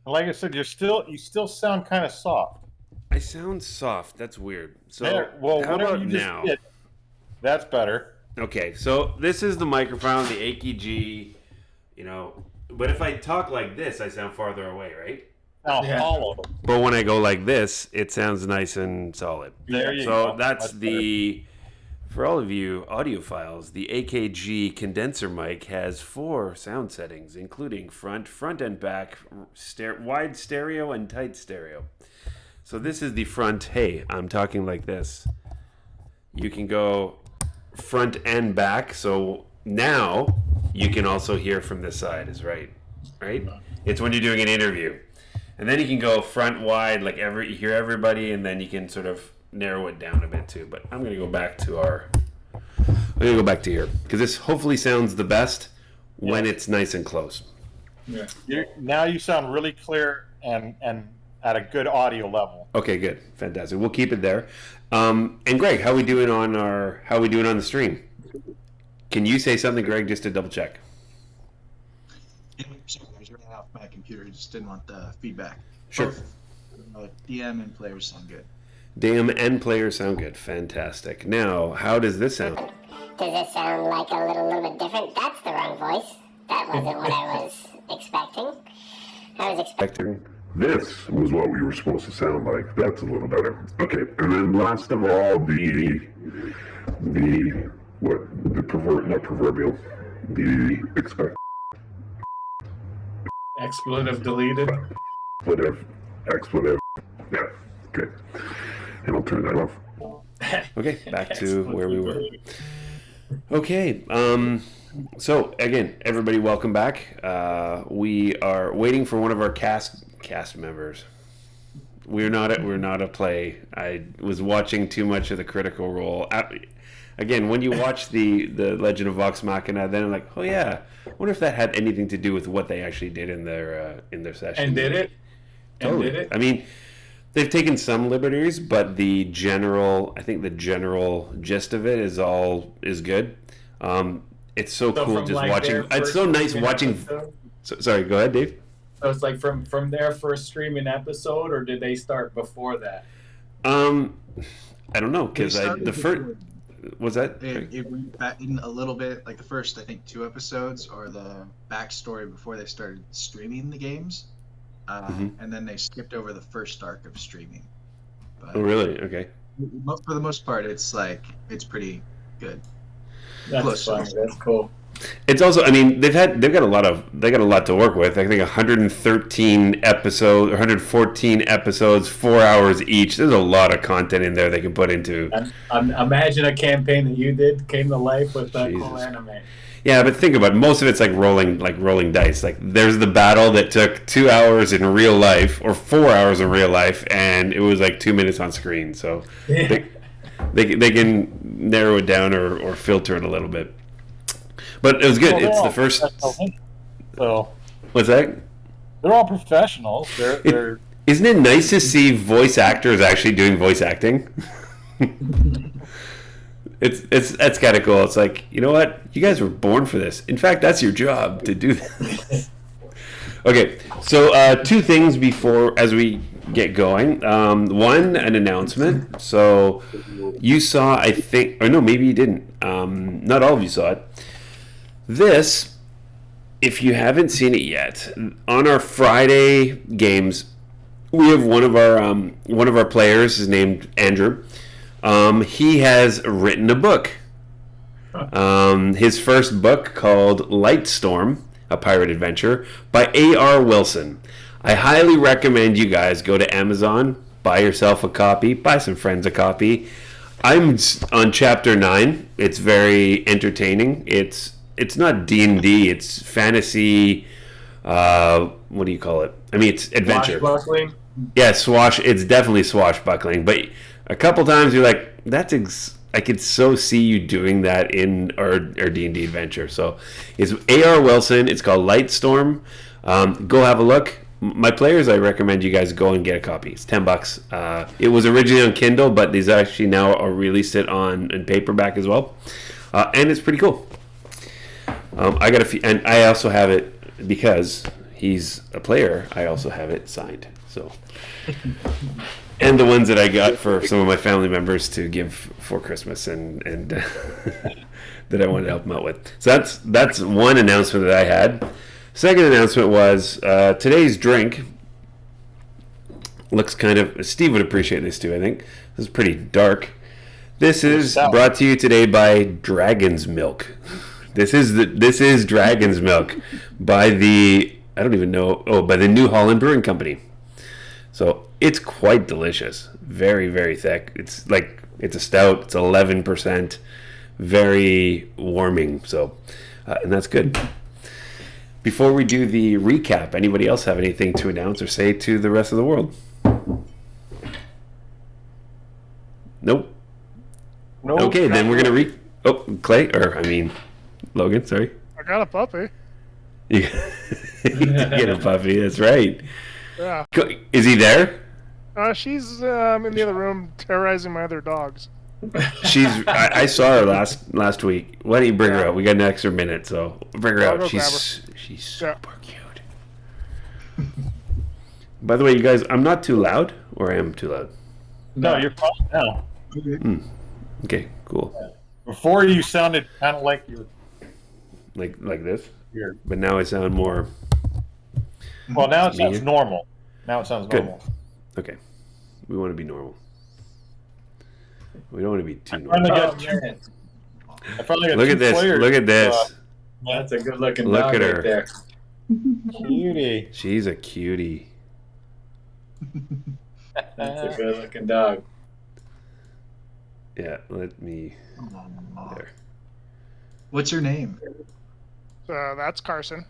Like I said, you still sound kind of soft. I sound soft. That's weird. So There. Well, how whatever about you just now? did, that's better. Okay, so this is the microphone, the AKG, you know. But if I talk like this, I sound farther away, right? Now Yeah. hollow. But when I go like this, it sounds nice and solid. There you So go. that's Better. the for all of you audiophiles, the AKG condenser mic has 4 sound settings, including front and back, wide stereo, and tight stereo. So this is the front. Hey, I'm talking like this. You can go front and back. So now you can also hear from this side. Is right. It's when you're doing an interview, and then you can go front wide, like you hear everybody, and then you can sort of narrow it down a bit too. But I'm gonna go back to here because this hopefully sounds the best when it's nice and close. Yeah. Now you sound really clear and at a good audio level. Okay, good, fantastic. We'll keep it there. And Greg, how we doing on the stream? Can you say something, Greg, just to double check? Yeah, sorry, I was running off my computer. Just didn't want the feedback. Sure. Both DM and players sound good. DM and players sound good. Fantastic. Now, how does this sound? Does it sound like a little bit different? That's the wrong voice. That wasn't what I was expecting. I was expecting. This was what we were supposed to sound like. That's a little better. Okay, and then last of all, the not proverbial, the Expletive deleted. expletive. Yeah, okay. And I'll turn that off. Okay, back to where we were. Okay, so again, everybody, welcome back. We are waiting for one of our cast members. We're not a play. I was watching too much of the Critical Role. Again, when you watch the Legend of Vox Machina, then I'm like, oh yeah, I wonder if that had anything to do with what they actually did in their session. And did it? Totally. And did it? I mean, they've taken some liberties, but the general gist of it is good. It's so cool from, just like, watching. their It's so first nice streaming watching. episode? Sorry, go ahead, Dave. So it's like from their first streaming episode, or did they start before that? I don't know because the first was that. It went back in a little bit, like the first, I think, 2 episodes, or the backstory before they started streaming the games, and then they skipped over the first arc of streaming. But Oh, really? Okay. for the most part, it's pretty good. That's Close. fine. That's cool. It's also, I mean, they got a lot to work with. I think 113 episodes, 114 episodes, 4 hours each. There's a lot of content in there they can put into. Imagine a campaign that you did came to life with that Jesus. cool anime. Yeah, but think about it. Most of it's like rolling dice. Like there's the battle that took 2 hours in real life or 4 hours in real life, and it was like 2 minutes on screen. So they can narrow it down or filter it a little bit. But it was good. Well, It's the first. So What's that? they're all professionals. They're Isn't it nice to see voice actors actually doing voice acting? That's kind of cool. It's like, you know what? You guys were born for this. In fact, that's your job to do this. Okay, so 2 things before as we get going. One, an announcement. So you saw, I think, or no, maybe you didn't. Not all of you saw it. This, if you haven't seen it yet, on our Friday games, we have one of our players is named Andrew. He has written a book. His first book called Lightstorm, a pirate adventure by A.R. Wilson. I highly recommend you guys go to Amazon, buy yourself a copy, buy some friends a copy. I'm on chapter 9. It's very entertaining. It's not D&D. It's fantasy. What do you call it? I mean, it's adventure. Swashbuckling? Yeah, It's definitely swashbuckling. But a couple times you're like, I could so see you doing that in our D&D adventure. So it's A.R. Wilson. It's called Lightstorm. Go have a look. My players, I recommend you guys go and get a copy. It's $10. It was originally on Kindle, but these actually now are released it in paperback as well. And it's pretty cool. I got a few, and I also have it because he's a player, I also have it signed. So, and the ones that I got for some of my family members to give for Christmas, and that I wanted to help them out with. So that's one announcement that I had. Second announcement was today's drink looks kind of. Steve would appreciate this too. I think this is pretty dark. This is brought to you today by Dragon's Milk. This is Dragon's Milk by the I don't even know by the New Holland Brewing Company. So it's quite delicious, very very thick. It's a stout. It's 11%, very warming. So and that's good. Before we do the recap, anybody else have anything to announce or say to the rest of the world? Nope. Okay, then we're gonna Logan. Sorry. I got a puppy. You get a puppy. That's right. Yeah. Is he there? She's in the other room terrorizing my other dogs. I saw her last week. Why don't you bring her out? We got an extra minute, so bring her out. She's super cute. By the way, you guys, I'm not too loud, or I am too loud? No, you're fine now. Okay, cool. Before you sounded kind of like you're like this, weird. But now I sound more. Well, now it sounds normal. Now it sounds normal. Okay, we want to be normal. We don't want to be too I finally got Look two at this. players. Look at this. That's a good looking Look dog at her. right there. Cutie. She's a cutie. That's a good looking dog. Yeah, let me. There. What's your name? That's Carson.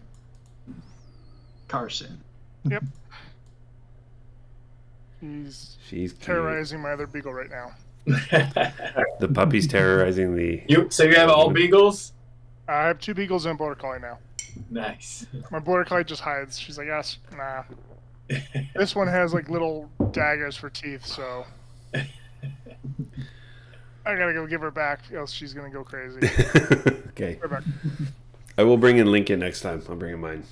Carson. Yep. He's She's cute. terrorizing my other beagle right now. The puppy's terrorizing the. So you have all beagles? I have 2 beagles and a border collie now. Nice. My border collie just hides. She's like, yes, nah. This one has like little daggers for teeth, so I gotta go give her back, else she's gonna go crazy. Okay. Right back. I will bring in Lincoln next time. I'll bring in mine.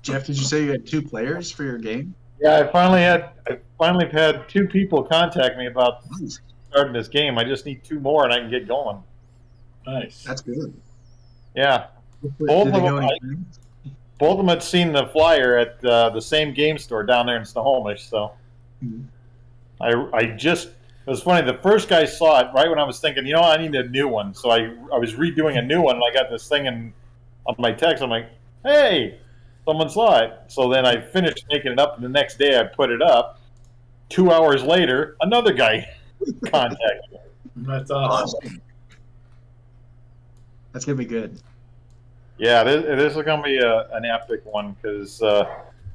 Jeff, did you say you had 2 players for your game? Yeah, I finally had 2 people contact me about starting this game. I just need 2 more and I can get going. Nice. That's good. Yeah. Did Both they of go them, any- both of them had seen the flyer at the same game store down there in Snohomish. So Mhm. it was funny. The first guy saw it right when I was thinking, I need a new one. So I was redoing a new one, and I got this thing on my text. I'm like, hey, someone saw it. So then I finished making it up, and the next day I put it up. 2 hours later, another guy contacted me. That's awesome. That's gonna be good. Yeah, this is going to be an epic one because I'm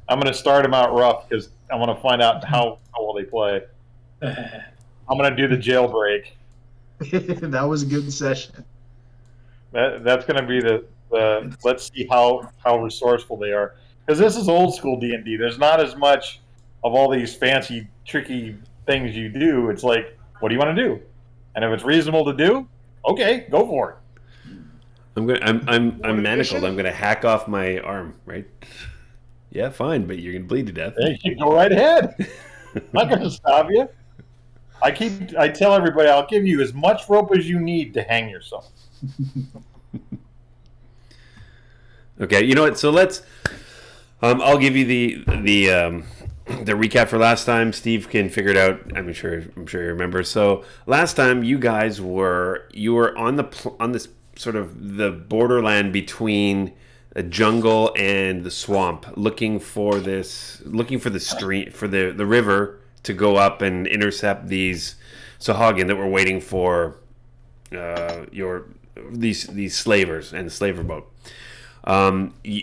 going to start them out rough because I want to find out how well they play. I'm going to do the jailbreak. That was a good session. That's going to be the let's see how resourceful they are, because this is old school D&D. There's not as much of all these fancy tricky things you do. It's like, what do you want to do? And if it's reasonable to do, okay, go for it. I'm manacled. I'm gonna hack off my arm, right? Yeah, fine, but you're gonna bleed to death. Hey, you go right ahead. I'm not going to stop you. I tell everybody I'll give you as much rope as you need to hang yourself. Okay, you know what? So let's. I'll give you the recap for last time. Steve can figure it out. I'm sure you remember. So last time you guys were on this sort of the borderland between a jungle and the swamp, looking for the stream for the river to go up and intercept these Sahagin that were waiting for these slavers and the slaver boat.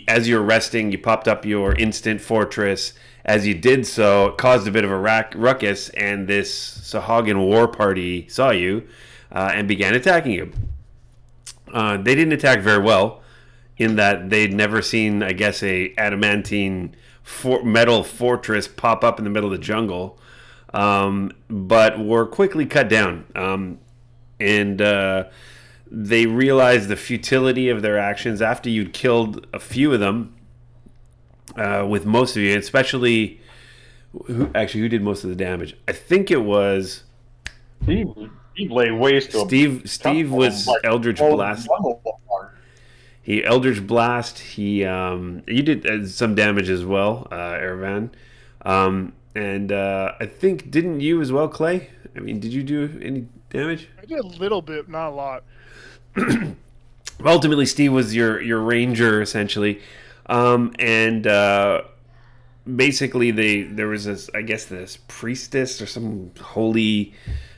As you're resting, you popped up your instant fortress. As you did so, it caused a bit of a ruckus, and this Sahagin war party saw you and began attacking you. They didn't attack very well, in that they'd never seen, I guess, a adamantine metal fortress pop up in the middle of the jungle, but were quickly cut down. And they realized the futility of their actions after you'd killed a few of them. with most of you, especially who did most of the damage? I think it was Steve laid waste to Steve. a Steve couple of them, was like, Eldritch blow the Blast. jungle apart. He Eldritch Blast. You did some damage as well, Erevan. And I think didn't you as well, Clay? I mean, did you do any damage? I did a little bit, not a lot. Ultimately, Steve was your ranger essentially, and basically there was this priestess or some holy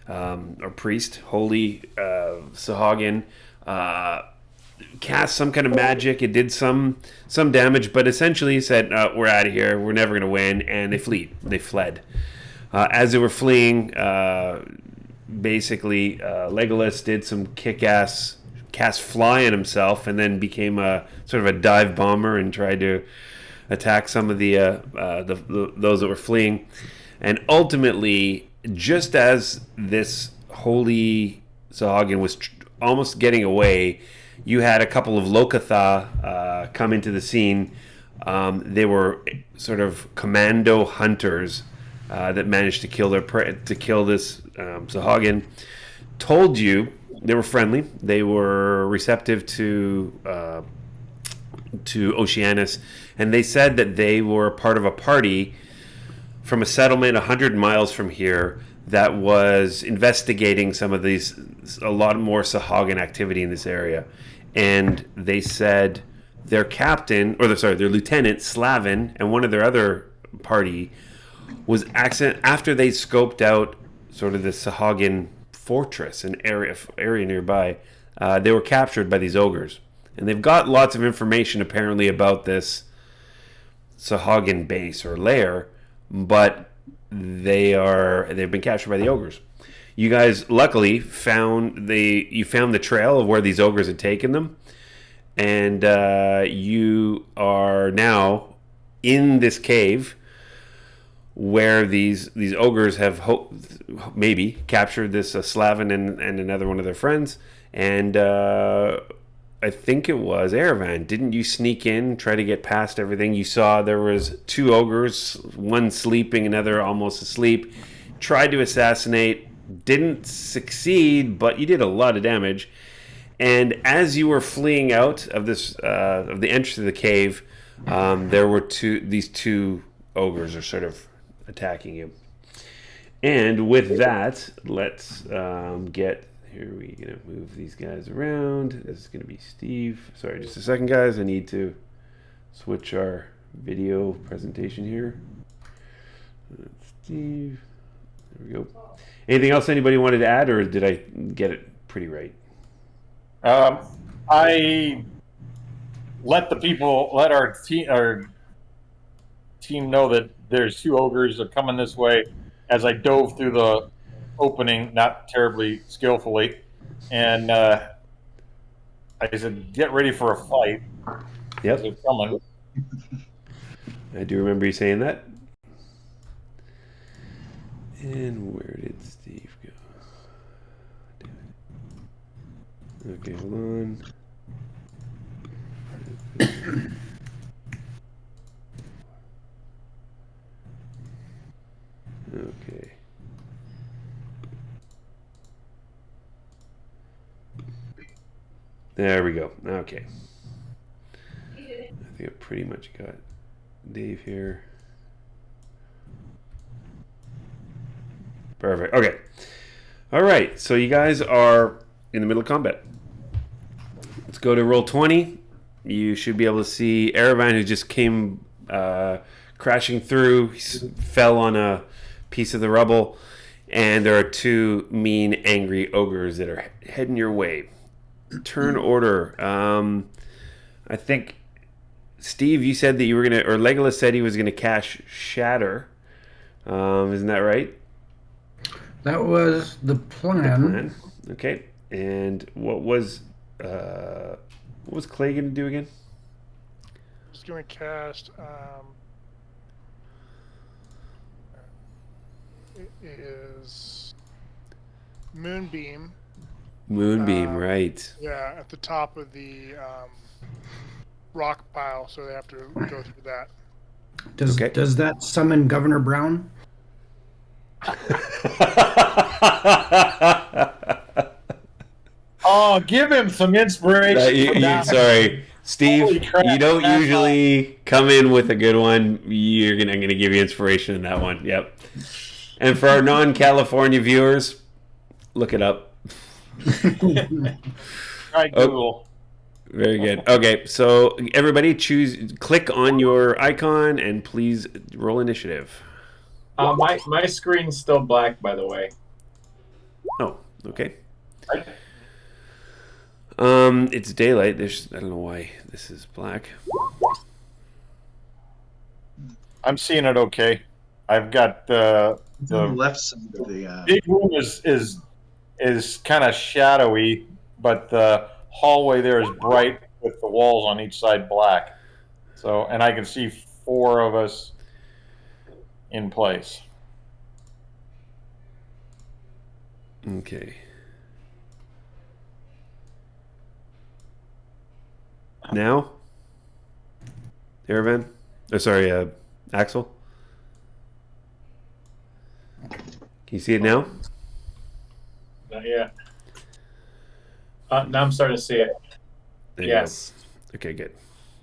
or priest, holy Sahagin, cast some kind of magic. It did some damage, but essentially said, "We're out of here. We're never going to win," and they fled. As they were fleeing, basically Legolas did some kick-ass cast fly on himself, and then became a sort of a dive bomber and tried to attack some of the those that were fleeing. And ultimately, just as this holy Sahagin was almost getting away, you had a couple of Lokatha come into the scene. They were sort of commando hunters that managed to kill this Sahagin. Told you they were friendly. They were receptive to Oceanus, and they said that they were part of a party from a settlement 100 miles from here that was investigating some of a lot more Sahagin activity in this area. And they said their lieutenant, Slavin, and one of their other party was after they scoped out sort of the Sahagin fortress, an area nearby, they were captured by these ogres. And they've got lots of information apparently about this Sahagin base or lair, but they've been captured by the ogres. You guys luckily found the trail of where these ogres had taken them, and you are now in this cave where these ogres have maybe captured this Slavin and another one of their friends. And I think it was Erevan. Didn't you sneak in, try to get past everything? You saw there was two ogres, one sleeping, another almost asleep. Tried to assassinate, didn't succeed, but you did a lot of damage. And as you were fleeing out of the entrance to the cave, there were these two ogres are sort of attacking you. And with that, let's get here. We're gonna move these guys around. This is gonna be Steve. Sorry, just a second, guys. I need to switch our video presentation here. Steve. There we go. Anything else anybody wanted to add, or did I get it pretty right? I let our team know that there's two ogres that are coming this way as I dove through the opening, not terribly skillfully. And I said, get ready for a fight. Yep. They're coming. I do remember you saying that. And where did Steve go? Okay, hold on. Okay. There we go. Okay. I think I pretty much got Dave here. Perfect. Okay. All right. So you guys are in the middle of combat. Let's go to roll 20. You should be able to see Erevan, who just came crashing through. He fell on a piece of the rubble. And there are two mean, angry ogres that are heading your way. Turn order. I think, Steve, you said that you were going to, or Legolas said he was going to cast Shatter. Isn't that right? That was the plan. Okay. And what was Clay going to do again? Just going to cast. It is Moonbeam. Moonbeam, right? Yeah, at the top of the rock pile, so they have to go through that. Does that summon Governor Brown? Oh, give him some inspiration. for that. Sorry, Steve. Holy crap, You don't that's usually come in with a good one. I'm gonna give you inspiration in that one. Yep. And for our non-California viewers, look it up. Try Google. Very good. Okay, so everybody click on your icon and please roll initiative. My screen's still black, by the way. Oh, okay. Right. It's daylight. I don't know why this is black. I'm seeing it okay. I've got On the the left side of the. big room is kind of shadowy, but the hallway there is bright with the walls on each side black. So, and I can see 4 of us in place. Okay. Now, Aravan? Oh, sorry, Axel. Can you see it now? Not yet. Now I'm starting to see it. There you Yes. go. Okay, good.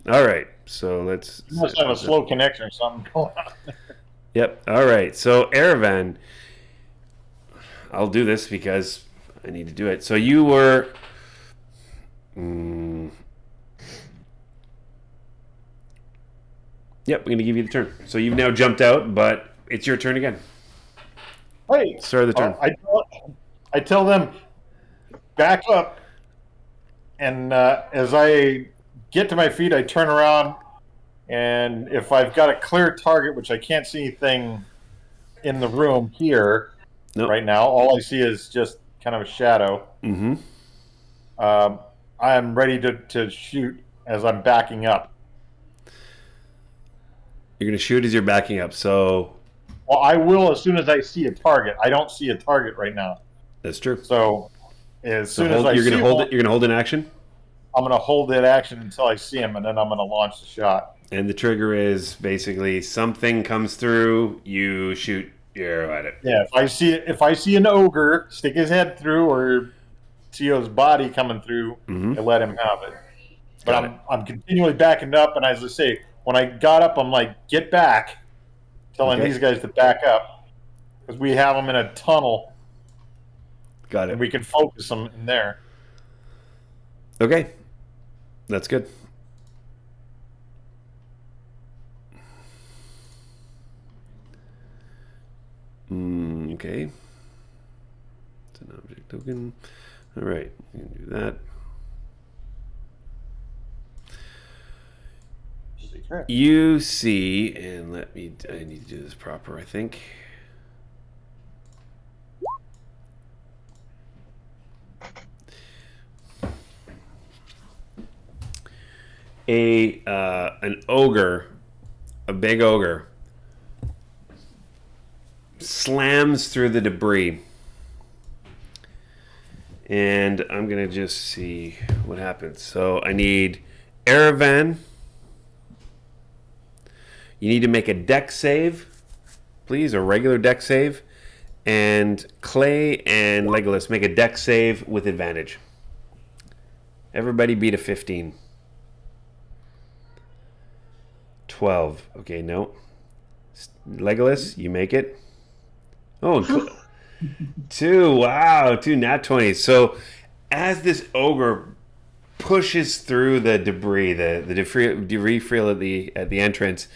All right, so let's. You must have a slow connection or something going on. Yep. All right. So Aravan, I'll do this because I need to do it. So you were. Yep, we're gonna give you the turn. So you've now jumped out, but it's your turn again. Hey, Start of the turn. I tell them, back up. And as I get to my feet, I turn around. And if I've got a clear target, which I can't see anything in the room here right now, all I see is just kind of a shadow. Mm-hmm. I'm ready to shoot as I'm backing up. You're going to shoot as you're backing up. So. Well, I will as soon as I see a target. I don't see a target right now. That's true. So as soon as I you're see going to hold one, it. You're going to hold an action. I'm going to hold that action until I see him, and then I'm going to launch the shot. And the trigger is basically something comes through, you shoot your arrow at it. Yeah, if I see an ogre stick his head through or see his body coming through, I let him have it. But I'm continually backing up, and as I say, when I got up, I'm like, get back, telling these guys to back up because we have them in a tunnel. Got it. And we can focus them in there. Okay, that's good. Okay. It's an object token. All right, we can do that. You see, and I need to do this proper, I think. An ogre, a big ogre, slams through the debris. And I'm going to just see what happens. So I need Aravan. You need to make a dex save, please, a regular dex save. And Clay and Legolas make a dex save with advantage. Everybody beat a 15. 12. Okay, no. Legolas, you make it. Oh, 2. Wow, 2 nat 20s. So as this ogre pushes through the debris, the debris field at the entrance,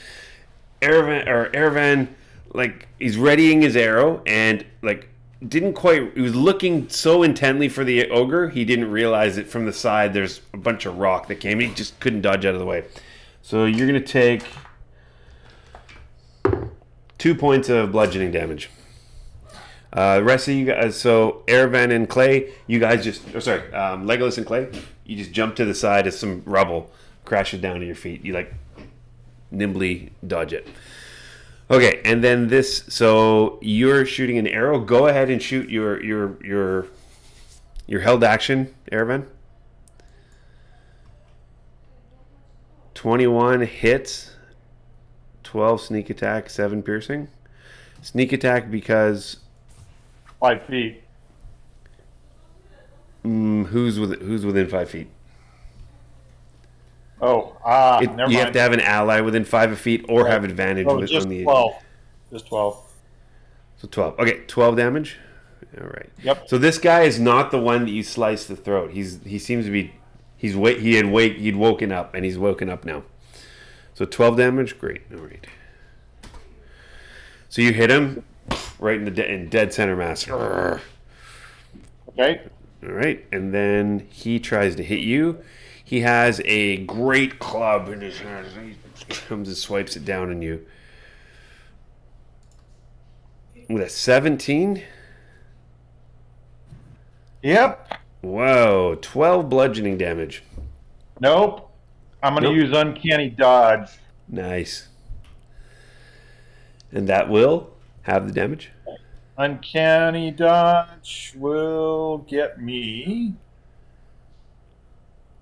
Aravan, like, he's readying his arrow and like he was looking so intently for the ogre, he didn't realize that from the side there's a bunch of rock that came and he just couldn't dodge out of the way. So you're gonna take 2 points of bludgeoning damage. The rest of you guys, so Aravan and Clay, you guys Legolas and Clay, you just jump to the side as some rubble crashes down to your feet. You like nimbly dodge it. Okay, and then this. So you're shooting an arrow. Go ahead and shoot your held action, Aravan. 21 hits. 12 sneak attack, 7 piercing. Sneak attack because 5 feet. who's within 5 feet? Oh, never mind. You have to have an ally within 5 feet or have advantage just on the 12. Just 12. So 12. Okay, 12 damage. All right. Yep. So this guy is not the one that you slice the throat. He seems to be he'd woken up and he's woken up now. So 12 damage. Great. All right. So you hit him right in the in dead center mass. Okay. All right, and then he tries to hit you. He has a great club in his hand. He comes and swipes it down on you. With a 17? Yep. Whoa, 12 bludgeoning damage. Nope. I'm going to use Uncanny Dodge. Nice. And that will have the damage? Uncanny Dodge will get me.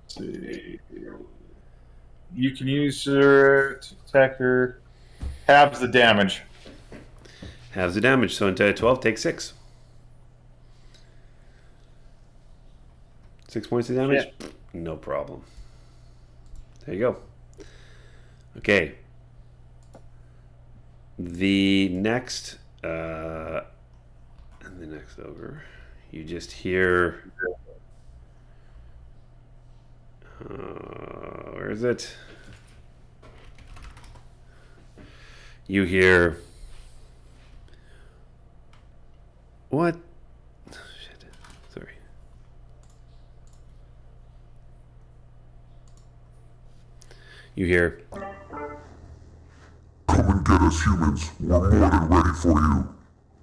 Let's see. You can use her to attack her. Halves the damage. Halves the damage. So instead of 12, take 6. 6 points of damage? Yeah. No problem. There you go. Okay. The next ogre, you just hear where is it? You hear what? Shit. Sorry. You hear Come and get us, humans. We're more than ready for you.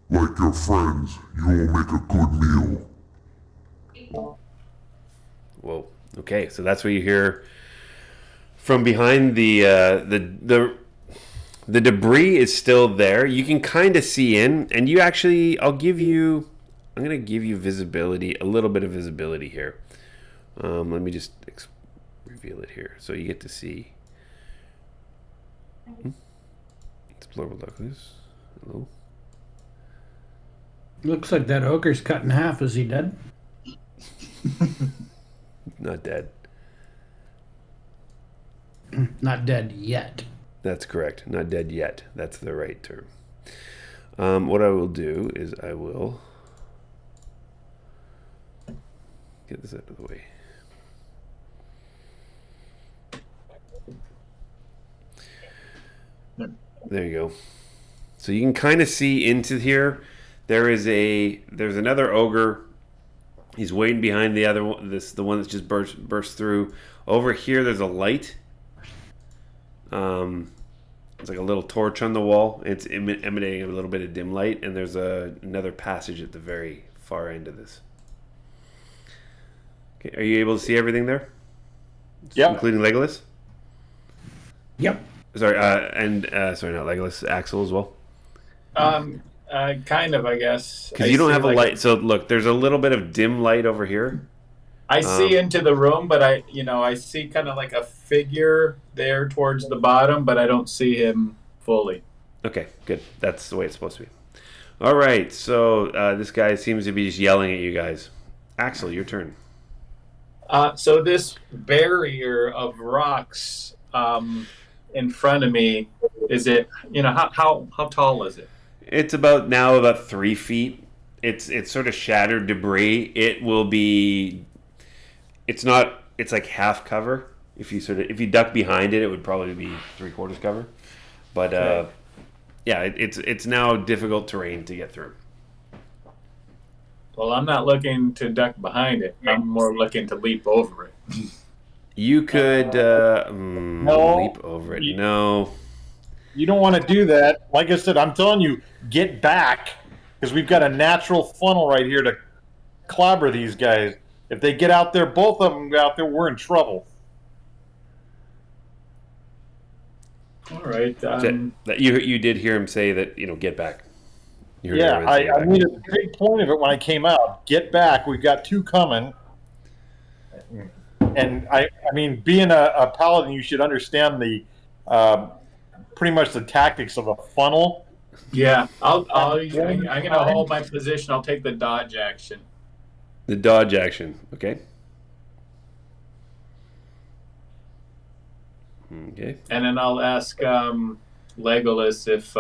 Like your friends, you will make a good meal. whoa. Okay, so that's what you hear from behind the debris is still there. You can kind of see in, and you actually, I'm going to give you visibility, a little bit of visibility here. Let me just reveal it here. So you get to see. Explore Douglas. Hello. Looks like that ogre's cut in half. Is he dead? Not dead. Not dead yet. That's correct. Not dead yet. That's the right term. What I will do is I will get this out of the way. There you go. So you can kind of see into here. There's another ogre. He's waiting behind the other one. The one that's just burst through. Over here, there's a light. It's like a little torch on the wall. It's emanating a little bit of dim light, and there's another passage at the very far end of this. Okay, are you able to see everything there? Yeah. Including Legolas? Yep. Sorry, sorry, not Legolas, Axel as well. Kind of, I guess. Because you don't have a light. So look, there's a little bit of dim light over here. I see into the room, but I see kind of like a figure there towards the bottom, but I don't see him fully. Okay, good. That's the way it's supposed to be. All right, so this guy seems to be just yelling at you guys. Axel, your turn. So this barrier of rocks in front of me, is it? How tall is it? It's about 3 feet. It's sort of shattered debris. It will be. It's not. It's like half cover. If you duck behind it, it would probably be 3/4 cover. But Okay. yeah, it's now difficult terrain to get through. Well, I'm not looking to duck behind it. I'm more looking to leap over it. You could No. leap over it. No. You don't want to do that. Like I said, I'm telling you, get back, because we've got a natural funnel right here to clobber these guys. If they get out there, both of them out there, we're in trouble. All right. You did hear him say that, get back. You heard Yeah, everyone say I back. made a big point of it when I came out. Get back. We've got 2 coming. And I mean, being a paladin, you should understand the pretty much the tactics of a funnel. Yeah, I'm gonna hold my position. I'll take the dodge action. The dodge action. Okay. Okay. And then I'll ask Legolas if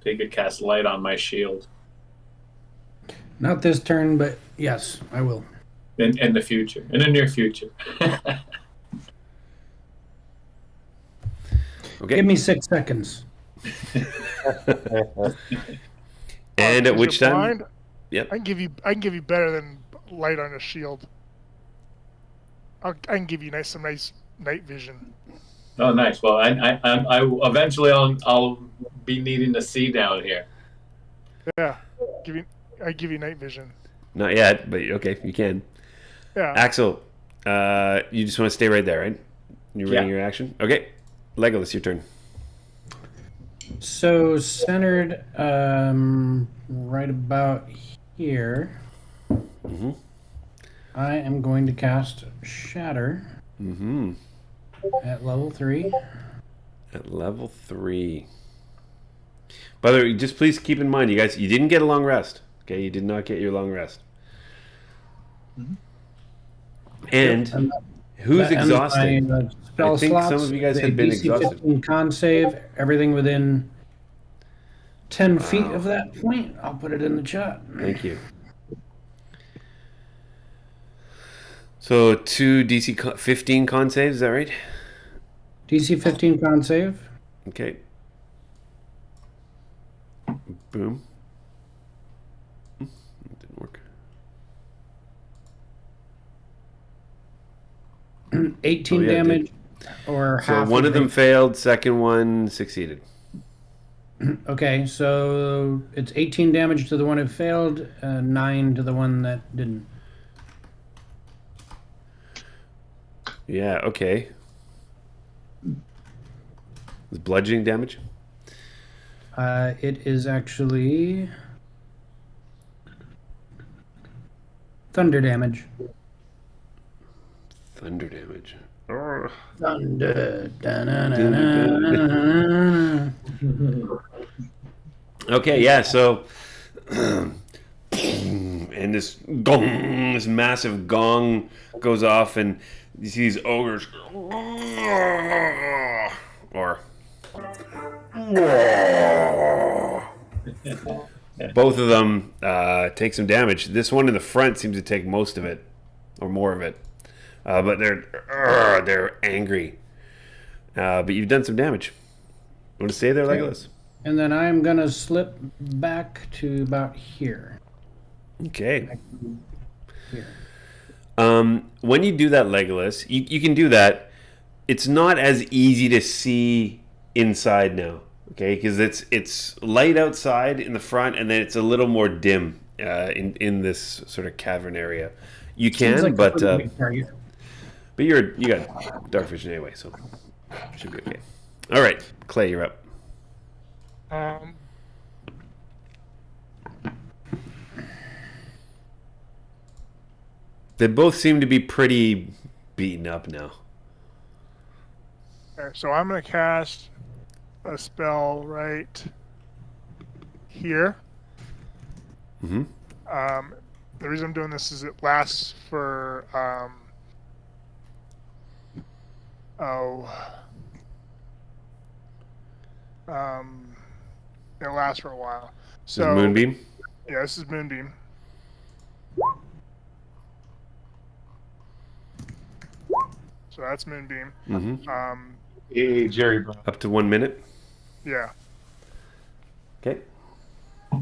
they could cast light on my shield Not this turn, but yes, I will. in the future, in the near future. Okay. Give me 6 seconds. And at Is which your time? blind? Yep. I can give you better than light on a shield. I can give you some nice night vision. Oh, nice. Well, I eventually I'll be needing to see down here. Yeah, I give you night vision. Not yet, but okay, you can. Yeah. Axel, you just want to stay right there, right? You're reading Yeah. your action? Okay. Legolas, your turn. So centered right about here. Mm-hmm. I am going to cast Shatter Mm-hmm. at level 3. At level 3. By the way, just please keep in mind, you guys, you didn't get a long rest. Okay, you did not get your long rest. And who's That ends exhausted? my, spell I think slots. some of you guys The had been DC exhausted. 15 con save, everything within 10 feet Wow. of that point. I'll put it in the chat. Thank you. So 2 DC 15 con saves, is that right? DC 15 con save. Okay. Boom. That didn't work. 18 Oh, yeah, it did. damage or So half. one of them failed, second one succeeded. Okay, so it's 18 damage to the one who failed, 9 to the one that didn't. Yeah, okay. Is bludgeoning damage? It is actually thunder damage. Thunder damage. Thunder. Da-na-na-na-na-na. Okay, yeah, so and this gong, this massive gong goes off, and you see these ogres or both of them take some damage. This one in the front seems to take most of it, or more of it, but they're angry. But you've done some damage. Want to stay there, Legolas? And then I'm gonna slip back to about here. Okay. Here. When you do that, Legolas, you can do that. It's not as easy to see inside now, okay? Because it's light outside in the front, and then it's a little more dim in this sort of cavern area. You Seems can, like a but pretty big target. you got dark vision anyway, so should be okay. All right, Clay, you're up. They both seem to be pretty beaten up now. Okay, so I'm gonna cast a spell right here. Mm-hmm. The reason I'm doing this is it lasts for it'll last for a while. So So Moonbeam. yeah, this is Moonbeam. So that's Moonbeam. Mm-hmm. Hey, Jerry, bro. Up to 1 minute. Yeah. Okay. So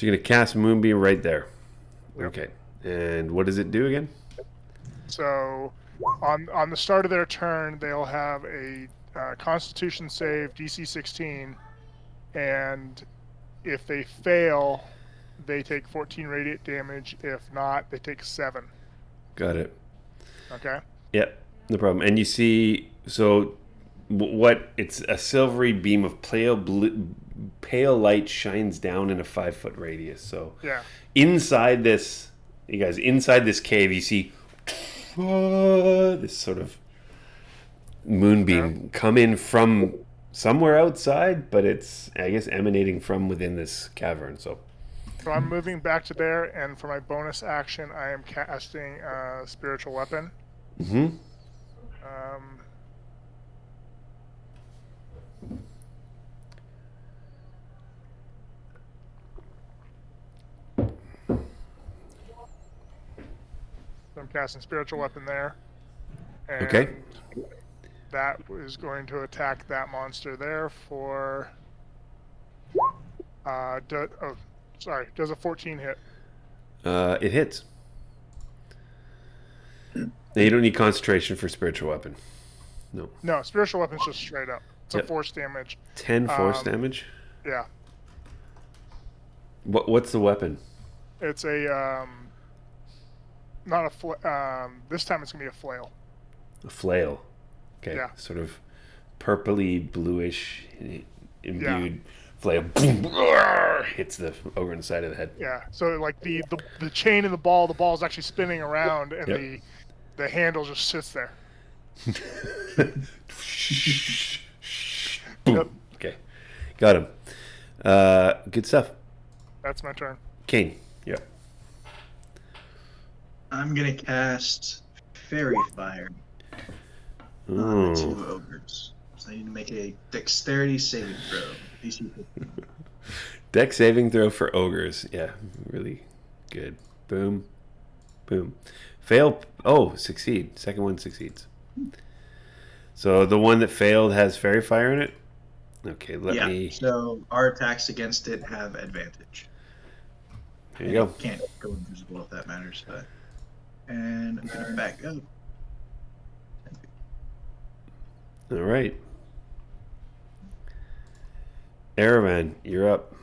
you're gonna cast Moonbeam right there. Yep. Okay. And what does it do again? So on the start of their turn, they'll have a Constitution save DC 16, and if they fail, they take 14 radiant damage. If not, they take 7. Got it. Okay. Yep. No problem. And you see, so what? It's a silvery beam of pale light shines down in a 5-foot radius. So Yeah. inside this, you guys, inside this cave, you see this sort of moonbeam come in from somewhere outside, but it's, I guess, emanating from within this cavern. So I'm moving back to there, and for my bonus action, I am casting spiritual weapon. mm-hmm. I'm casting spiritual weapon there. And Okay. that is going to attack that monster there for does a 14 hit? It hits. Now, you don't need concentration for spiritual weapon. No, spiritual weapon's just straight up. It's Yep. a force damage. 10 force damage. Yeah. What's the weapon? It's a not a this time it's gonna be a flail. A flail. Okay. Yeah. Sort of purpley bluish imbued flail. Hits the ogre in the side of the head. Yeah. So like the chain and the ball's actually spinning around, and Yep. the handle just sits there. Boom. Yep. Okay. Got him. Good stuff. That's my turn. Kane. Yeah. I'm gonna cast Fairy Fire on Oh. the 2 ogres. So I need to make a dexterity saving throw. DC 15. Deck saving throw for ogres. Yeah, really good. Boom. Boom. Fail. Oh, succeed. Second one succeeds. So the one that failed has fairy fire in it? Okay, let me. So our attacks against it have advantage. There you go. Can't go invisible if that matters, but. And I'm gonna back up. All right. Aravan, you're up.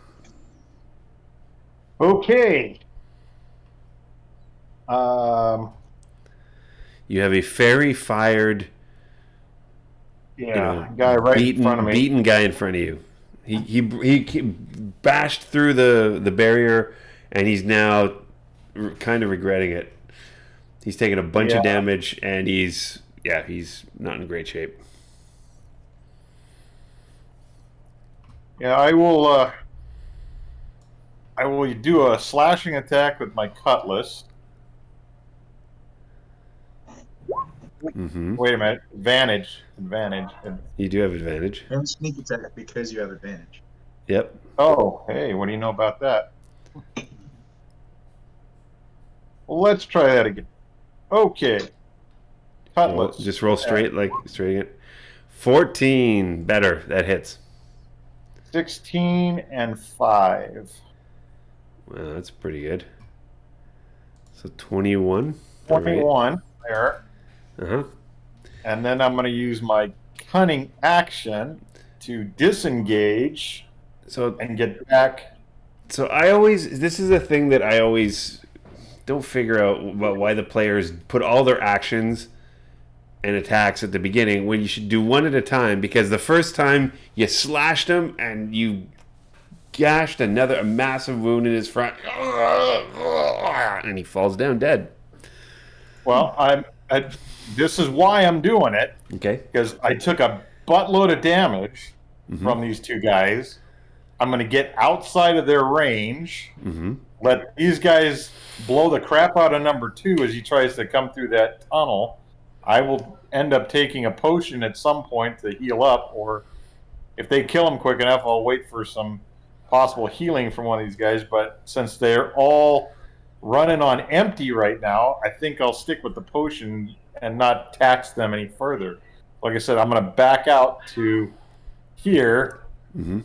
Okay. You have a fairy fired Guy right beaten, in front of me. beaten guy in front of you. He bashed through the barrier, and he's now kind of regretting it. He's taken a bunch of damage, and he's not in great shape. Yeah, I will do a slashing attack with my cutlass. Mm-hmm. Wait a minute. Advantage. You do have advantage. And sneak attack because you have advantage. Yep. Oh, hey, what do you know about that? Well, let's try that again. Okay. Cutlass. Just roll straight, straight again. 14. Better. That hits. 16 and 5. Wow, that's pretty good. So 21. 21 there. Uh-huh. And then I'm going to use my cunning action to disengage and get back. So this is a thing that I always don't figure out about why the players put all their actions and attacks at the beginning when you should do one at a time, because the first time you slashed him and you gashed a massive wound in his front and he falls down dead. Well, this is why I'm doing it. Okay. Because I took a buttload of damage from these two guys. I'm going to get outside of their range. Mm-hmm. Let these guys blow the crap out of number 2 as he tries to come through that tunnel. I will end up taking a potion at some point to heal up, or if they kill him quick enough, I'll wait for some possible healing from one of these guys. But since they're all running on empty right now, I think I'll stick with the potion and not tax them any further. Like I said, I'm going to back out to here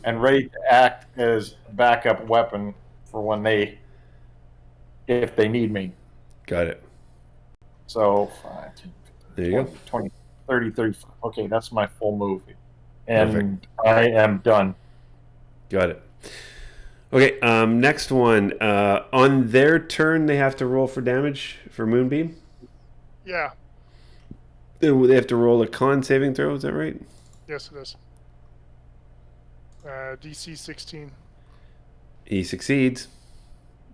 and ready to act as a backup weapon for when if they need me. Got it. So 5, 10, There you 20, 30, 35. Okay, that's my full move. And Perfect. I am done. Got it. Okay, next one. On their turn, they have to roll for damage for Moonbeam? Yeah. They have to roll a con saving throw, is that right? Yes, it is. DC 16. He succeeds.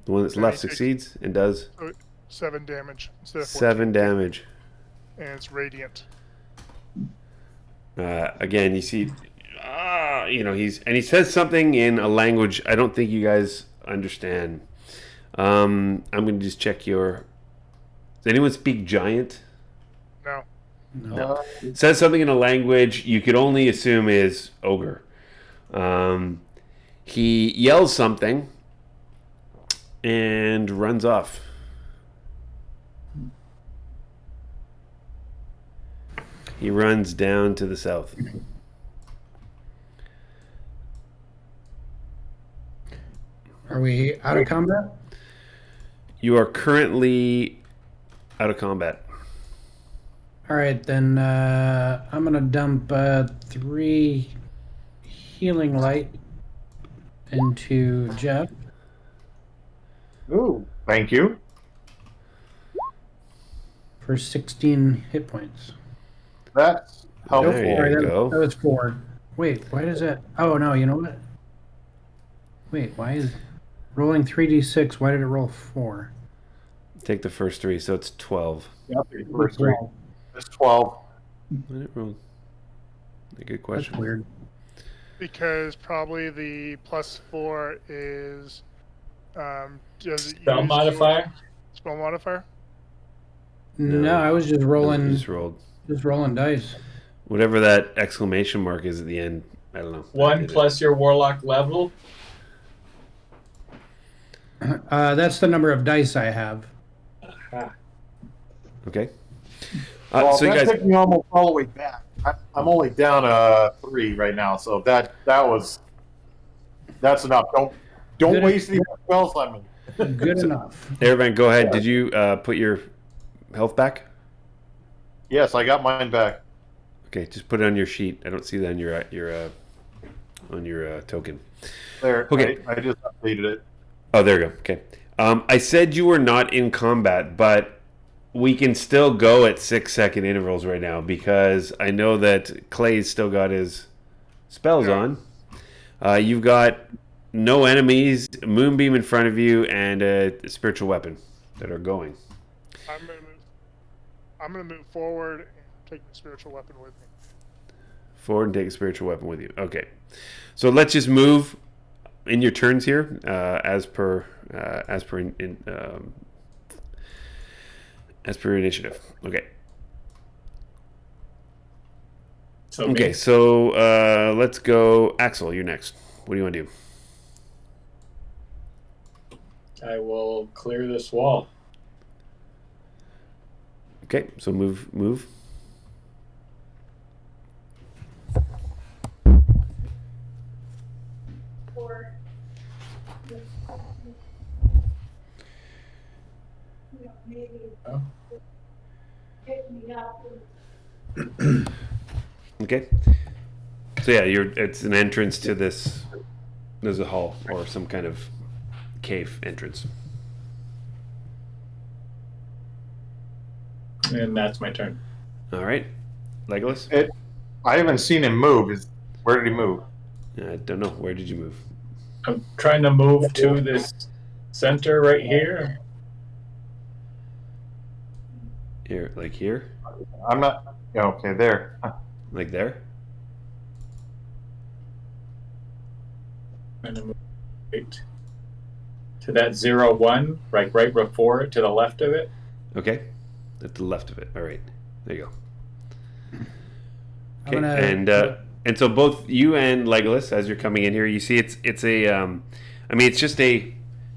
The one that's Yeah, left he takes- succeeds and does 7 damage instead of 14. 7 damage. and it's radiant. Again, you see, he says something in a language I don't think you guys understand. I'm going to just check your. Does anyone speak giant? No. No. Says something in a language you could only assume is ogre. He yells something and runs off. He runs down to the south. Are we out of combat? You are currently out of combat. All right, then I'm gonna dump 3 healing light into Jeff. Ooh, thank you. For 16 hit points. That's helpful. There you go. That was 4. Wait, why does that? Oh no, you know what? Wait, why is rolling 3d6? Why did it roll 4? Take the first 3, so it's 12. Yeah, I'll take the first 3. It's 12. Why did it roll? A good question. That's weird. Because probably the +4 is does it Spell use modifier? spell modifier? No, I was just rolling. You just rolled. Just rolling dice. Whatever that exclamation mark is at the end, I don't know. 1 plus your warlock level. That's the number of dice I have. Okay. Well, so you that guys, took me almost all the way back. I'm only down 3 right now, so that's enough. Don't Good. waste any more spells on me. Good enough. Airvan, go ahead. Did you put your health back? Yes, I got mine back. Okay, just put it on your sheet. I don't see that on your token. There. Okay. I just updated it. Oh, there you go. Okay. I said you were not in combat, but we can still go at 6-second intervals right now because I know that Clay's still got his spells on. You've got no enemies, a moonbeam in front of you, and a spiritual weapon that are going. I'm gonna move forward and take the spiritual weapon with me. Forward and take a spiritual weapon with you. Okay. So let's just move in your turns here, as per initiative. Okay. So Okay. me. So let's go. Axel, you're next. What do you want to do? I will clear this wall. Okay. So move. Oh. Okay. So yeah, it's an entrance to this. There's a hall or some kind of cave entrance. And that's my turn. All right, Legolas. I haven't seen him move. Where did he move? I don't know. Where did you move? I'm trying to move to this center right here. Here, like here, I'm not. Yeah, okay, there. like there. And move right to that 0-1, right before it, to the left of it. Okay, at the left of it. All right, there you go. I'm Okay, gonna- and so both you and Legolas, as you're coming in here, you see it's a, it's just a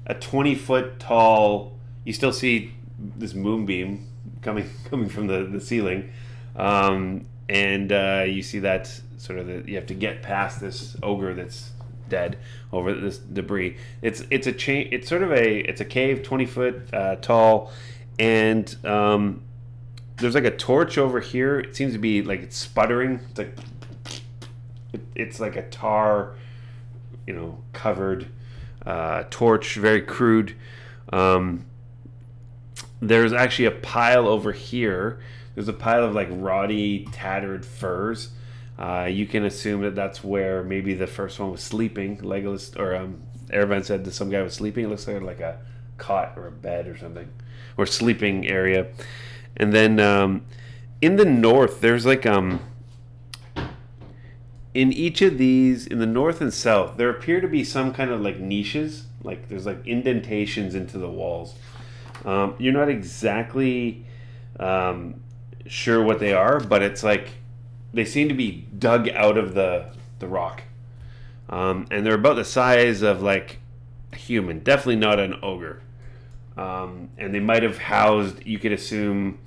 20-foot tall. You still see this moonbeam coming from the ceiling, and you see that sort of you have to get past this ogre that's dead over this debris. It's a chain. It's sort of it's a cave, 20-foot tall, and there's like a torch over here. It seems to be like it's sputtering. It's like a tar, covered torch, very crude. There's actually a pile over here. There's a pile of like rotty, tattered furs. You can assume that that's where maybe the first one was sleeping. Legolas or Erevan said that some guy was sleeping. It looks like a cot or a bed or something, or sleeping area. And then in the north, there's like in each of these, in the north and south, there appear to be some kind of like niches, like there's like indentations into the walls. You're not exactly sure what they are, but it's like they seem to be dug out of the rock, and they're about the size of like a human, definitely not an ogre. And they might have housed, you could assume,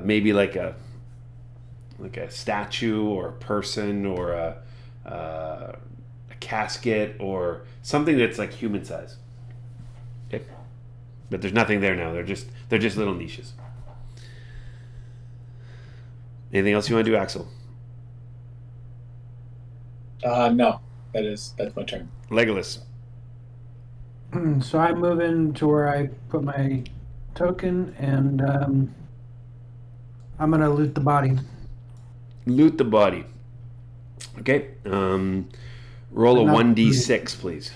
maybe like a statue or a person or a casket or something that's like human size. Okay, but there's nothing there now. They're just little niches. Anything else you want to do, Axel? No, that's my turn. Legolas. So I move into where I put my token, and I'm gonna loot the body. Loot the body. Okay. Roll a Not 1d6, please.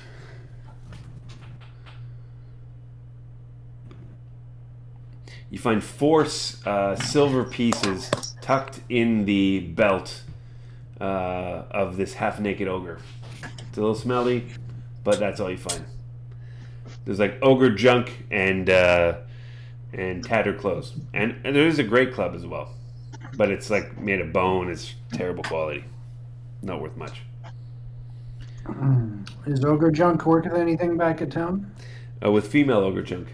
You find 4 silver pieces tucked in the belt of this half-naked ogre. It's a little smelly, but that's all you find. There's like ogre junk and tattered clothes, and there is a great club as well, but it's like made of bone. It's terrible quality, not worth much. Is ogre junk worth anything back at town? With female ogre junk.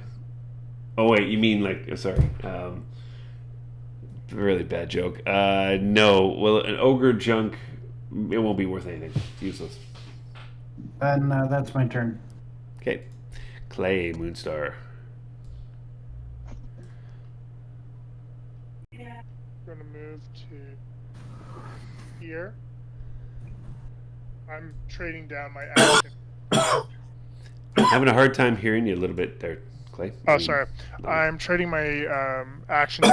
Oh wait, you mean like? Sorry, really bad joke. No, well, an ogre junk, it won't be worth anything. It's useless. Then that's my turn. Okay, Clay Moonstar. Gonna move to here. I'm trading down my action. Having a hard time hearing you a little bit there, Clay. Oh, sorry. I'm trading my action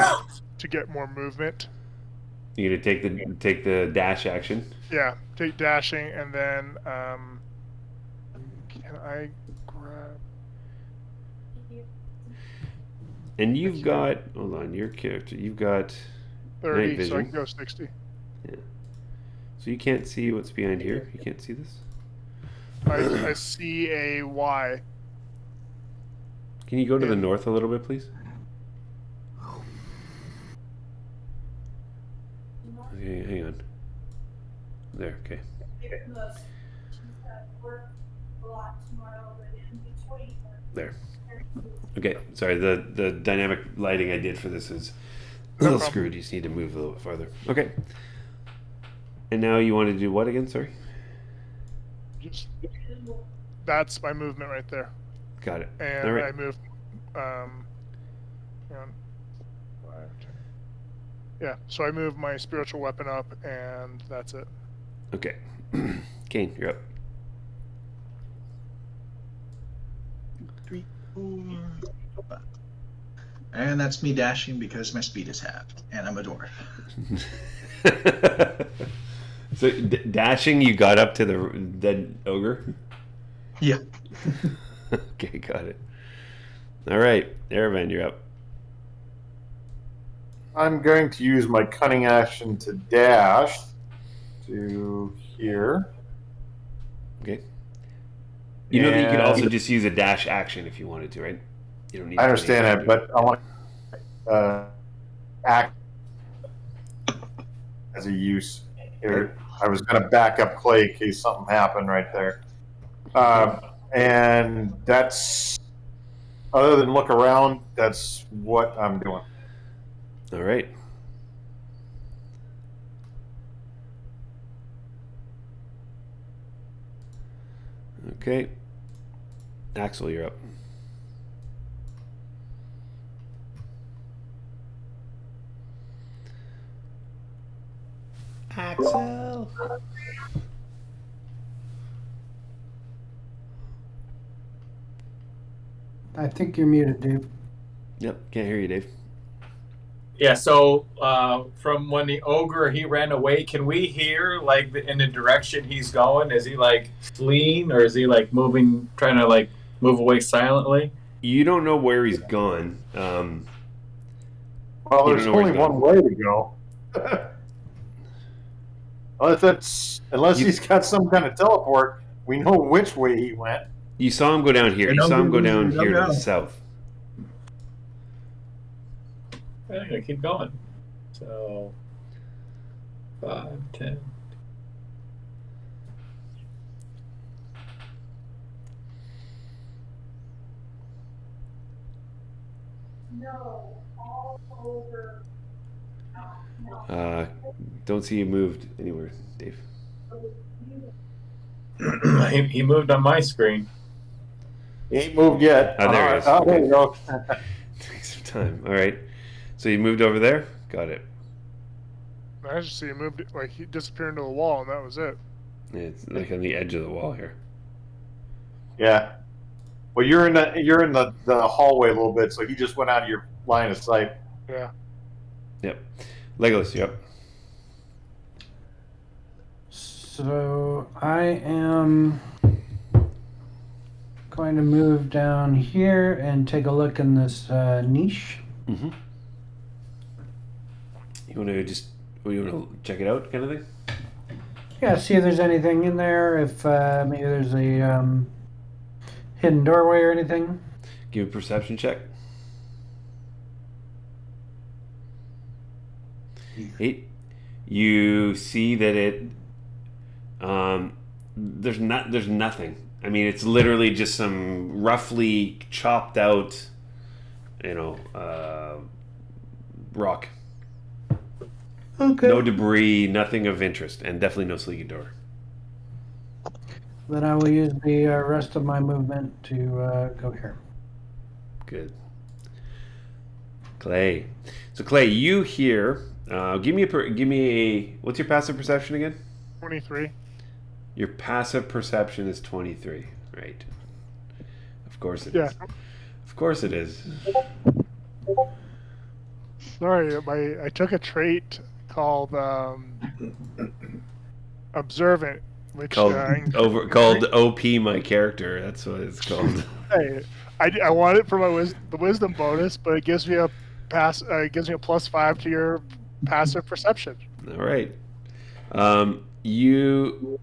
to get more movement. You gonna take the dash action? Yeah, take dashing, and then can I grab? And you've got, hold on, your character, you've got 30, night vision. so I can go 60. Yeah. So you can't see what's behind here. You can't see this. I see a Y. Can you go to Yeah. the north a little bit, please? Okay, hang on. There, okay. There. Okay, sorry, the dynamic lighting I did for this is a little screwed. You just need to move a little bit farther. Okay. And now you want to do what again? Sorry? Just that's my movement right there, Got it. and All right. I move. Hang on. 5, 10. Yeah, so I move my spiritual weapon up, and that's it. Okay. Kane, you're up. 3, 4, 5. And that's me dashing because my speed is halved, and I'm a dwarf. So dashing, you got up to the dead ogre? Yeah. Okay, got it. All right, Erevan, you're up. I'm going to use my cunning action to dash to here. Okay. You know that you could And- also just use a dash action if you wanted to, right? You don't need. I understand that, but I want act as a use here. I was going to back up Clay in case something happened right there. And that's, other than look around, that's what I'm doing. All right. Okay. Axel, you're up. Axel. I think you're muted, Dave. Yep, can't hear you, Dave. Yeah, so from when the ogre he ran away, can we hear like in the direction he's going? Is he like fleeing, or is he like moving, trying to like move away silently? You don't know where he's gone. Well, You there's don't know where only he's one way to go. Well, if that's unless he's got some kind of teleport, we know which way he went. You saw him go down here. I You know saw him go we down don't here to the know. south. I'm gonna keep going. So 5, 10. Don't see you moved anywhere, Dave. He moved on my screen. He ain't moved yet. Oh, there he is. Oh, there Okay. you go. Take some time. All right. So you moved over there? Got it. I just see he moved, like he disappeared into the wall, and that was it. It's like on the edge of the wall here. Yeah. Well, you're in the hallway a little bit, so he just went out of your line of sight. Yeah. Yep. Legolas, yep. So I am going to move down here and take a look in this niche. Mm-hmm. You want to check it out, kind of thing? Yeah, see if there's anything in there. If maybe there's a hidden doorway or anything. Give a perception check. 8. You see that it. There's nothing. I mean, it's literally just some roughly chopped out, rock. Okay. No debris, nothing of interest, and definitely no sleepy door. Then I will use the rest of my movement to go here. Good. Clay. So Clay, you hear? Give me a. What's your passive perception again? 23. Your passive perception is 23, right? Of course it is. Yeah. Of course it is. Sorry, I took a trait called observant, which Called OP my character. That's what it's called. Hey, I want it for the wisdom bonus, but it gives me a +5 to your passive perception. All right. You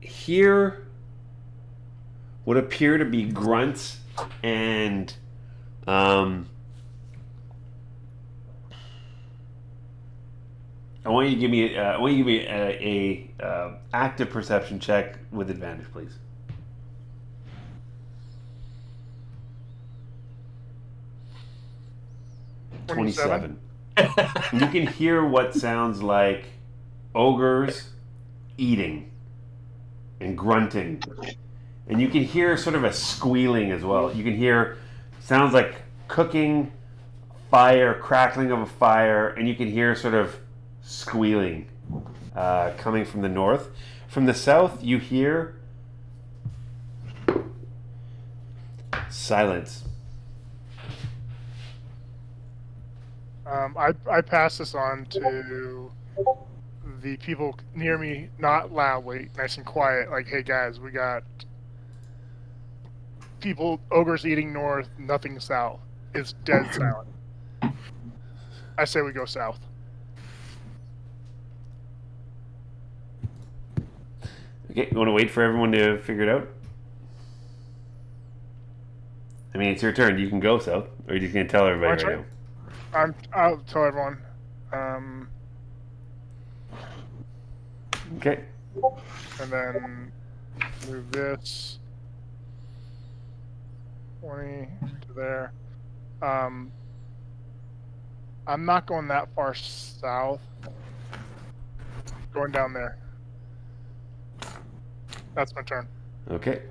hear what appear to be grunts and I want you to give me a active perception check with advantage, please. $27. You can hear what sounds like ogres eating and grunting, and you can hear sort of a squealing as well. You can hear sounds like cooking, fire, crackling of a fire, and you can hear sort of squealing coming from the north. From the south, you hear silence. I pass this on to the people near me, not loudly, nice and quiet. Like, hey guys, we got ogres eating north, nothing south. It's dead silent. I say we go south. Okay, you want to wait for everyone to figure it out? I mean, it's your turn. You can go south, or are you just going to tell everybody right now? I'll tell everyone. Okay. And then move this 20 to there. I'm not going that far south. Going down there. That's my turn. Okay.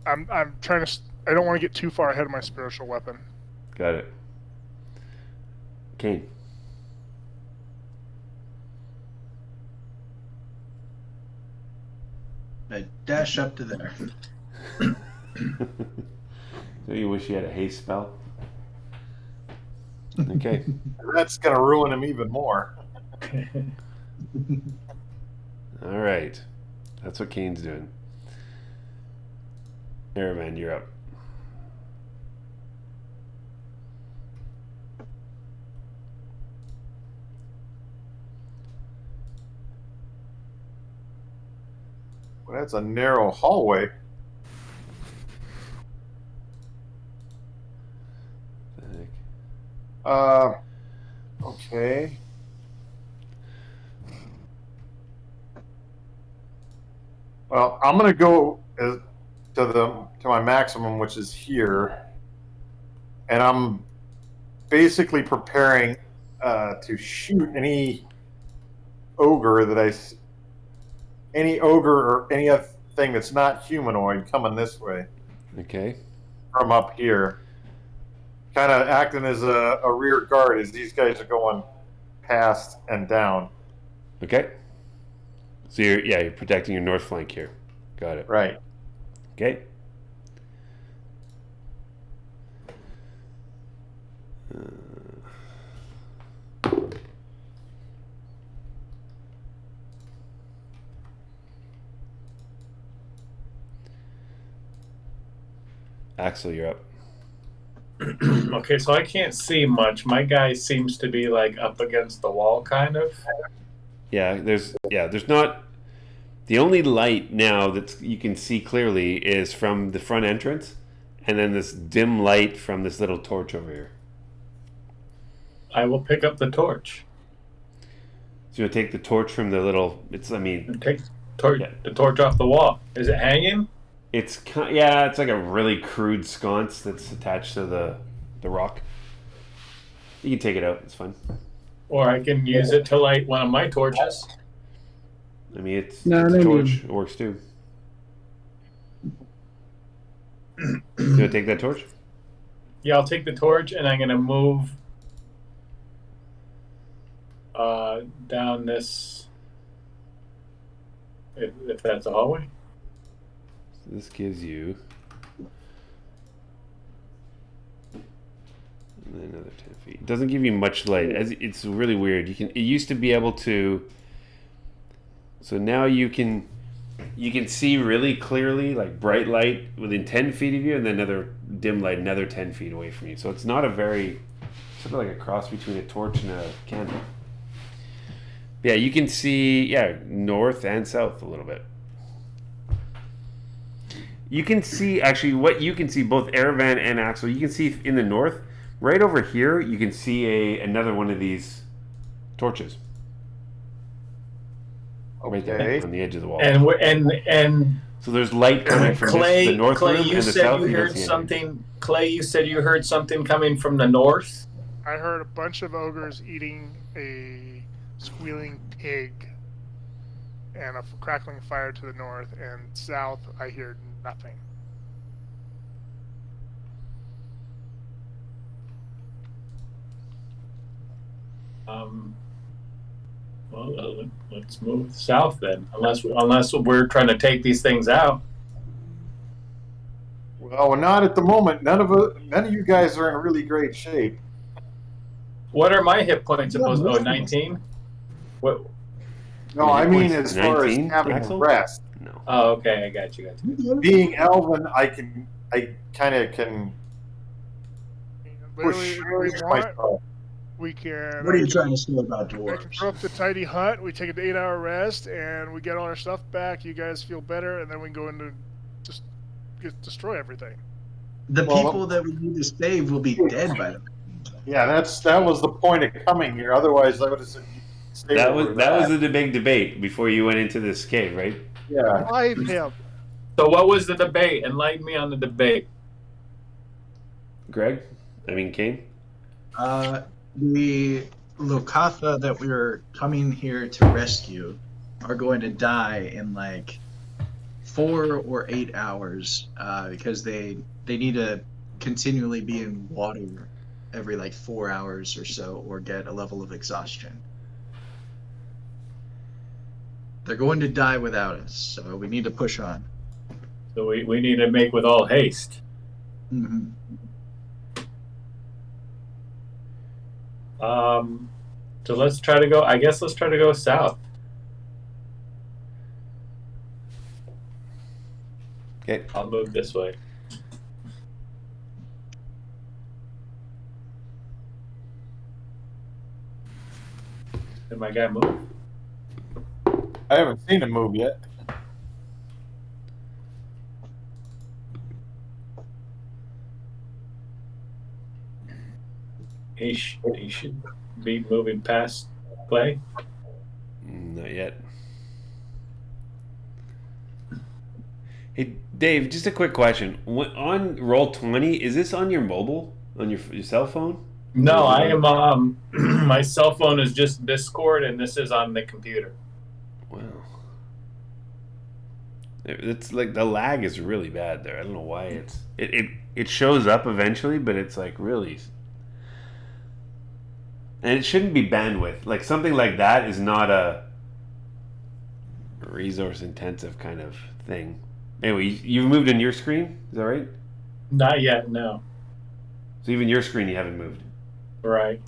I'm trying to. I don't want to get too far ahead of my spiritual weapon. Got it. Kane. I dash up to there. So you wish you had a haste spell? Okay. That's gonna ruin him even more. All right. That's what Kane's doing. Airman, you're up. Well, that's a narrow hallway. Okay. Well, I'm gonna go to my maximum, which is here, and I'm basically preparing to shoot any ogre any ogre or any other thing that's not humanoid coming this way Okay. from up here. Kind of acting as a rear guard as these guys are going past and down. Okay. So you're protecting your north flank here. Got it. Right. Okay. Axel, you're up. Okay, so I can't see much. My guy seems to be like up against the wall, kind of. There's not. The only light now that you can see clearly is from the front entrance, and then this dim light from this little torch over here. I will pick up the torch. So you take the torch from the little. Take the torch off the wall. Is it hanging? It's like a really crude sconce that's attached to the rock. You can take it out. It's fine. Or I can use it to light one of my torches. I mean, it's a torch. It works too. You want to take that torch? Yeah, I'll take the torch, and I'm going to move down this, if that's a hallway. This gives you another 10 feet. It doesn't give you much light. It's really weird. It used to be able to. So now you can see really clearly, like bright light within 10 feet of you, and then another dim light another 10 feet away from you. So it's not sort of like a cross between a torch and a candle. Yeah, you can see north and south a little bit. You can see, actually, what you can see, both Aravan and Axel, you can see in the north, right over here, you can see another one of these torches. Right there, on the edge of the wall. And so there's light coming from the north Clay, room you and the said south. you heard something. Clay, you said you heard something coming from the north. I heard a bunch of ogres eating a squealing pig and a crackling fire to the north, and south I hear nothing. Well, let's move south then, unless we're trying to take these things out. Well, not at the moment. None of you guys are in really great shape. What are my hit points supposed to? 19? What? No, I mean as far as 19, having Axel? rest. No. Oh, okay, I got you. Being Elven, I kind of can Literally, push if we want, myself. What we can. are you trying to say about I can dwarves? throw up the tidy hut. We take an 8-hour rest, and we get all our stuff back. You guys feel better, and then we can go into just destroy everything. The people that we need to save will be dead by then. Yeah, that was the point of coming here. Otherwise, I would have said stay That over was the big debate before you went into this cave, right? Yeah. Live him. So what was the debate? Enlighten me on the debate. Kane? The Lokatha that we were coming here to rescue are going to die in like 4 or 8 hours because they need to continually be in water every like 4 hours or so, or get a level of exhaustion. They're going to die without us, so we need to push on. So we need to make with all haste. Mm-hmm. So let's try to go. I guess let's try to go south. Okay. I'll move this way. Did my guy move? I haven't seen him move yet. he should be moving past Clay. Not yet. Hey, Dave, just a quick question. On Roll20, is this on your mobile? On your cell phone? No, I am. My cell phone is just Discord, and this is on the computer. Wow. It's like the lag is really bad there. I don't know why it shows up eventually, but it's like really, and it shouldn't be bandwidth. Like something like that is not a resource intensive kind of thing. Anyway, you've moved in your screen. Is that right? Not yet. No. So even your screen you haven't moved. Right.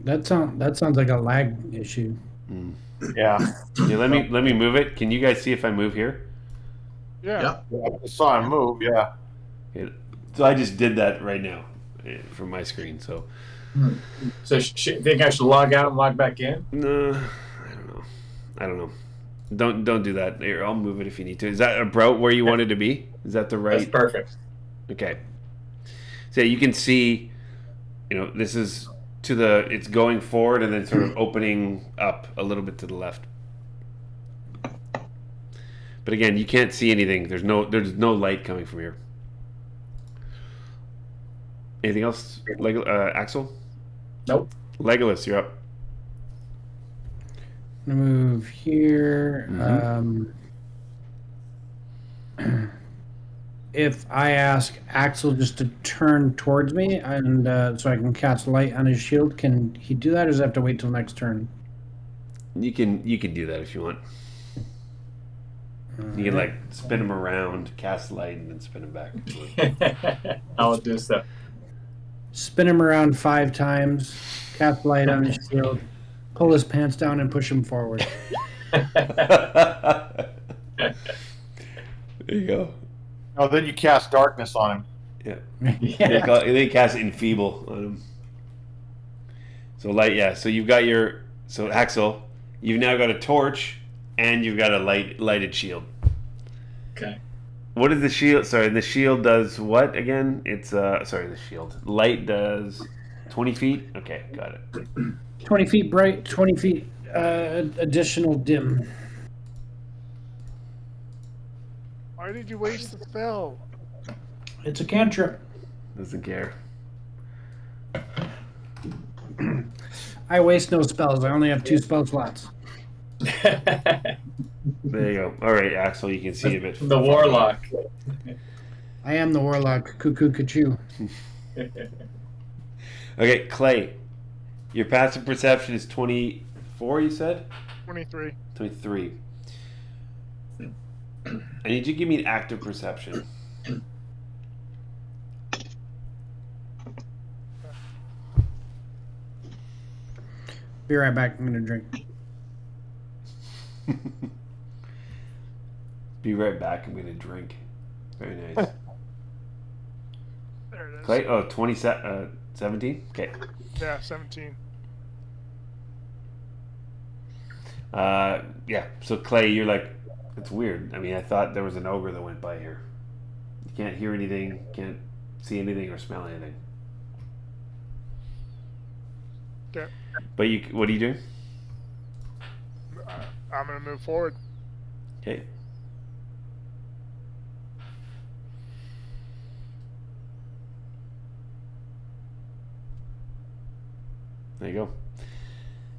That sounds like a lag issue. Yeah. Yeah, let me move it. Can you guys see if I move here? Yeah. I saw him move. Yeah. Okay. So I just did that right now from my screen. So So think I should log out and log back in? no, I don't know. Don't do that. Here, I'll move it if you need to. Is that about where you wanted to be? Is that the right? That's perfect. Okay. So you can see, this is it's going forward and then sort of opening up a little bit to the left. But again, you can't see anything. There's no light coming from here. Anything else, Axel? Nope. Legolas, you're up. I'm gonna move here. If I ask Axel just to turn towards me and so I can cast light on his shield, can he do that, or does he have to wait till next turn? You can do that if you want. You can like spin him around, cast light, and then spin him back. I'll do so. Spin him around 5 times, cast light on his shield, pull his pants down, and push him forward. There you go. Oh, then you cast darkness on him. Yeah. They cast enfeeble on him. So light, yeah. So you've got Axel, you've now got a torch and you've got a lighted shield. Okay. What is the shield? Sorry, the shield does what again? It's the shield. Light does 20 feet? Okay, got it. 20 feet bright, 20 feet additional dim. Why did you waste the spell? It's a cantrip. Doesn't care. I waste no spells. I only have 2 spell slots. There you go. All right, Axel, you can see a bit. The warlock. I am the warlock. Cuckoo, cuckoo. Okay, Clay. Your passive perception is 24, you said? 23. 23. I need you to give me an active perception. Be right back. I'm going to drink. Be right back. I'm going to drink. Very nice. There it is. Clay? Oh, 17? Okay. Yeah, 17. Yeah. So, Clay, you're like, it's weird. I mean, I thought there was an ogre that went by here. You can't hear anything, can't see anything or smell anything. Okay. But what do you do? I'm going to move forward. Okay. There you go.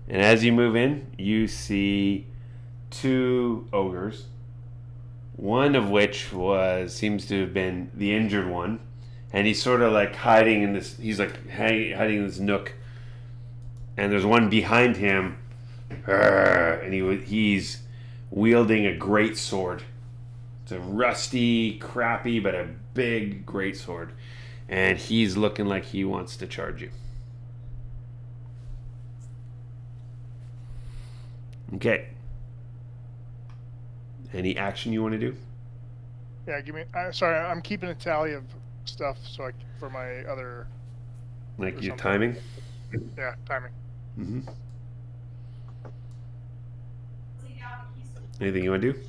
And as you move in, you see 2 ogres. One of which seems to have been the injured one, and he's sort of like hiding in this. He's like hiding in this nook. And there's one behind him, and he's wielding a great sword. It's a rusty, crappy, but a big great sword, and he's looking like he wants to charge you. Okay. Any action you want to do? Yeah, give me. Sorry, I'm keeping a tally of stuff for my other. Like your something. timing? Yeah, timing. Mm-hmm. Anything you want to do?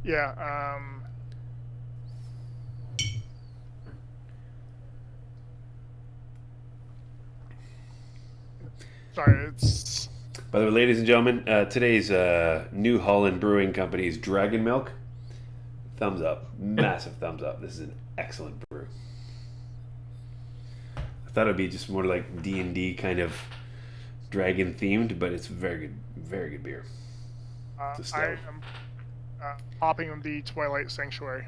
Yeah. Sorry, it's By the way, ladies and gentlemen, today's New Holland Brewing Company's Dragon Milk. Thumbs up. Massive thumbs up. This is an excellent brew. I thought it'd be just more like D&D kind of dragon themed, but it's very good beer. It's a stout. I am hopping on the Twilight Sanctuary.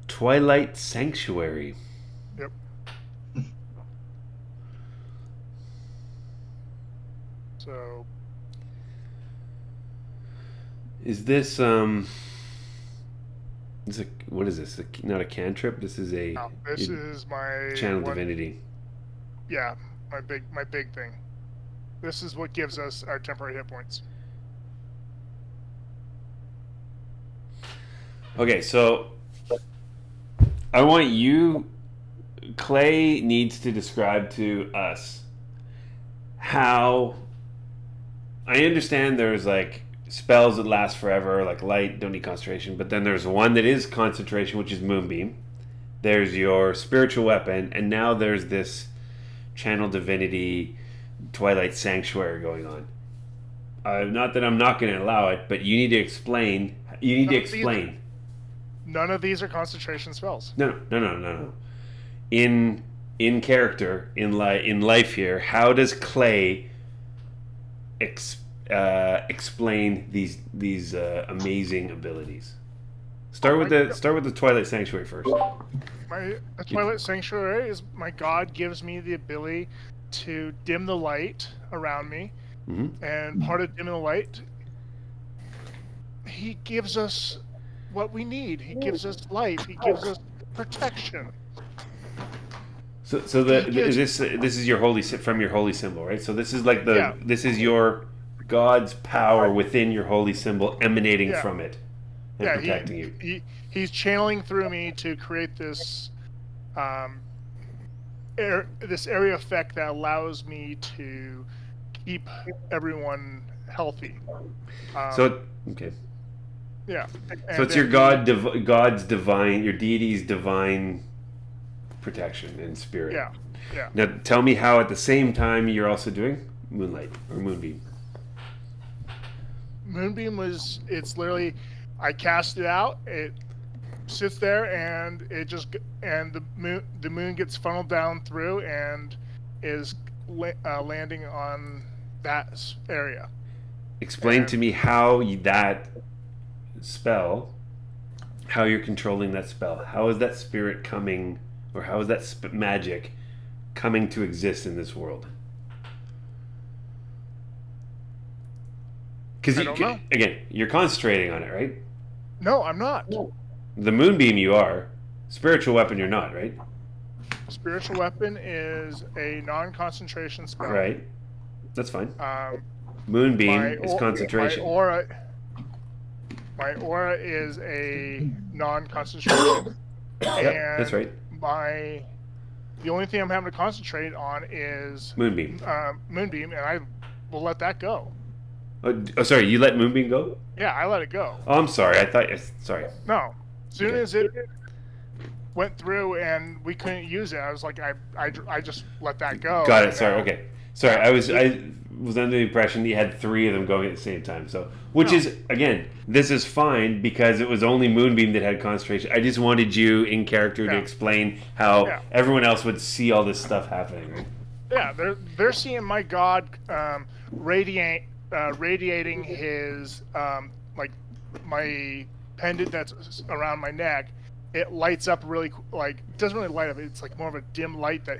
Twilight Sanctuary. Yep. So Is this what is this? Not a cantrip. This is a this is my channel divinity. Yeah, my big thing. This is what gives us our temporary hit points. Okay, so I want you. Clay needs to describe to us how. I understand there's like spells that last forever, like light, don't need concentration, but then there's one that is concentration, which is Moonbeam. There's your spiritual weapon, and now there's this channel divinity Twilight Sanctuary going on. Not that I'm not going to allow it, but you need to explain. You need to explain. None of these are concentration spells. No. In character, in life here, how does Clay explain these amazing abilities? Start with the Twilight Sanctuary first. The Twilight Sanctuary is my god gives me the ability to dim the light around me, and part of dimming the light, he gives us what we need. He gives us life. He gives us protection. So this is your holy from your holy symbol, right? So this is like this is your God's power within your holy symbol emanating from it and protecting you. He's channeling through me to create this this area effect that allows me to keep everyone healthy. Okay. Yeah. So it's your God's divine, your deity's divine protection and spirit. Yeah. Now tell me how at the same time you're also doing Moonlight or Moonbeam. Moonbeam it's literally, I cast it out, it sits there, and the moon gets funneled down through and is landing on that area. Explain to me how that spell, how you're controlling that spell. How is that spirit coming, or how is that magic coming to exist in this world? Because again, you're concentrating on it, right? No, I'm not. The Moonbeam you are. Spiritual weapon you're not, right? Spiritual weapon is a non-concentration spell. Right. That's fine. Moonbeam is concentration. My aura is a non-concentration. Yep, that's right. The only thing I'm having to concentrate on is Moonbeam. Moonbeam, and I will let that go. Oh, sorry. You let Moonbeam go? Yeah, I let it go. Oh, I'm sorry. I thought. Sorry. No. As soon as it went through and we couldn't use it, I was like, I just let that go. Got it. Sorry. Okay. Sorry. I was under the impression that you had 3 of them going at the same time. So, is again, this is fine because it was only Moonbeam that had concentration. I just wanted you in character to explain how everyone else would see all this stuff happening. Right? Yeah, they're seeing my god radiating his like my pendant that's around my neck. It lights up really it doesn't really light up. It's like more of a dim light that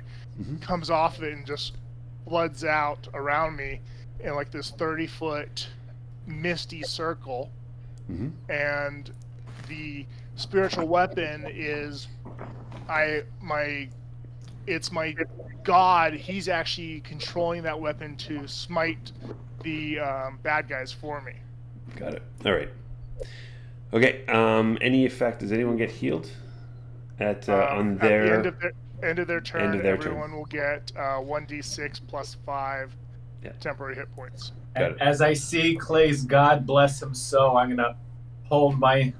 comes off of it and just floods out around me in like this 30-foot misty circle. And the spiritual weapon is it's my god. He's actually controlling that weapon to smite the bad guys for me. Got it. All right. Okay. Any effect? Does anyone get healed on their end of their turn? Everyone will get 1d6 plus 5 temporary hit points. And as I see Clay's God bless him so, I'm gonna hold my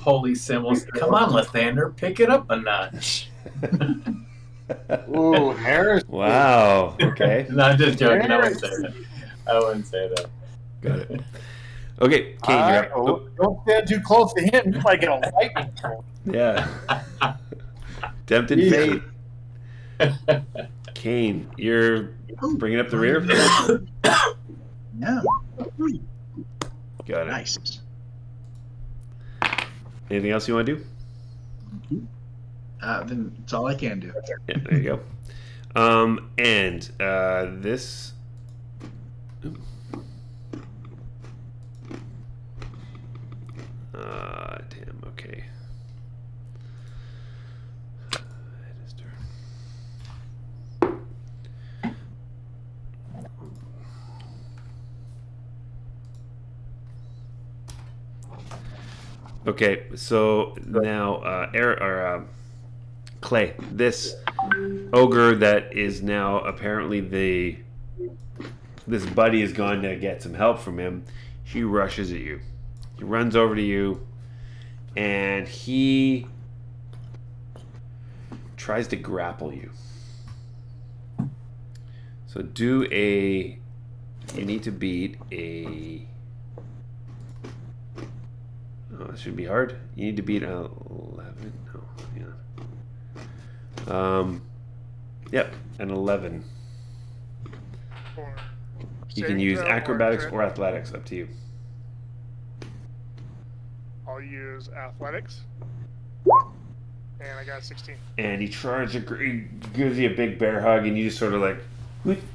holy symbols. Come on, Lathander, pick it up a notch. Ooh, Harris. Wow. Okay. No, I'm just joking. I wouldn't Heresy. say that. I wouldn't say that. Got it. Okay, Kane, All you're right, up. Oh, don't stand too close to him. You might get a lightning bolt. yeah. Tempted Jesus. fate. Kane, you're bringing up the rear. Yeah. Got it. Nice. Anything else you want to do? Then it's all I can do. Yeah, there you go. And this. Ooh. Damn. Okay. His turn. Okay, so now Clay, this ogre that is now apparently this buddy has gone to get some help from him. She rushes at you. He runs over to you, and he tries to grapple you. So you need to beat a. Oh, it should be hard. You need to beat 11. No, yeah. Yep, an 11. Or You can saving use throw acrobatics crit. or athletics, up to you. I'll use athletics. And I got 16. And he tries to he gives you a big bear hug, and you just sort of like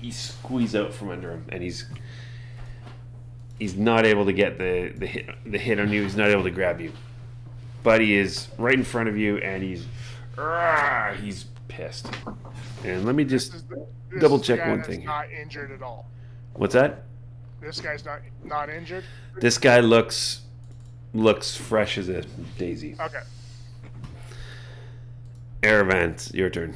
you squeeze out from under him, and he's not able to get the hit on you. He's not able to grab you. Buddy is right in front of you, and he's pissed. And let me just This double is the check guy one that's thing here. Not injured at all. What's that? This guy's not injured. This guy looks fresh as a daisy. Okay. Aravant, your turn.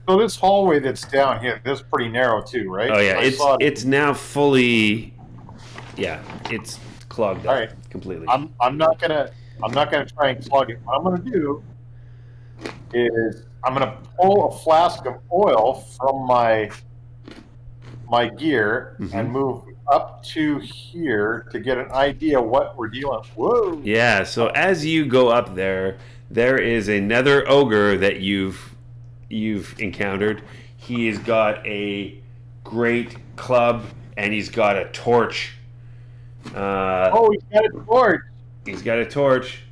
So this hallway that's down here, this is pretty narrow too, right? Oh yeah, I saw it. it's now fully, yeah, it's clogged up All right. completely. I'm not gonna try and clog it. What I'm gonna do is I'm gonna pull a flask of oil from my gear and move up to here to get an idea what we're dealing with. Whoa! Yeah, so as you go up there is another ogre that you've encountered. He's got a great club and he's got a torch. Oh, he's got a torch. He's got a torch.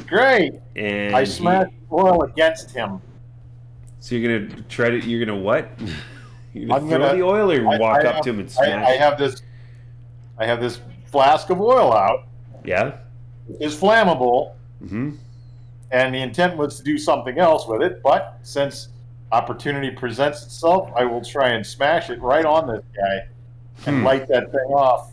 Great. And I smashed oil against him. So you're gonna try to. You're gonna what? You're I'm throw gonna- the oil, or walk I up have- to him and smash. I have this flask of oil out. Yeah. It's flammable, Mm-hmm. and the intent was to do something else with it. But since opportunity presents itself, I will try and smash it right on this guy and light that thing off.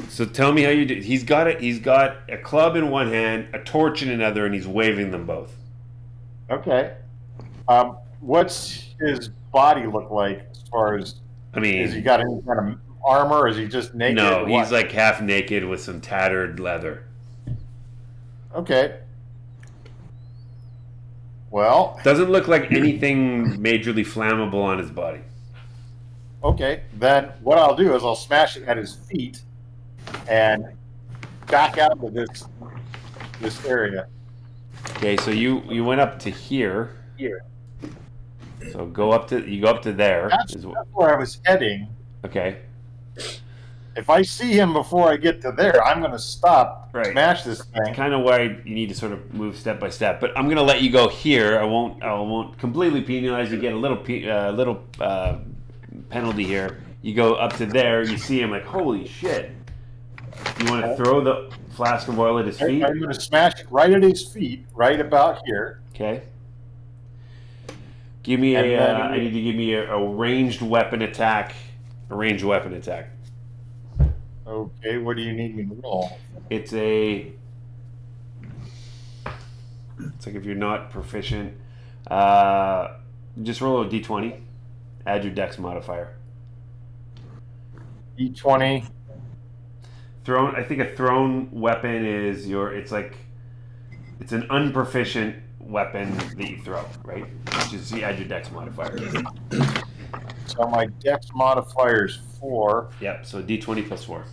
So tell me how you do. He's got a club in one hand, a torch in another, and he's waving them both. Okay. What's his body look like as far as? I mean, Has he got any kind of armor, or is he just naked? no, or he's what? like half naked with some tattered leather. Okay. Well, Doesn't look like anything majorly flammable on his body. okay. Then what I'll do is I'll smash it at his feet and back out of this area. Okay, so you went up to here. Here. So you go up to there. That's where I was heading. Okay. If I see him before I get to there, I'm going to stop, Right. smash this thing. Kind of why you need to sort of move step by step. But I'm gonna let you go here. I won't completely penalize you. Get a little penalty here. You go up to there. You see him like, holy shit. You want to throw the flask of oil at his feet? I'm going to smash it right at his feet, right about here. Okay. Give me And then- I need to give me a ranged weapon attack. A ranged weapon attack. Okay, what do you need me to roll? It's like if you're not proficient, just roll a d20. Add your dex modifier. D20. I think a thrown weapon is It's an unproficient weapon that you throw, right? Just you add your dex modifier. So my dex modifier is 4. Yep. So D20 plus 4.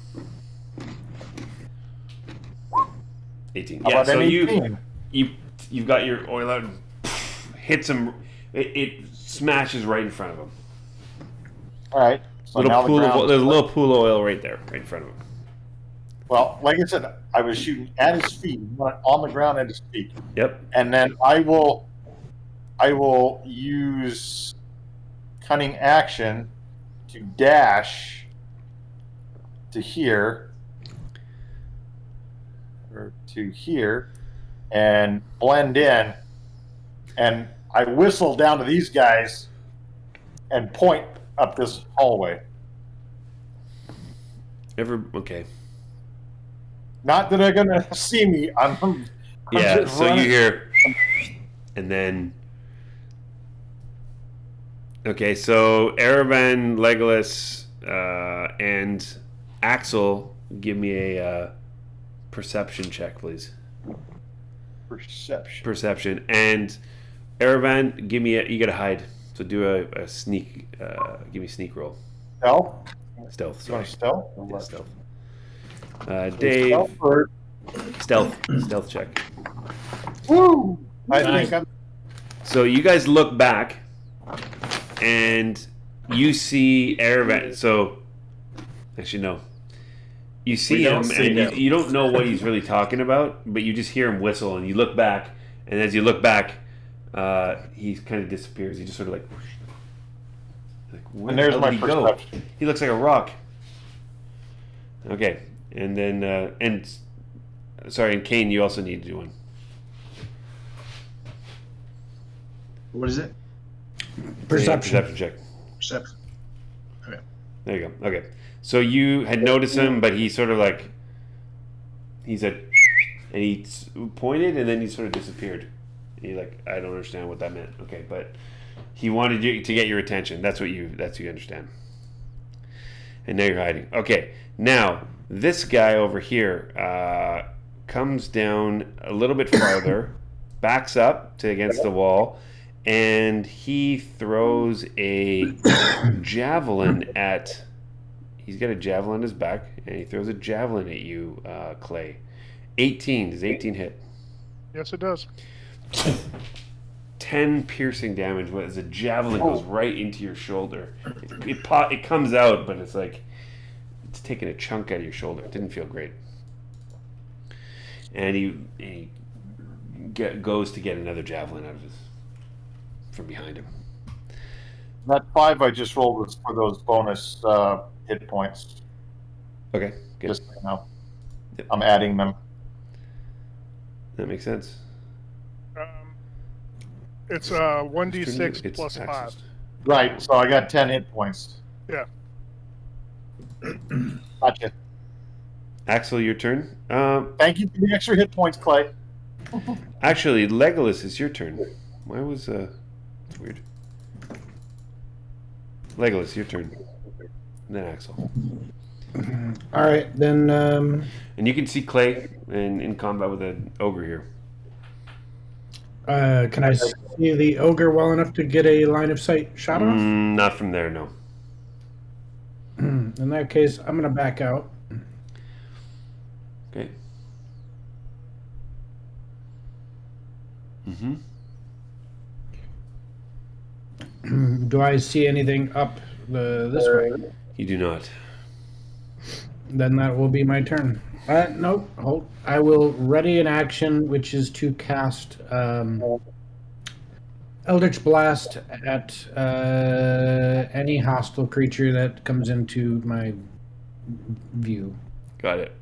18. How Yeah. about So an 18? you've got your oil out, and hits him. It smashes right in front of him. All right. So now There's a little pool of oil right there, right in front of him. Well, like I said, I was shooting at his feet, on the ground at his feet. Yep. And then I will use cunning action to dash to here or to here and blend in, and I whistle down to these guys and point up this hallway. Okay. Not that they're gonna see me. I'm Yeah. just So you running. hear, and then. Okay, so Erevan, Legolas, and Axel, give me a perception check, please. Perception. Perception. And Erevan, you gotta hide. So do a sneak, give me a sneak roll. Stealth. Stealth, You want sorry. stealth? Yeah, stealth. Dave, Stealth or- stealth check. Woo! I Nice. think I'm. So you guys look back, and you see Erevan. So, actually, no. You see We don't him, see and him. you don't know what he's really talking about, but you just hear him whistle, and you look back, and as you look back, he kind of disappears. He just sort of like where And the there's hell my did he go? perception. He looks like a rock. Okay, and then and Kane, you also need to do one. What is it? Perception. Perception check. Perception. There you go. Okay. So you had noticed him, but he sort of like, he said, and he pointed, and then he sort of disappeared. And you're like, I don't understand what that meant. Okay, but he wanted you to get your attention. That's what you understand. And now you're hiding. Okay. Now this guy over here comes down a little bit farther, backs up to against the wall, and he throws a javelin at. He's got a javelin on his back, and he throws a javelin at you, Clay. 18. Does 18 hit? Yes, it does. 10 piercing damage as a javelin goes right into your shoulder. It comes out, but it's like it's taking a chunk out of your shoulder. It didn't feel great. And he goes to get another javelin out of from behind him. That 5 I just rolled was for those bonus hit points. Okay, good. Just so you know. Yep. I'm adding them. That makes sense. It's 1d6 It's plus 5. Axel's. Right, so I got 10 hit points. Yeah. Gotcha. Axel, your turn. Thank you for the extra hit points, Clay. Actually, Legolas, it's your turn. Why was it's weird. Legolas, your turn. And then Axel. All right, then. And you can see Clay in combat with an ogre here. Can I see the ogre well enough to get a line of sight shot off? Not from there, no. In that case, I'm going to back out. Okay. Mm-hmm. Do I see anything up this way? You do not. Then that will be my turn. Nope. Hold. I will ready an action, which is to cast Eldritch Blast at any hostile creature that comes into my view. Got it.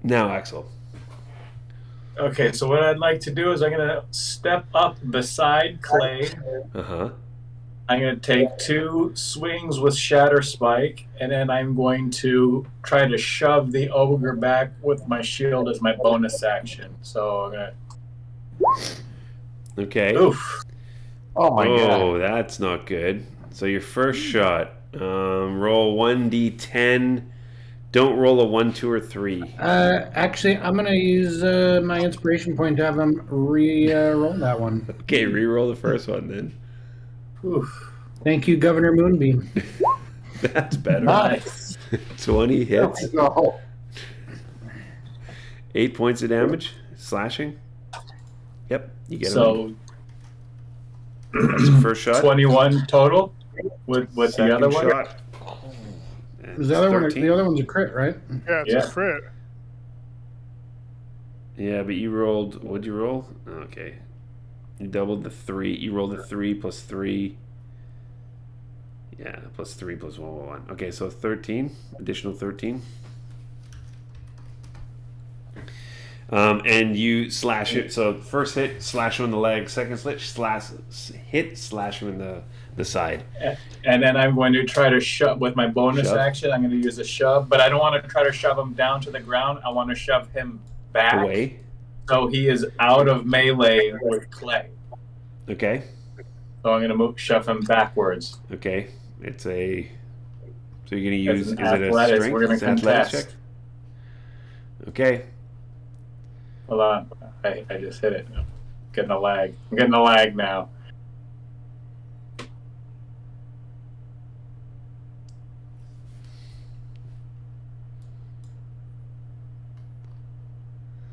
Now, Axel. Okay, so what I'd like to do is I'm going to step up beside Clay. Uh-huh. I'm going to take 2 swings with Shatter Spike, and then I'm going to try to shove the ogre back with my shield as my bonus action. So I'm going Okay. to... Oof. Oh my god. That's not good. So your first shot, roll 1d10 Don't roll a 1, 2, or 3. Actually, I'm gonna use my inspiration point to have him roll that one. Okay, re-roll the first one then. Oof. Thank you, Governor Moonbeam. That's better. Nice. 20 hits. Oh, 8 points of damage. Slashing. Yep, you get him. So That's the first shot. 21 total with the Second other one. shot. And The other one, 13. the other one's a crit, right? Yeah, it's Yeah. a crit. Yeah, but you rolled. What'd you roll? Okay. You doubled the 3. You rolled a 3 plus 3. Yeah, plus 3 plus 1. Okay, so 13. Additional 13. And you slash it. So first hit, slash him in the leg. Second hit, slash him in the side. And then I'm going to try to shove with my bonus Shove. action. I'm going to use a shove, but I don't want to try to shove him down to the ground. I want to shove him back Away. so he is out of melee with Clay. Okay. So I'm going to shove him backwards. Okay. It's a. So you're going to use. As Is an it a athletics, strength? we're gonna It's an athletics contest. check? Okay. Hold on. I just hit it. I'm getting a lag. I'm getting a lag now.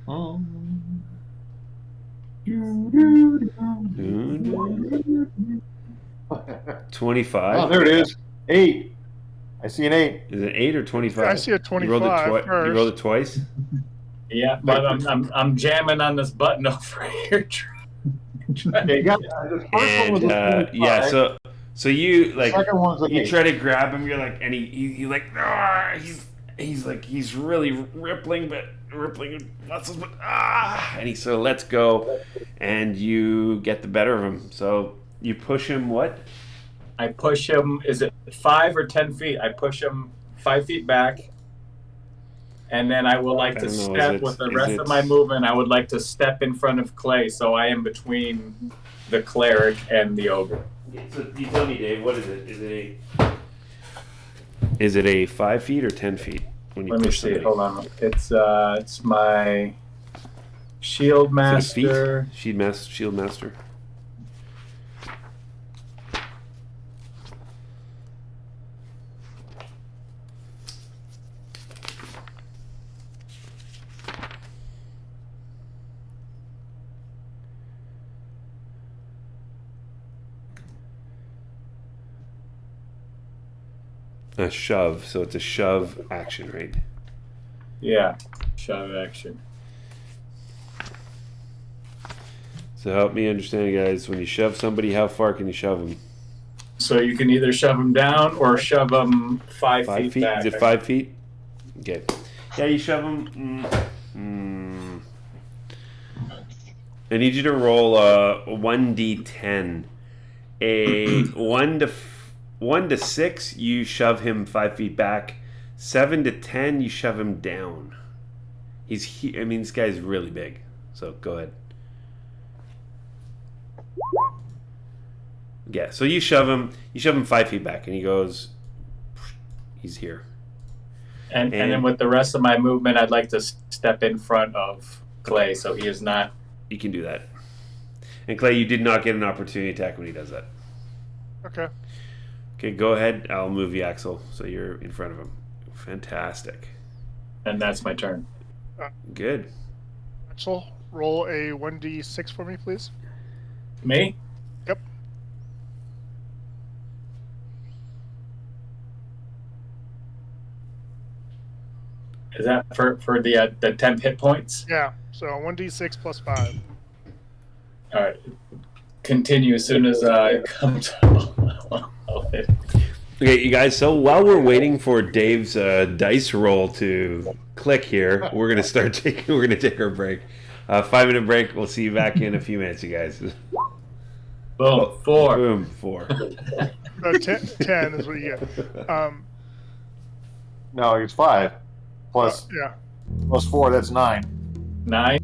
oh. 25. Oh, there it is. 8. I see an 8. Is it 8 or 25? I see a You rolled it 25 first. You rolled it twice. Yeah, but I'm jamming on this button over here. Okay, you got the first one was And a 25. yeah, so you The like second one's an you 8. try to grab him. You're like, and he like, ah, he's like he's really rippling muscles, but and he so lets go, and you get the better of him. So you push him. What? I push him. Is it 5 or 10 feet? I push him 5 feet back, and then I would like I to don't know, step is with the it- rest is of it- my movement. I would like to step in front of Clay, so I am between the cleric and the ogre. So you tell me, Dave. What is it? Is it a 5 feet or 10 feet when you Let me push see. somebody? Hold on. It's my shield Is it a master. feet? Shield master. A shove, so it's a shove action, right? Yeah, shove action. So help me understand, guys. When you shove somebody, how far can you shove them? So you can either shove him down or shove him 5 5 feet? back. Is it 5 feet? Okay. Yeah, you shove them. I need you to roll a 1d10. A 1 to 6, you shove him 5 feet back. 7 to 10, you shove him down. I mean, this guy's really big. So go ahead. Yeah, so you shove him 5 feet back, and he goes. He's here. And then with the rest of my movement, I'd like to step in front of Clay, so he is not. You can do that. And Clay, you did not get an opportunity attack when he does that. Okay. Okay, go ahead. I'll move you, Axel, so you're in front of him. Fantastic. And that's my turn. Good. Axel, roll a 1d6 for me, please. Me? Yep. Is that for the temp hit points? Yeah. So 1d6 plus 5. All right. Continue as soon as it comes up. Okay, you guys. So while we're waiting for Dave's dice roll to click here, we're gonna take our break. 5-minute break. We'll see you back in a few minutes, you guys. Boom. 4. Boom. 4. 10 is what you get. No, it's 5. Plus, Yeah. plus 4, that's 9. 9.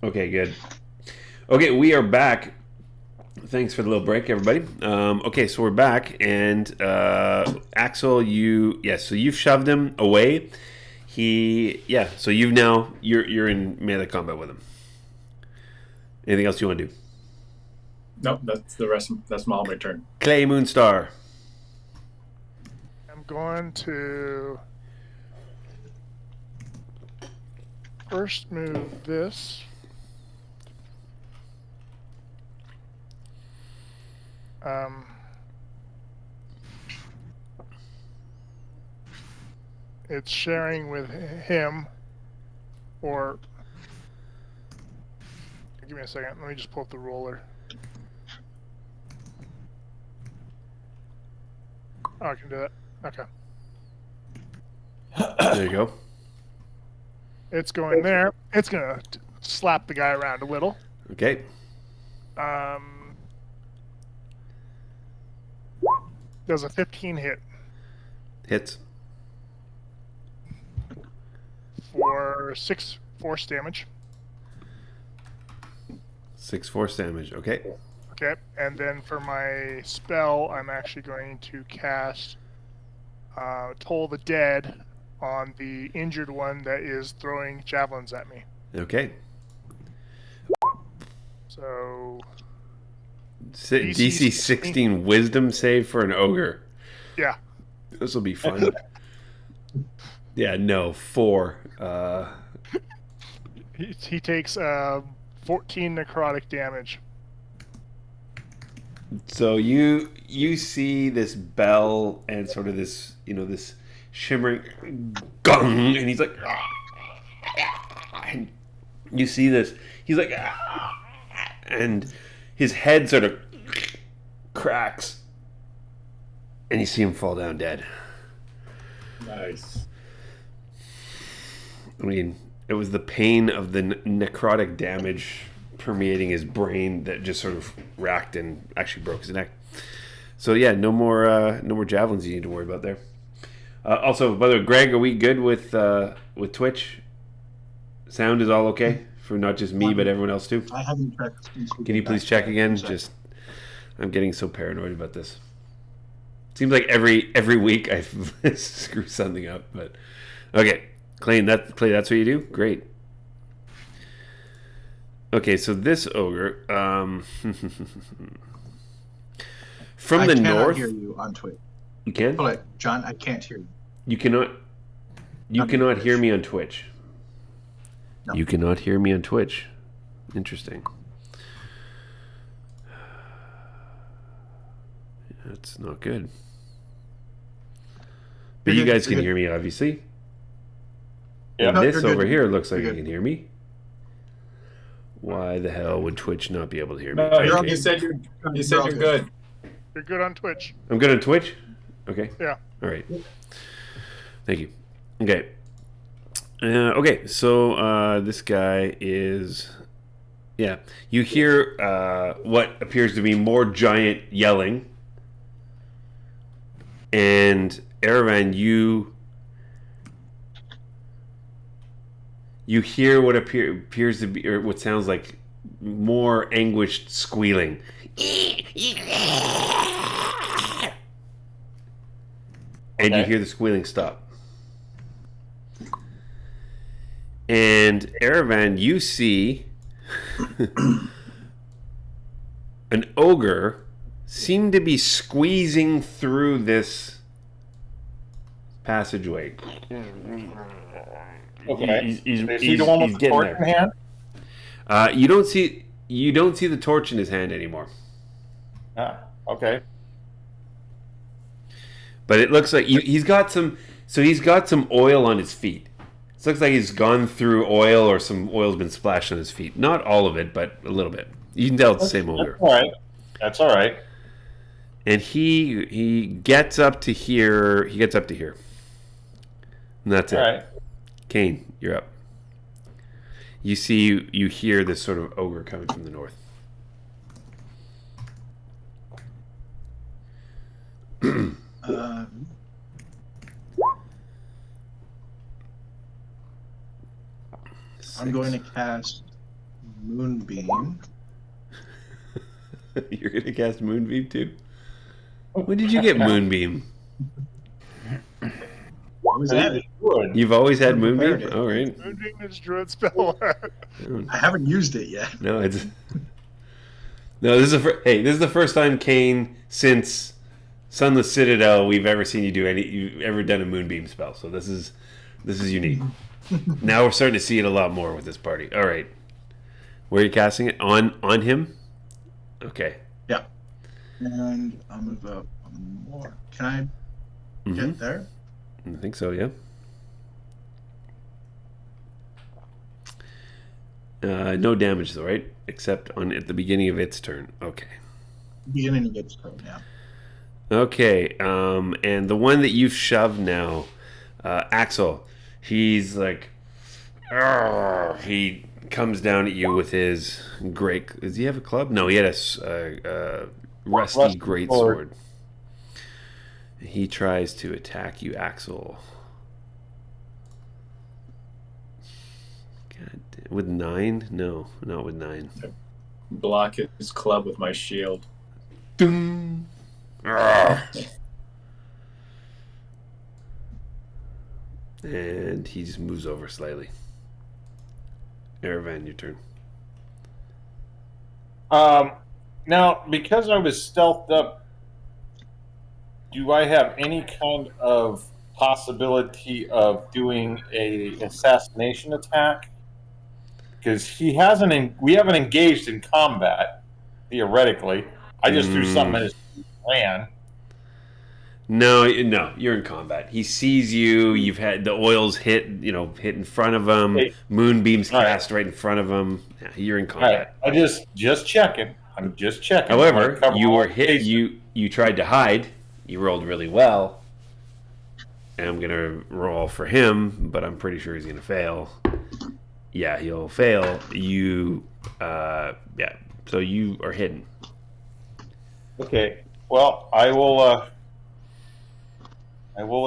Okay, good. Okay, we are back. Thanks for the little break, everybody. Okay, so we're back, and Axel, so you've shoved him away. So you're in melee combat with him. Anything else you want to do? Nope, that's the rest. That's all my turn. Clay Moonstar. I'm going to first move this. It's sharing with him, or give me a second. Let me just pull up the roller. Oh, I can do that. Okay. There you go. It's going there. It's gonna slap the guy around a little. Okay. Does a 15 hit Hits. for 6 force damage. 6 force damage. Okay. Okay, and then for my spell, I'm actually going to cast Toll the Dead on the injured one that is throwing javelins at me. Okay. So DC 16 Wisdom save for an ogre. yeah, This will be fun. Yeah, no, 4. he takes 14 necrotic damage. So you see this bell and sort of this, this shimmering gong, and he's like, and you see this, he's like, and his head sort of cracks, and you see him fall down dead. Nice. I mean, it was the pain of the necrotic damage permeating his brain that just sort of racked and actually broke his neck. So yeah, no more javelins you need to worry about there. Also, by the way, Greg, are we good with Twitch? Sound is all okay for not just me but everyone else too. I haven't checked. Can you please check again? Just, I'm getting so paranoid about this. Seems like every week I screw something up, but okay. Clay, that's what you do? Great. Okay, so this ogre, from the north. I cannot hear you on Twitch. You can? Hold it, John. I can't hear you. You cannot. You cannot hear me on Twitch. No. You cannot hear me on Twitch. Interesting. That's not good. But you guys can hear me, obviously. Yeah. And No, this you're good. over here looks like You're you good. can hear me. Why the hell would Twitch not be able to hear me? No, Okay. you said you're all good. You're good on Twitch. I'm good on Twitch? Okay. Yeah. All right. Thank you. Okay. Okay, so this guy is... Yeah. You hear what appears to be more giant yelling. And Erevan, you hear what appears to be, or what sounds like more anguished squealing. And you hear the squealing stop. And Erevan, you see an ogre seem to be squeezing through this passageway. Okay. He's Is he the one with the getting torch in there. hand? You don't see the torch in his hand anymore. Ah, okay. But it looks like he's got some oil on his feet. It looks like he's gone through oil, or some oil's been splashed on his feet. Not all of it, but a little bit. You can tell it's the same ogre. All right. That's all right. And he gets up to here. He gets up to here. And that's it. All right. Kane, you're up. You hear this sort of ogre coming from the north. I'm going to cast Moonbeam. You're gonna cast Moonbeam too? When did you get Moonbeam? What was that? You've always had Haven't prepared Moonbeam? it. All right. Moonbeam is Druid spell. I haven't used it yet. No, it's no. This is the first time, Kane, since Sunless Citadel you've ever done a Moonbeam spell. So this is unique. Now we're starting to see it a lot more with this party. All right, where are you casting it on him? Okay. Yeah. And I'll move up one more. Can I get there? I think so. Yeah. No damage though, right? Except at the beginning of its turn. Okay. Beginning of its turn, yeah. Okay. And the one that you've shoved now, Axel, he's like, he comes down at you with his great. Does he have a club? No, he had a rusty great sword. He tries to attack you, Axel. God, with 9? No, not with 9. Block his club with my shield. Doom. And he just moves over slightly. Erevan, your turn. Now, because I was stealthed up, do I have any kind of possibility of doing a assassination attack? Because we haven't engaged in combat, theoretically. I just threw something at his ran. No, you're in combat. He sees you. You've had the oils hit in front of him. Moonbeams cast right in front of him. Yeah, you're in combat. Right. I just checking. I'm just checking. However, you were hit. You tried to hide. You rolled really well. And I'm gonna roll for him, but I'm pretty sure he's gonna fail. Yeah, he'll fail. You, So you are hidden. Okay. Well, I will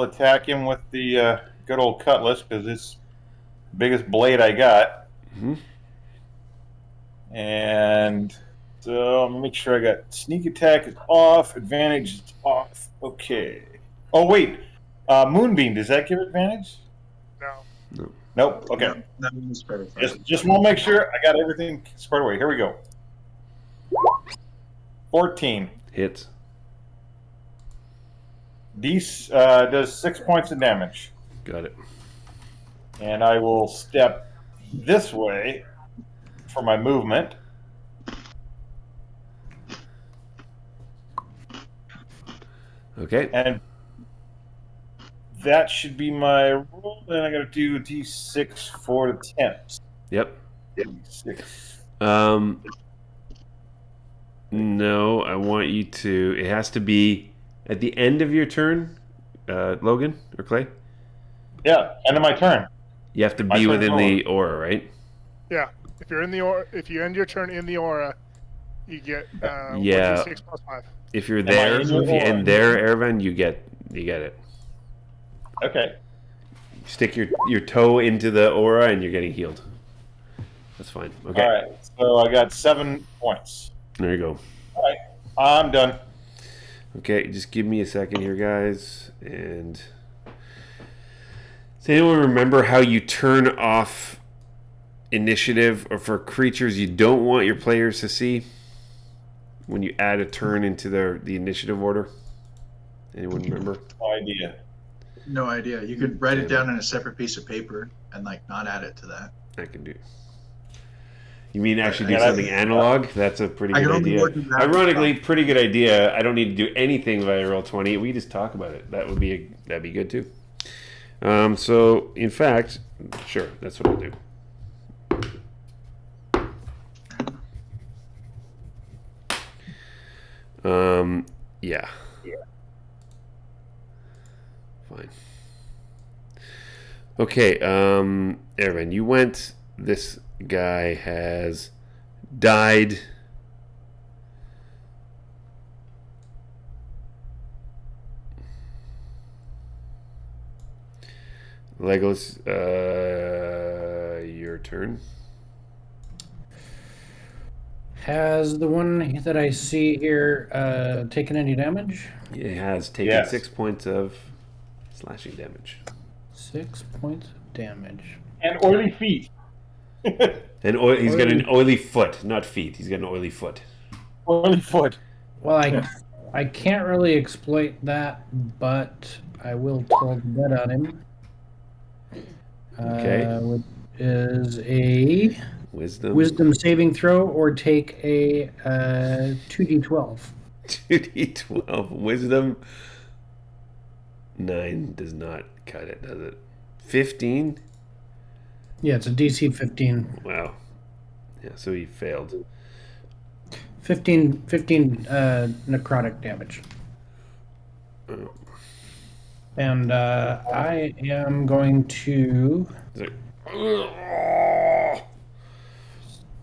attack him with the good old cutlass because it's the biggest blade I got. Mm-hmm. And so I'm gonna make sure I got sneak attack is off, advantage is off. Okay. Oh wait, Moonbeam, does that give advantage? No. Nope. Okay. No, that one's perfect. Just want to make sure I got everything squared away. Here we go. 14. Hits. These does 6 points of damage. Got it. And I will step this way for my movement. Okay. And that should be my roll. Then I got to do D6 for the 10s. Yep. D6. No, I want you to. It has to be at the end of your turn, Logan or Clay. Yeah, end of my turn. You have to be within the aura, right? Yeah. If you're in the aura, if you end your turn in the aura, you get 6 plus 5. If you're there, if you end there, Erevan, you get it. Okay. Stick your toe into the aura and you're getting healed. That's fine. Okay. All right. So I got 7 points. There you go. All right. I'm done. Okay, just give me a second here, guys. And does anyone remember how you turn off initiative or for creatures you don't want your players to see when you add a turn into the initiative order? Anyone remember? No idea. No idea. You could write it down on a separate piece of paper and not add it to that. I can do. You mean actually do something analog? That's a pretty good idea. Ironically, pretty good idea. I don't need to do anything via Roll20. We just talk about it. That'd be good too. So in fact, sure, that's what I'll do. Yeah. Fine. Okay, Erevan, you went. This guy has died. Legolas, your turn. Has the one that I see here taken any damage? It has taken Yes. 6 points of slashing damage. 6 points of damage. And oily feet. And he's got an oily foot, not feet. He's got an oily foot. Oily foot. Well, I can't really exploit that, but I will toll the dead on him. Okay. Which is a Wisdom. wisdom saving throw or take a 2d12. 2d12. Wisdom. 9 does not cut it, does it? 15? Yeah, it's a DC 15. Wow. Yeah, so he failed. 15 necrotic damage. Oh. And I am going to He's like,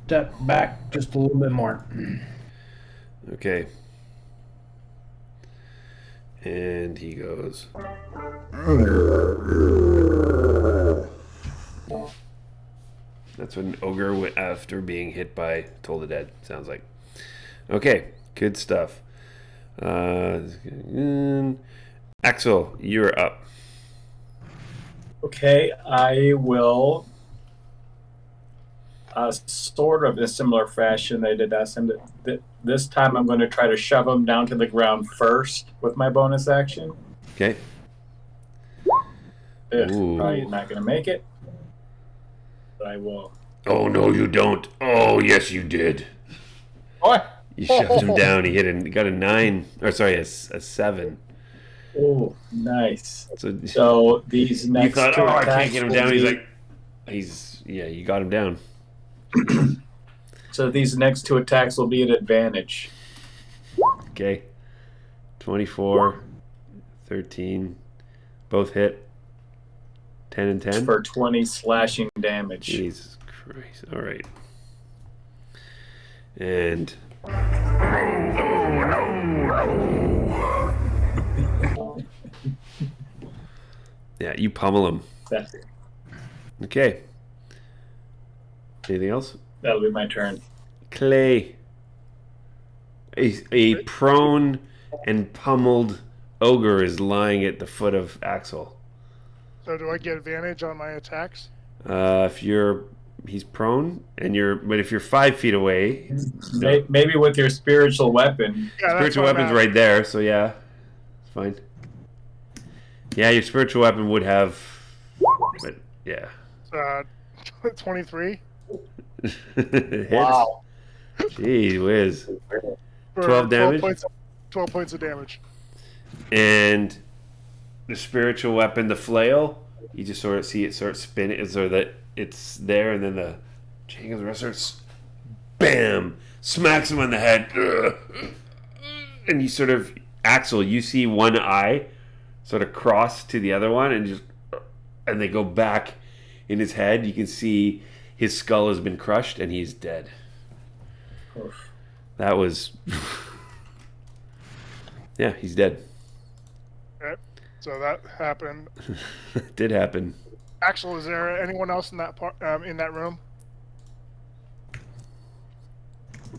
step back just a little bit more. okay. And he goes. That's what an ogre went after being hit by Toll the Dead. Sounds like. Okay, good stuff. Axel, you're up. Okay, I will. Sort of in a similar fashion they did last time. This time I'm going to try to shove him down to the ground first with my bonus action. Okay. Ooh. Probably not going to make it, but I will. Oh, no, you don't. Oh, yes, you did. What? You shoved him down. He got a 9. Or, sorry, a 7. Oh, nice. So these you next thought, two oh, I attacks can't get him will down. be- Yeah, you got him down. So these next two attacks will be at advantage. Okay. 24, 13. Both hit. 10 and 10. For 20 slashing damage. Jesus Christ. All right. And. Yeah, you pummel him. That's it. Okay. Anything else? That'll be my turn. Clay. A prone and pummeled ogre is lying at the foot of Axel. So do I get advantage on my attacks? He's prone, but if you're 5 feet away, Maybe with your spiritual weapon. Yeah, that's spiritual what I'm weapon's at. right there, so yeah, it's fine. Yeah, your spiritual weapon would have, but yeah. 23 Hits. Wow. Gee whiz. for 12 damage? 12 points of damage. And the spiritual weapon, the flail, you just sort of see it start spinning, so that it's there, and then the Jenkins wrestler, bam, smacks him on the head, and you sort of, Axel, you see one eye sort of cross to the other one, and they go back in his head. You can see his skull has been crushed, and he's dead. Oof. That was, yeah, he's dead. Okay. So that happened. It did happen. Axel, is there anyone else in that in that room? I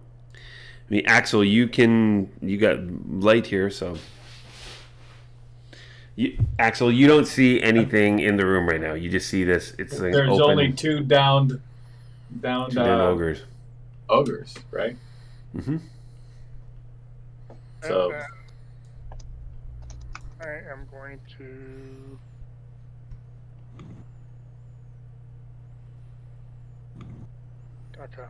mean, Axel, you got light here, so. Axel, you don't see anything in the room right now. You just see this. It's like There's open, only two downed two dead ogres. ogres, right? Mm-hmm. So- And then I am going to. Okay.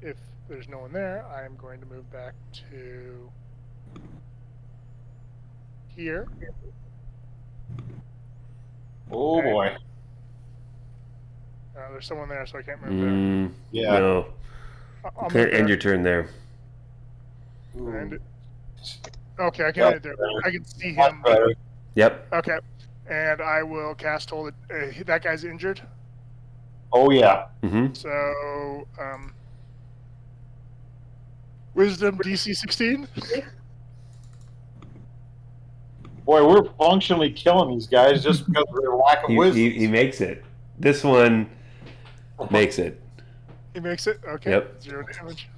If there's no one there, I am going to move back to here. Oh boy. There's someone there, so I can't move Yeah. No. there. I'll move Can't end there. your turn there. And okay, I can That's end there. better. I can see Much him. better. Yep. Okay, and I will cast hold. That guy's injured, Oh yeah. Mm-hmm. so Wisdom DC 16. Boy, we're functionally killing these guys just because of their lack of wisdom. He makes it. This one makes it. He makes it. Okay. Yep. 0 damage.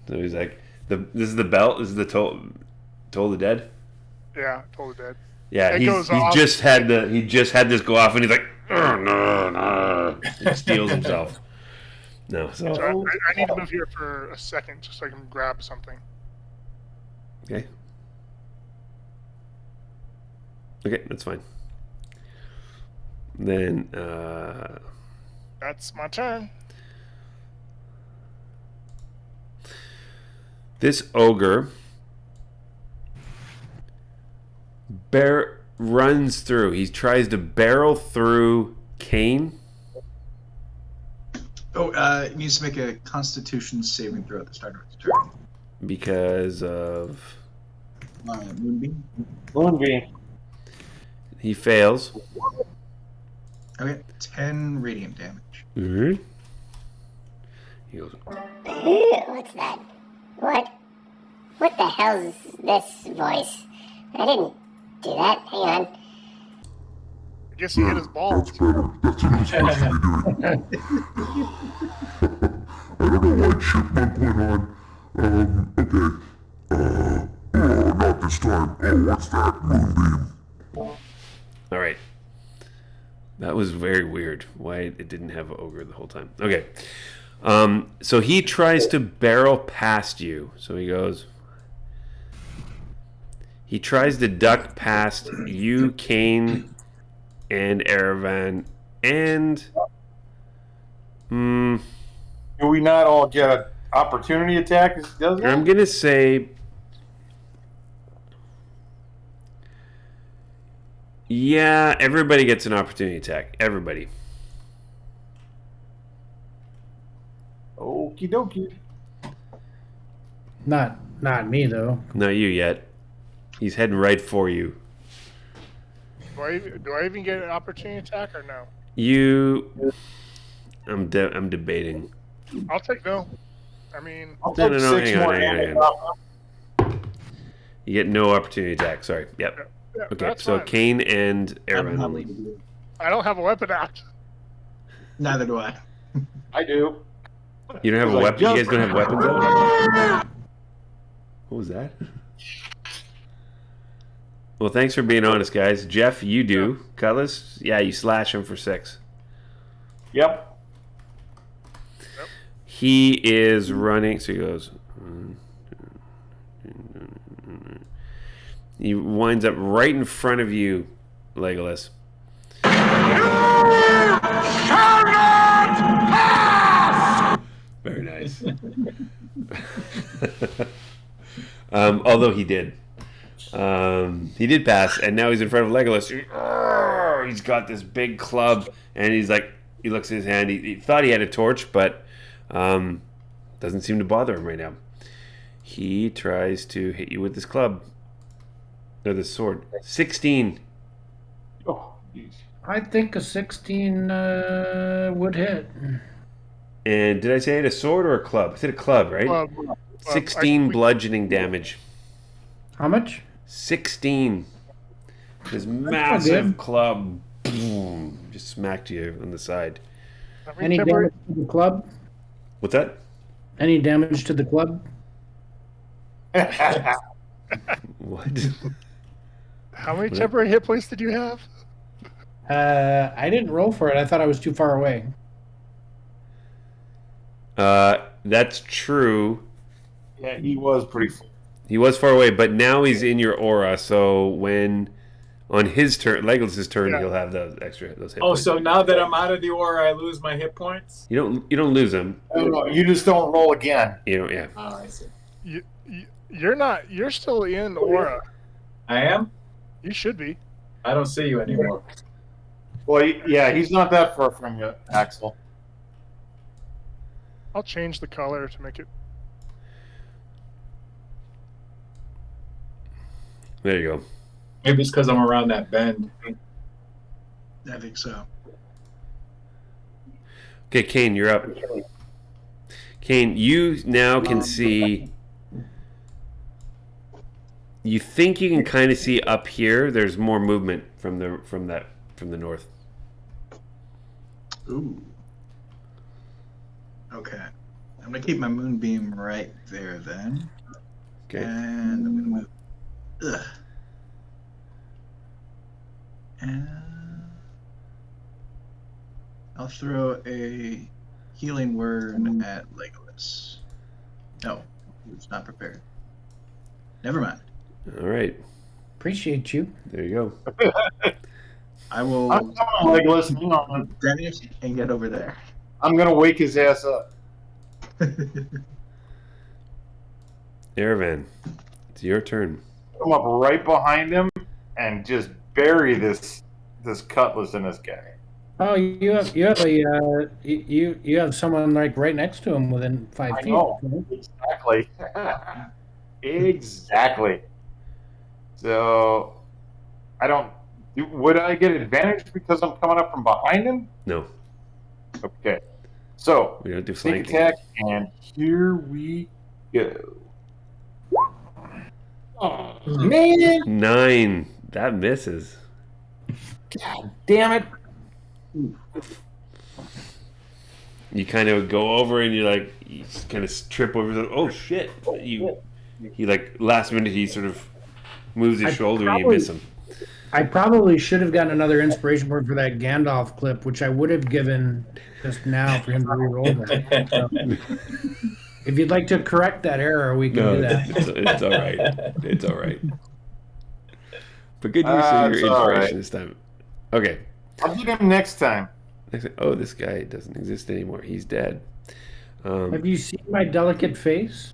So he's like, this is the belt. This is the toll the dead. Yeah, totally dead. Yeah, It goes he off. just had this go off, and he's like, no. He steals himself. No, so I need to move here for a second just so I can grab something. okay, that's fine. Then That's my turn. this ogre runs through. He tries to barrel through Kane. Oh, it needs to make a Constitution saving throw at the start of its turn. Because of Moonbeam. Moonbeam. he fails. Okay, 10 radiant damage. Mm-hmm. He goes, What's that? What? What the hell's this voice? I didn't do that. Hang on. I guess he hit his balls. That's better. That's what he's supposed to be doing. I don't know why Chipmunk went on. Okay. Oh, not this time. Oh, what's that? Moonbeam. all right. That was very weird. Why it didn't have ogre the whole time. Okay. So he tries to barrel past you. So he tries to duck past you, Kane, and Erevan, and Do we not all get an opportunity attack as he does that? I'm gonna say, yeah, everybody gets an opportunity attack. Everybody. Okie dokie. Not me though. Not you yet. He's heading right for you. Do I even get an opportunity attack or no? I'm debating. I'll take no. I mean, I'll No, take no, 6 hang on, more hang on, damage hang on. off. You get no opportunity attack. Sorry. Yep. yeah, Okay. that's So fine. Kane and I don't Erevan have only. what to do. I don't have a weapon out. Neither do I. I do. You don't have a Like, weapon. You guys jump. don't have weapons out. What was that? Well, thanks for being honest, guys. Jeff, you do. Cutlass, yeah, you slash him for 6. Yep. He is running. So he goes. He winds up right in front of you, Legolas. Very nice. Although he did. He did pass, and now he's in front of Legolas. He's got this big club, and he's like, he looks at his hand. He thought he had a torch, but doesn't seem to bother him right now. He tries to hit you with this club. Or this sword. 16. Oh, geez. I think a 16 would hit. And did I say it a sword or a club? I said a club, right? 16 bludgeoning damage. How much? 16. This not massive good. club, boom, just smacked you on the side. Any damage to the club? What's that? Any damage to the club? What? How many temporary hit points did you have? I didn't roll for it. I thought I was too far away. That's true. Yeah, he was pretty. He was far away, but now he's in your aura. So when on his turn, Legolas's turn, Yeah. he'll have those hit Oh, points. so now that I'm out of the aura, I lose my hit points? You don't lose them. No, you just don't roll again. You don't. Yeah. Oh, I see. You're not. You're still in aura. I am? You should be. I don't see you anymore. Well, yeah, he's not that far from you, Axel. I'll change the color to make it. There you go. Maybe it's because I'm around that bend. I think so. Okay, Kane, you're up. Kane, you now can see. You think you can kind of see up here. There's more movement from the north. Ooh. Okay. I'm gonna keep my moonbeam right there then. Okay. And I'm gonna move. Ugh. And I'll throw a healing word at Legolas. No, he's not prepared. Never mind. All right. Appreciate you. There you go. I will I'm coming, Legolas. Hang on. finish and get over there. I'm gonna wake his ass up. Erevan, it's your turn. Come up right behind him and just bury this cutlass in this guy. Oh, you have a you have someone like right next to him within 5 I feet. know. Exactly. Exactly. So I don't. Would I get advantage because I'm coming up from behind him? No, Okay. So we don't do sneak flanking. attack, and here we go. Oh man! 9. That misses. God damn it! You kind of go over and you kind of trip over. Oh shit! He like last minute he sort of moves his shoulder and you miss him. I probably should have gotten another inspiration point for that Gandalf clip, which I would have given just now for him to re-roll that. So, if you'd like to correct that error, we can do that. It's all right. It's all right. But good use of It's your all inspiration right. this time. Okay. I'll get him next time. Oh, this guy doesn't exist anymore. He's dead. Have you seen my delicate face?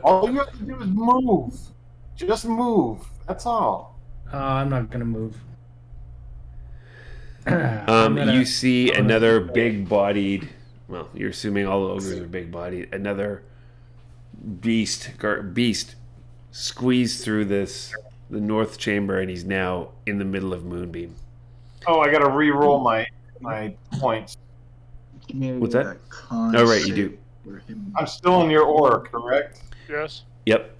All you have to do is move. Just move. That's all. I'm not gonna move. I'm gonna- You see another big-bodied. Well, you're assuming all ogres are big-bodied. Another beast squeezed through the north chamber, and he's now in the middle of Moonbeam. Oh, I gotta re-roll my points. Give me What's that? a con Oh, right, you save do. for him. I'm still in your aura, correct? Yes. Yep.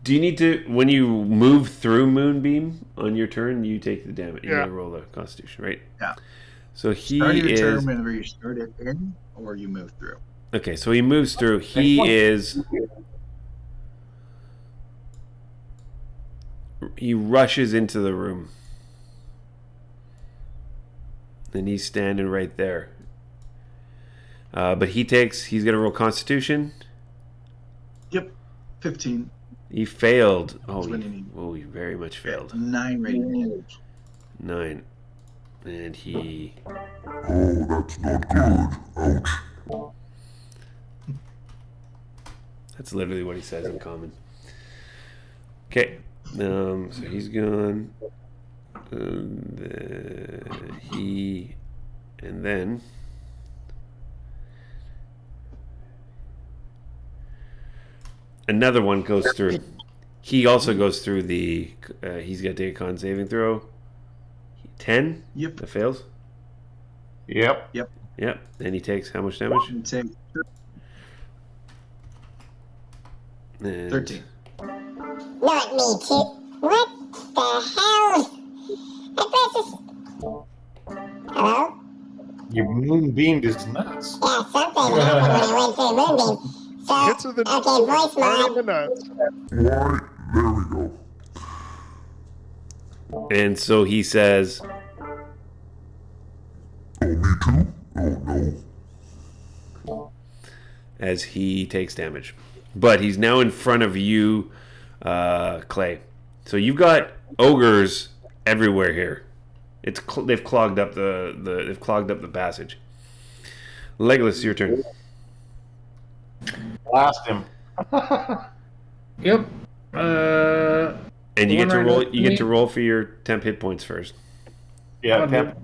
Do you need to, when you move through Moonbeam on your turn, you take the damage. You Yeah. gotta roll a Constitution, right? Yeah. So he Start your is turn whenever you start it in, or you move through. okay. So he moves through. He rushes into the room, and he's standing right there. But he's gonna roll Constitution. Yep. 15. He failed. That's what you need. He very much failed. 9 rating damage. 9. And he. Oh, that's not good. Ouch. That's literally what he says in common. Okay. So he's gone. And then. Another one goes through. He also goes through the. He's got to take a con saving throw. 10? Yep. That fails? Yep. Yep. And he takes how much damage? You take And 13. Not me, Chip. What the hell? I pressed this. Hello? Your moonbeam is nuts. Yeah, something happened when I went through Moonbeam. So, Get to the okay, voice right in mod. the nuts. Why? There we go. And so he says, Oh, me too? Oh, no. as he takes damage. But he's now in front of you, Clay. So you've got ogres everywhere here. They've clogged up the passage. Legolas, your turn. Blast him. Yep. And you One get to right roll. up to You get me. to roll for your temp hit points first. Yeah, temp.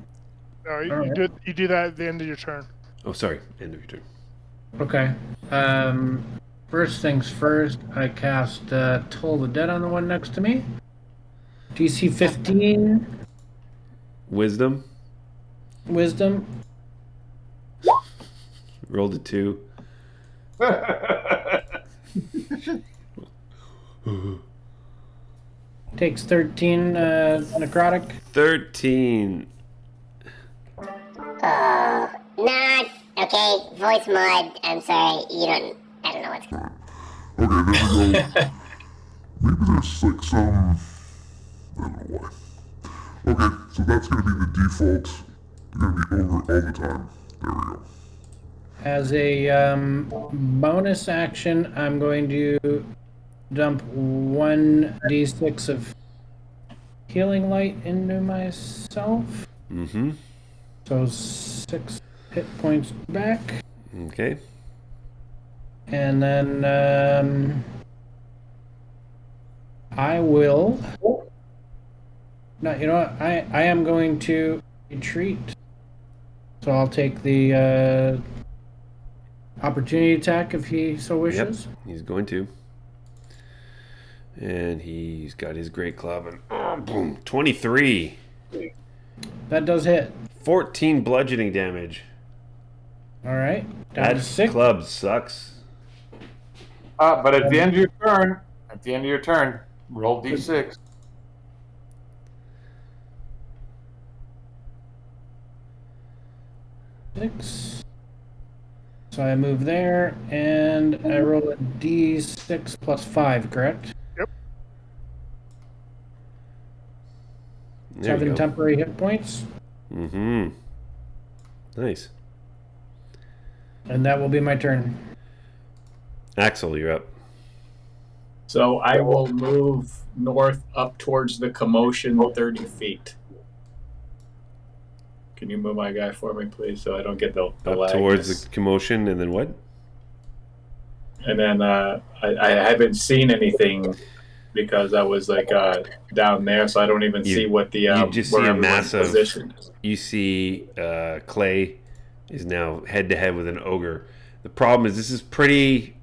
No, you, Alright. you do that at the end of your turn. Oh, sorry. End of your turn. Okay. First things first, I cast Toll the Dead on the one next to me. DC 15, Wisdom. Wisdom. Rolled a 2. Takes 13 necrotic. 13. Not. Okay, Okay, voice mod. I'm sorry, I don't know what's going Okay, there we go. Maybe there's like some... I don't know why. Okay, so that's gonna be the default. You're gonna be over all the time. There we go. As a bonus action, I'm going to dump 1d6 of healing light into myself. Mm-hmm. So 6 hit points back. Okay. And then I will... No, you know what? I am going to retreat. So I'll take the opportunity attack if he so wishes. Yep, he's going to. And he's got his great club and boom, 23. That does hit. 14 bludgeoning damage. All right. Down to That 6. club sucks. But at the end of your turn, roll d6. 6. So I move there, and I roll a d6 plus 5, correct? Yep. There 7 you go. temporary hit points, Mm-hmm. Nice. and that will be my turn. Axel, you're up. So I will move north up towards the commotion 30 feet. Can you move my guy for me, please, so I don't get the Up lagness? towards the commotion, and then what? And then I haven't seen anything because I was like down there, so I don't even see what the you just where see a everyone's massive. positioned. You see Clay is now head to head with an ogre. The problem is this is pretty.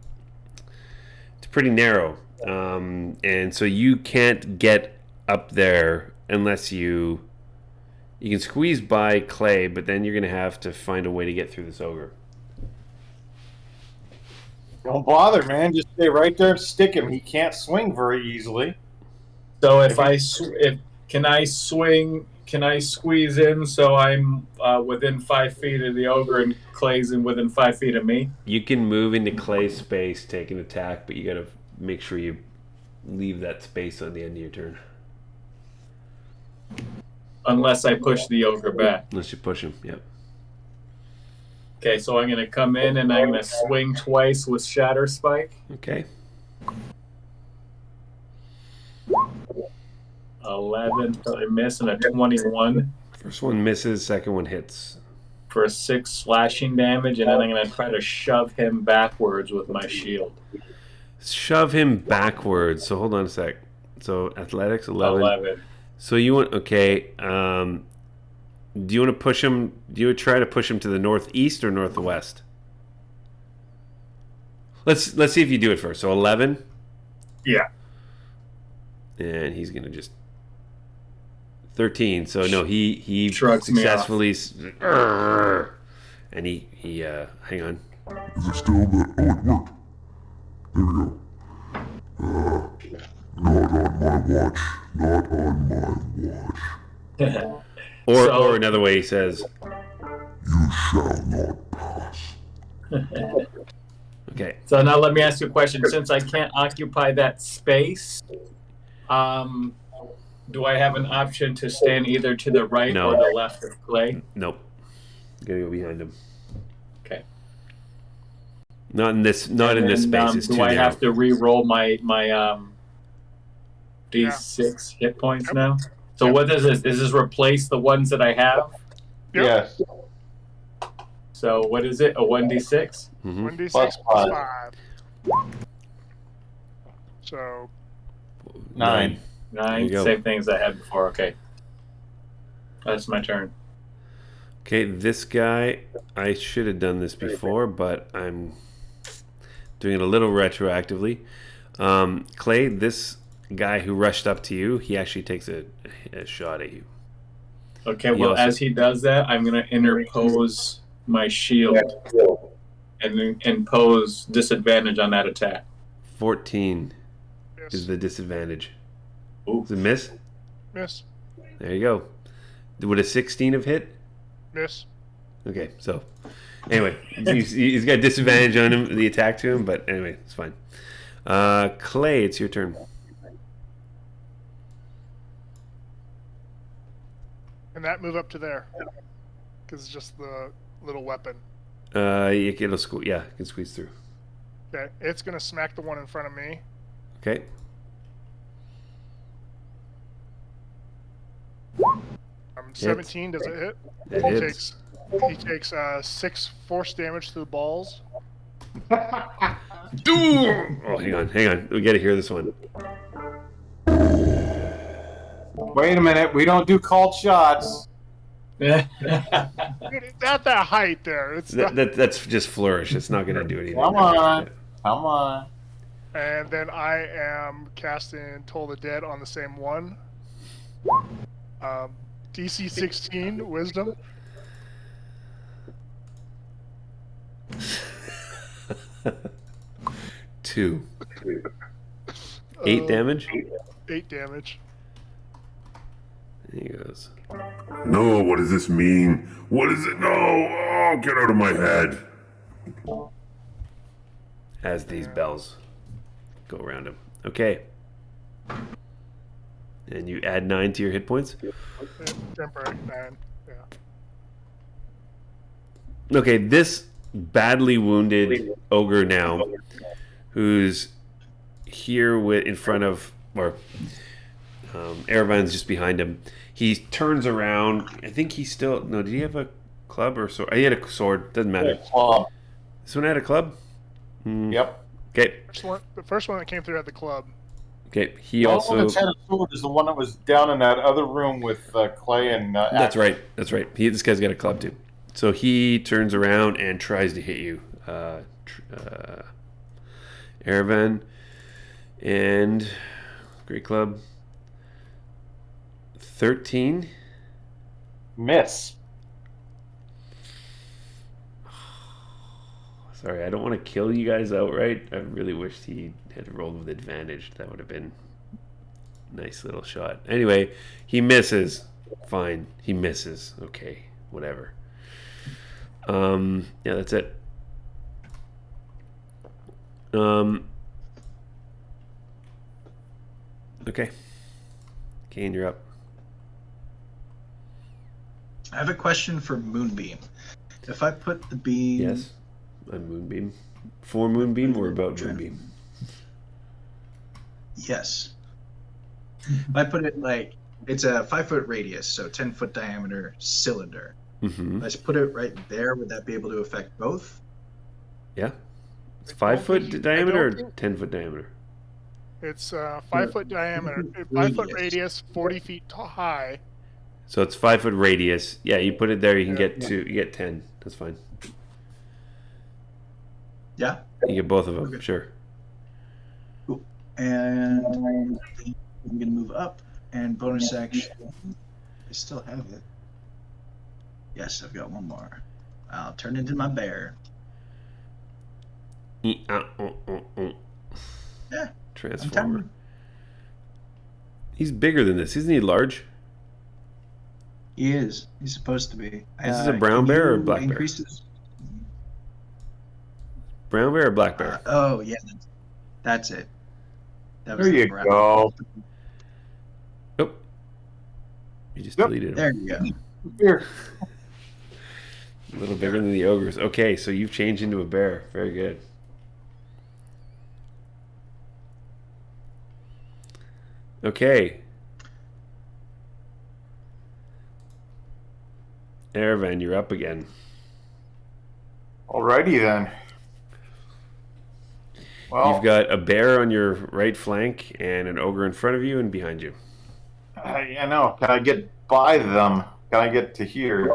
It's pretty narrow, and so you can't get up there unless you. You can squeeze by Clay, but then you're going to have to find a way to get through this ogre. Don't bother, man. Just stay right there and stick him. He can't swing very easily. So can I swing? Can I squeeze in so I'm within 5 feet of the ogre and Clay's within 5 feet of me? You can move into Clay's space, take an attack, but you got to make sure you leave that space on the end of your turn. Unless I push the ogre back. Unless you push him, yep. Okay, so I'm going to come in and I'm going to swing twice with Shatter Spike. Okay. 11, so I miss, and a 21 First one misses, second one hits. for 6 slashing damage, and then I'm going to try to shove him backwards with my shield. Shove him backwards. So hold on a sec. So athletics 11. So you want okay? Do you want to push him? Do you try to push him to the northeast or northwest? Let's see if you do it first. So 11. Yeah. And he's gonna just 13. So no, he Shrugs me off. successfully. And he hang on. Is it still the... Oh, it worked. There we go. Not on my watch. Not on my watch. Or another way he says. You shall not pass. Okay. So now let me ask you a question. Since I can't occupy that space, do I have an option to stand either to the right No. or the left of Clay? Nope. You gotta go behind him. Okay. Not in this. Not in this space. It's too do I narrow. have to re-roll my D6 hit points now? So what does this? Does this replace the ones that I have? Yep. Yes. So what is it? A 1d6? Mhm. 1d6 Plus plus five. 5. So 9. There 9. you go. Same thing as I had before. Okay. That's my turn. Okay, this guy, I should have done this before, but I'm doing it a little retroactively. Clay, this guy who rushed up to you, he actually takes a shot at you. Okay, well, also- as he does that, I'm going to interpose my shield and impose disadvantage on that attack. 14 miss. is the disadvantage. Ooh. Does it miss? Miss. There you go. Would a 16 have hit? Miss. Okay, so Anyway, he's got disadvantage on him, the attack to him, but anyway, it's fine. Clay, it's your turn. And that move up to there. Because it's just the little weapon. It'll squeeze. Yeah, it can squeeze through. Okay, it's going to smack the one in front of me. Okay. 17, does it hit? It hits. He takes 6 force damage to the balls. Oh, hang on. We got to hear this one. Wait a minute. We don't do called shots. Dude, it's at that height there. It's That's just flourish. It's not going to do anything. Come on. And then I am casting Toll the Dead on the same one. DC 16, Wisdom. Two. 8 damage? 8 damage. There he goes. No, what does this mean? What is it? No! Oh, get out of my head. As these bells go around him. Okay. And you add 9 to your hit points? Temporary 9. Yeah. Okay, this badly wounded ogre now, who's here in front of, or Erevan's just behind him. He turns around. I think he's still, no, did he have a club or sword? He had a sword. Doesn't matter. Club. This one had a club? Yep. Okay. The first one that came through at the club. Okay. He The also. one that's had a sword is the one that was down in that other room with Clay and. That's right. This guy's got a club too. So he turns around and tries to hit you, Erevan, and great club. 13. Miss. Sorry, I don't want to kill you guys outright. I really wished he had rolled with advantage. That would have been a nice little shot. Anyway, he misses. Fine. He misses. Okay. Whatever. Yeah, that's it. Okay. Kane, you're up. I have a question for Moonbeam. If I put the beam... Yes, on Moonbeam. For Moonbeam or about Moonbeam? Yes. If I put it like... It's a 5-foot radius, so 10-foot diameter cylinder. Mm-hmm. If I just put it right there, would that be able to affect both? Yeah. It's 5-foot diameter or 10-foot diameter? It's 5-foot diameter, 5-foot radius, 40 feet high. So it's 5-foot radius. Yeah, you put it there, you can get you get 10. That's fine. Yeah? You get both of them, Okay. sure. Cool. And I'm going to move up and bonus action. I still have it. Yes, I've got one more. I'll turn into my bear. Yeah. Transformer. He's bigger than this. Isn't he large? He is. He's supposed to be. This is a brown bear or a black bear? Brown bear or black bear? Oh, yeah. That's it. That There you go. Oh. You just deleted him. There you go. Here. A little bigger than the ogres. Okay, so you've changed into a bear. Very good. Okay. Erevan, you're up again. Alrighty then. Well, You've got a bear on your right flank and an ogre in front of you and behind you. I know. Can I get by them? Can I get to here?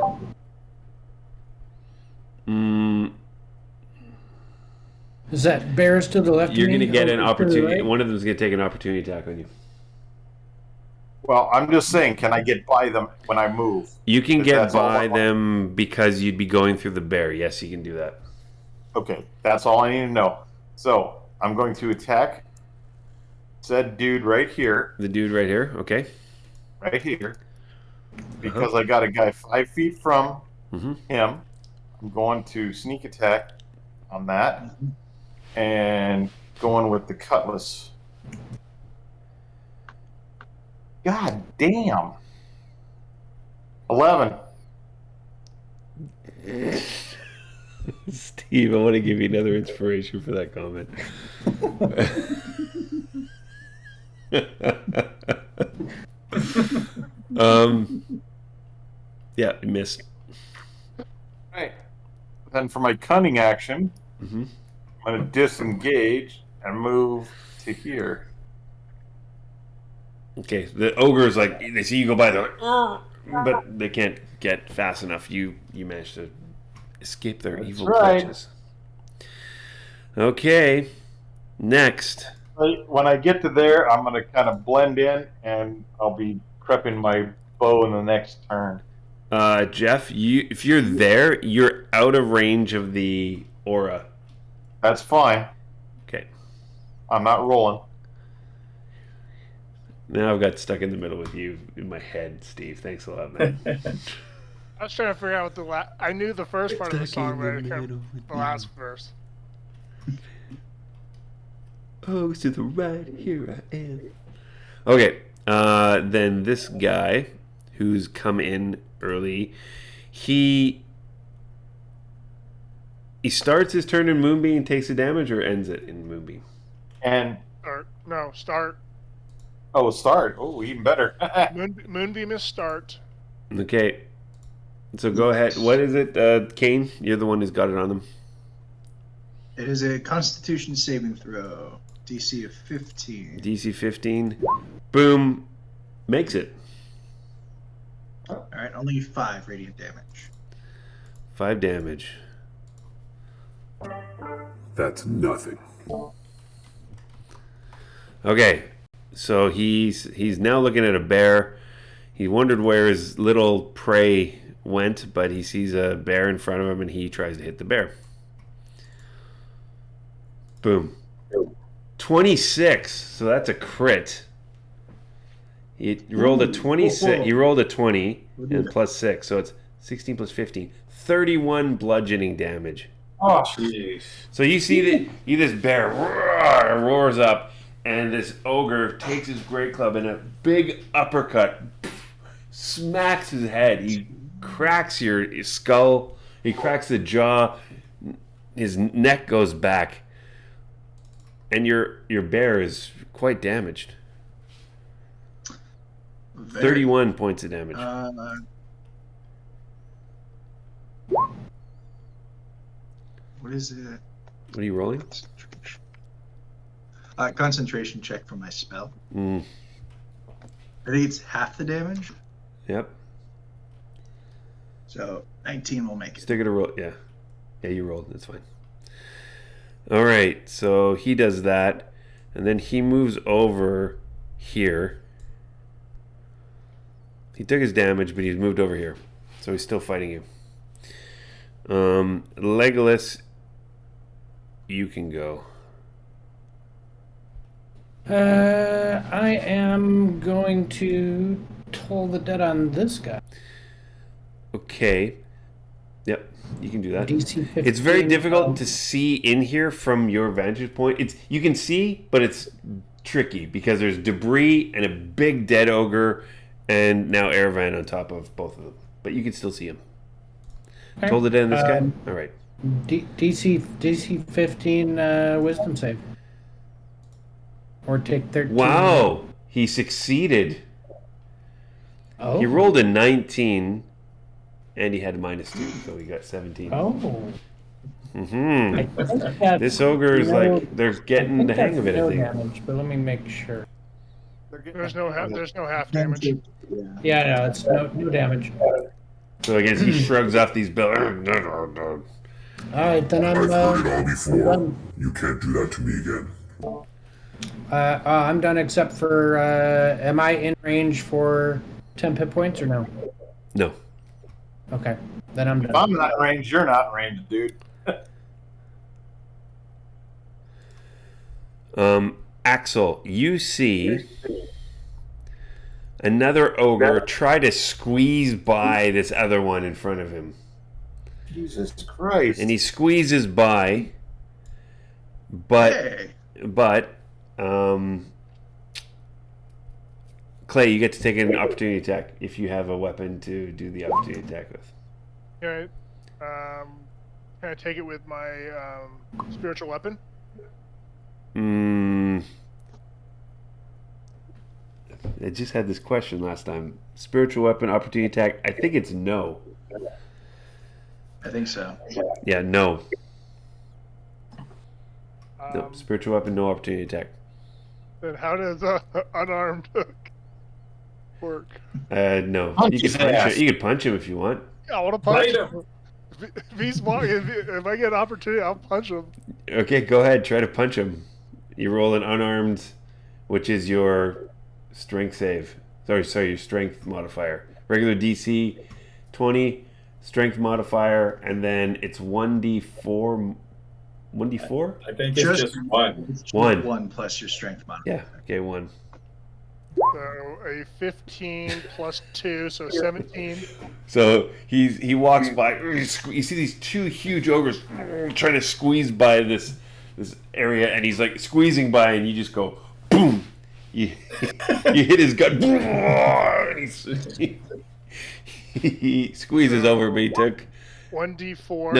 Is that bears to the left? You're of me? going to get an Ogres to the opportunity. right? One of them's going to take an opportunity attack on you. Well, I'm just saying, can I get by them when I move? You can If get that's all by I want. them because you'd be going through the bear. Yes, you can do that. Okay, that's all I need to know. So, I'm going to attack said dude right here, The dude right here. Okay. because I got a guy 5 feet from Mm-hmm. him. I'm going to sneak attack on that, and going with the cutlass. God damn. 11. Steve, I want to give you another inspiration for that comment. Yeah, you missed. Right. Then for my cunning action, Mm-hmm. I'm going to disengage and move to here. Okay, the ogres like they see you go by, they're like, "Arr!" But they can't get fast enough. You managed to escape their That's evil right. clutches. Okay, next. When I get to there, I'm going to kind of blend in, and I'll be prepping my bow in the next turn. Jeff, if you're there, you're out of range of the aura. That's fine. Okay. I'm not rolling. Now I've got stuck in the middle with you in my head, Steve. Thanks a lot, man. I was trying to figure out what I knew the first part of the song, but I can't the last verse. Oh, to the right, here I am. Okay, then this guy who's come in early, he starts his turn in Moonbeam, takes the damage, or ends it in Moonbeam? And Start. oh, start. Oh, even better. Moonbeam is start. Okay, so go ahead. What is it, Kane? You're the one who's got it on them. It is a Constitution saving throw. DC of 15. DC 15. Boom. Makes it. All right, only 5 radiant damage. 5 damage. That's nothing. Okay, so he's now looking at a bear. He wondered where his little prey went, but he sees a bear in front of him, and he tries to hit the bear. Boom. 26. So that's a crit. He rolled a 26. He rolled a 20 and plus 6, so it's 16 plus 15. 31 bludgeoning damage. Oh, Jeez. So you see this bear roars up, and this ogre takes his great club and a big uppercut smacks his head. He cracks your skull. He cracks the jaw. His neck goes back, and your bear is quite damaged. 31 points of damage. What is it? What are you rolling? Concentration check for my spell. Mm. I think it's half the damage. Yep. So 19 will make it. Stick it a roll. Yeah. Yeah, you rolled. That's fine. All right. So he does that, and then he moves over here. He took his damage, but he's moved over here, so he's still fighting you. Legolas, you can go. I am going to toll the dead on this guy. Okay. Yep, you can do that. DC 15. It's very difficult to see in here from your vantage point. You can see, but it's tricky because there's debris and a big dead ogre, and now Erevan on top of both of them. But you can still see him. Okay. Toll the dead on this guy. All right. DC 15 wisdom save. Or take 13. Wow, he succeeded. Oh. He rolled a 19, and he had -2, so he got 17. Oh. Mm-hmm. I think that's This ogre is no- like, they're getting the hang of it, I no think. damage, but let me make sure. There's no half damage. Yeah, no, it's no damage. So I guess he shrugs off these bells. All right, then I've heard it all before. done. You can't do that to me again. I'm done except for, am I in range for 10 hit points or no? No. Okay, then I'm if done. I'm not in range, you're not in range, dude. Axel, you see another ogre try to squeeze by this other one in front of him. Jesus Christ. And he squeezes by, but Hey. Clay, you get to take an opportunity attack if you have a weapon to do the opportunity attack with. All right. Can I take it with my spiritual weapon? I just had this question last time. Spiritual weapon, opportunity attack. I think it's no. I think so. Yeah, no. Nope. Spiritual weapon, no opportunity attack. Then how does unarmed work? No. Punch You his can punch ass. him. You can punch him if you want. I want to punch Fight him. If I get an opportunity, I'll punch him. Okay, go ahead. Try to punch him. You roll an unarmed, which is your strength save. Sorry, your strength modifier. Regular DC 20, strength modifier, and then it's 1d4. 1d4? I think it's just one. It's just One. 1 plus your strength modifier. Yeah, okay, 1. So a 15 plus 2, so 17. So he walks by. You see these two huge ogres trying to squeeze by this area, and he's like squeezing by, and you just go boom. You hit his gut. And he squeezes over, but he took 1d4.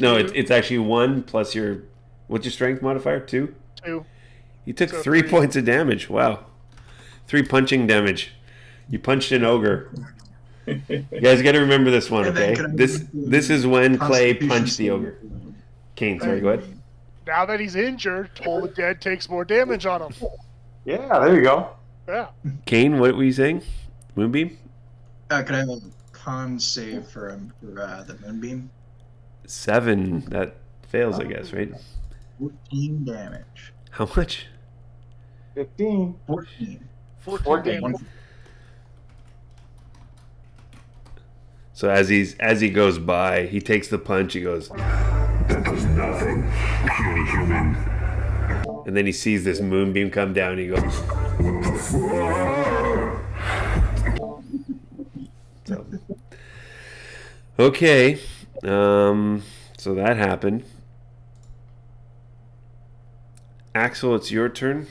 no. so It's actually 1 plus your what's your strength modifier? 2. 2. You took So 3 3. points of damage. Wow, 3 punching damage. You punched an ogre. You guys got to remember this one, And then okay? can I This is when Clay Constitution punched the save? ogre. Kane, sorry, go ahead. Now that he's injured, Toll the Dead takes more damage on him. Yeah, there you go. Yeah. Kane, what were you saying? Moonbeam? Could I have a con save for the Moonbeam? 7. That fails, I guess, right? 14 damage. How much? 15. 14. 14 damage. So as he goes by, he takes the punch. He goes, That does nothing. Kill a human. and then he sees this moonbeam come down. And he goes, What the fuck? so. Okay, so that happened. Axel, it's your turn.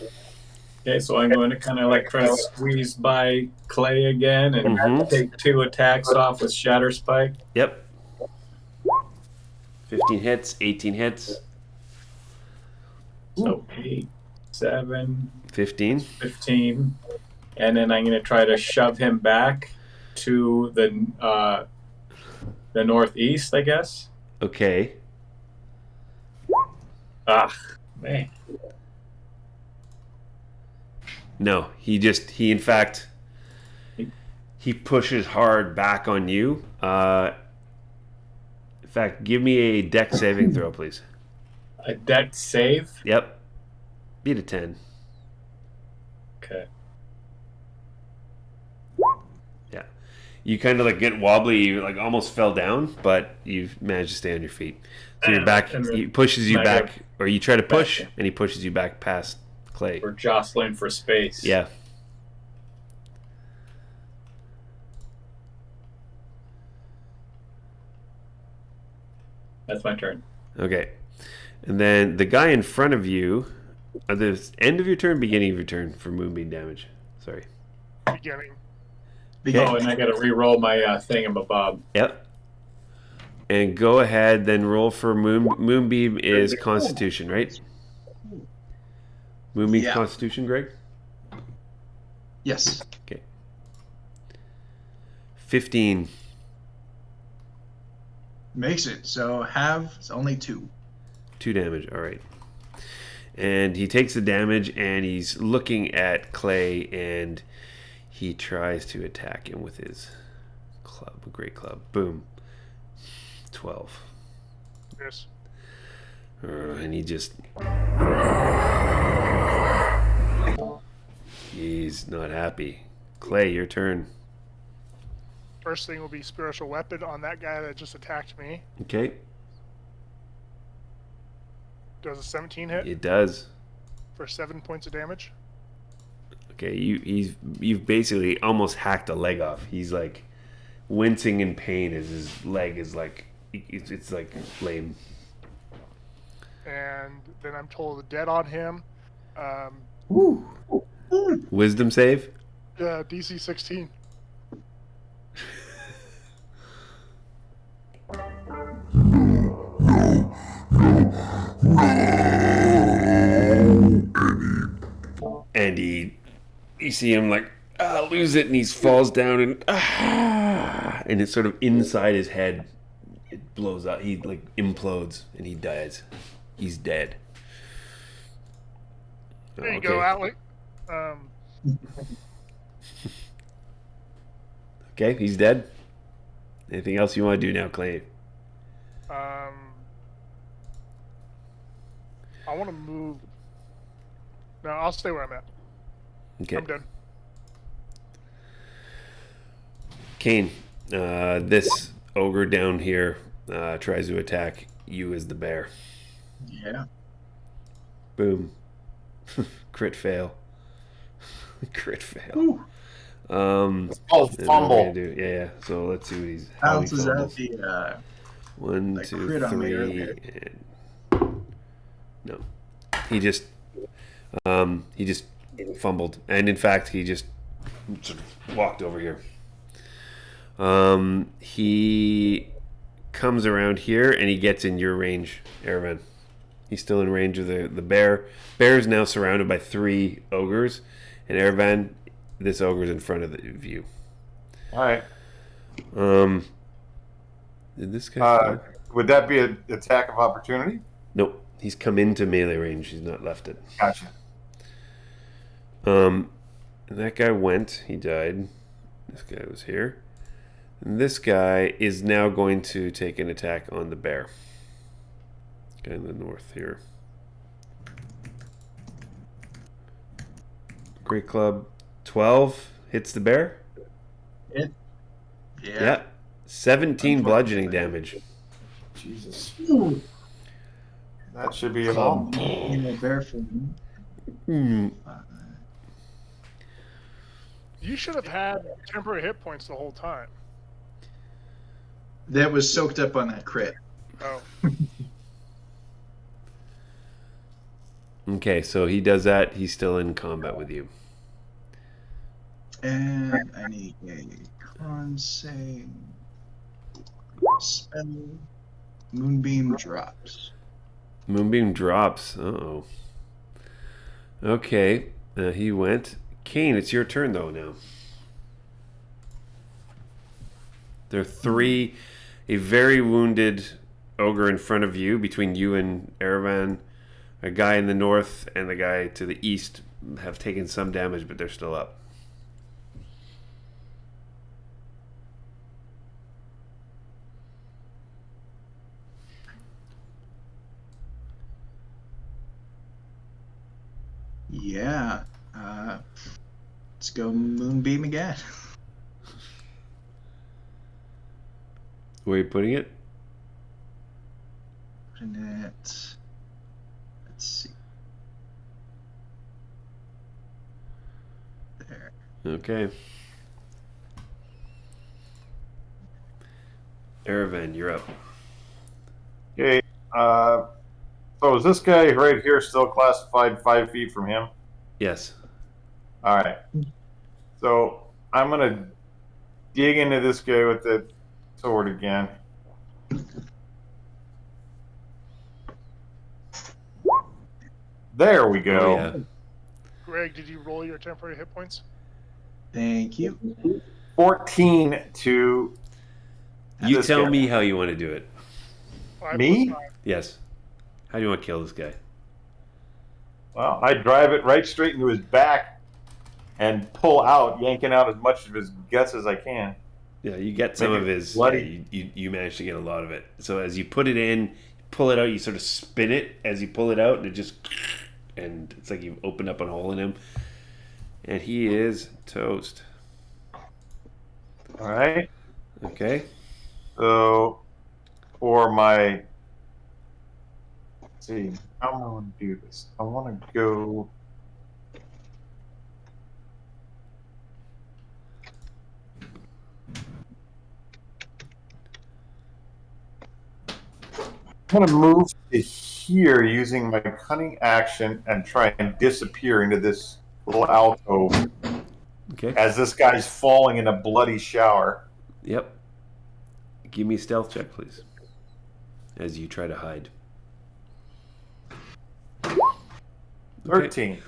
Okay, so I'm going to kind of like try to squeeze by Clay again and Mhm. take 2 attacks off with Shatter Spike. Yep. 15 hits, 18 hits, So 8, 7, 15. 15. And then I'm going to try to shove him back to the northeast, I guess. Okay. Ah, man. No, he in fact, he pushes hard back on you. In fact, give me a dex saving throw, please. A dex save? Yep. Beat a 10. Okay. Yeah. You kind of like get wobbly, you like almost fell down, but you've managed to stay on your feet. So you're back, And then he pushes you I back, go or you try to push, back. and he pushes you back past Clay. We're jostling for space. Yeah. That's my turn. Okay. And then the guy in front of you, at the end of your turn, beginning of your turn for moonbeam damage. Sorry. Beginning. Oh, and I got to re-roll my thingamabob. Yep. And go ahead, then roll for moonbeam is Constitution, right? Moonbeam Yeah. Constitution, Greg? Yes. Okay. 15. Makes it. So it's only 2. 2 damage, all right. And he takes the damage, and he's looking at Clay, and he tries to attack him with his club, a great club. Boom. 12. Yes. And he just... He's not happy. Clay, your turn. First thing will be spiritual weapon on that guy that just attacked me. Okay. Does a 17 hit It does. for 7 points of damage? Okay, you've basically almost hacked a leg off. He's like wincing in pain as his leg is like it's like lame. And then I'm told dead on him. Wisdom save. DC 16. And you see him like lose it, and he falls down, and it's sort of inside his head. It blows up. He like implodes, and he dies. He's dead. There you go, Alec. Okay, he's dead. Anything else you want to do now, Clay? I want to move. No, I'll stay where I'm at. Okay. I'm done. Kane, this ogre down here tries to attack you as the bear. Yeah. Boom. Crit fail. Crit fail. Oh, and what we're fumble. gonna do- Yeah. So let's see what he's. How he Bounces out fumbles. the 1, like 2, crit on me 3, earlier. and no. He just fumbled, and in fact, he just sort of walked over here. He comes around here and he gets in your range, Erevan. He's still in range of the bear. Bear is now surrounded by 3 ogres, and Erevan, this ogre's in front of you. All right. Did this guy? Would that be an attack of opportunity? Nope. He's come into melee range. He's not left it. Gotcha. And that guy went. He died. This guy was here. And this guy is now going to take an attack on the bear. Guy in the north here. Great club. 12 hits the bear. Yeah. 17 bludgeoning damage. Jesus. That should be a ball. Bear for me. You should have had temporary hit points the whole time. That was soaked up on that crit. Oh. Okay, so he does that. He's still in combat with you. And I need a con save. Spell. Moonbeam drops. Moonbeam drops. Uh-oh. Okay, he went. Kane, it's your turn, though, now. There are 3, a very wounded ogre in front of you, between you and Erevan. A guy in the north and the guy to the east have taken some damage, but they're still up. Yeah. Let's go Moonbeam again. Where are you putting it? Putting it. Let's see. There. Okay. Erevan, you're up. Okay. So is this guy right here still classified 5 feet from him? Yes. All right. So I'm gonna dig into this guy with the sword again. There we go. Oh, yeah. Greg, did you roll your temporary hit points? Thank you. 14 to. You this tell guy. me how you want to do it. 5 Me? plus 5. Yes. How do you want to kill this guy? Well, I drive it right straight into his back and pull out, yanking out as much of his guts as I can. Yeah, you get some Make of it his. bloody. You manage to get a lot of it. So as you put it in, pull it out. You sort of spin it as you pull it out, and it just, and it's like you've opened up a hole in him, and he is toast. All right. Okay. So for my, let's see, how do I want to do this? I want to go. going to move to here using my cunning action and try and disappear into this little alcove Okay. as this guy's falling in a bloody shower. Yep. Give me a stealth check, please. As you try to hide. 13.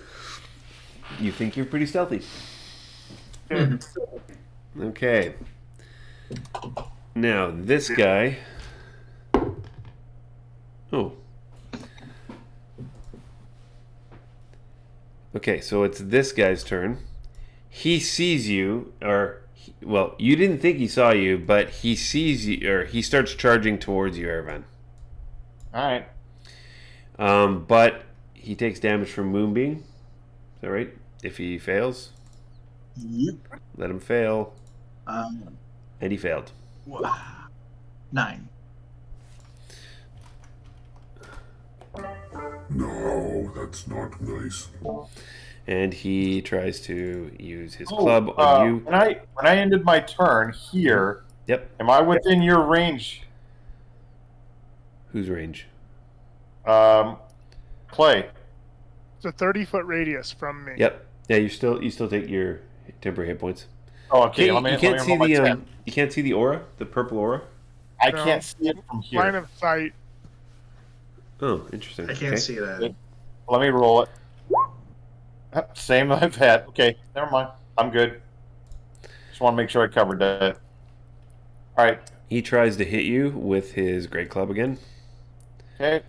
You think you're pretty stealthy. Okay. Now, this guy... Oh. Okay, so it's this guy's turn. He sees you, well, you didn't think he saw you, but he sees you, or he starts charging towards you, Ervan. All right. But he takes damage from Moonbeam. Is that right? If he fails, Yep. let him fail. Um, And he failed. 9. No, that's not nice. And he tries to use his club on you. When I ended my turn here, Yep. am I within your range? Whose range? Clay. It's a 30-foot radius from me. Yep. Yeah, you still take your temporary hit points. Oh, okay. Okay, you can't see roll my the 10. you can't see the aura, the purple aura. I No. can't see it from here. Line of sight. Oh, interesting. I can't Okay. see that. Let me roll it. Same I've had. Okay, never mind. I'm good. Just want to make sure I covered that. All right. He tries to hit you with his great club again. Okay.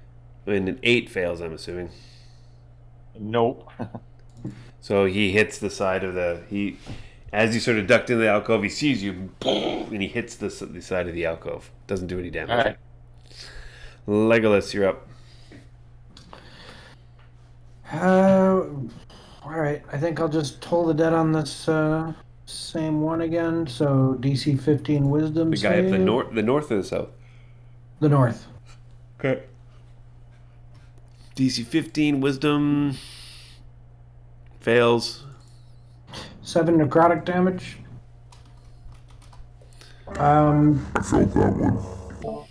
And an 8 fails, I'm assuming. Nope. So he hits the side of as you sort of ducked into the alcove, he sees you, and he hits the side of the alcove. Doesn't do any damage. All right. Legolas, you're up. All right. I think I'll just toll the dead on this same one again. So DC 15 Wisdom The guy save. up the north or the south? The north. Okay. DC 15 Wisdom fails. 7 necrotic damage. I felt that one.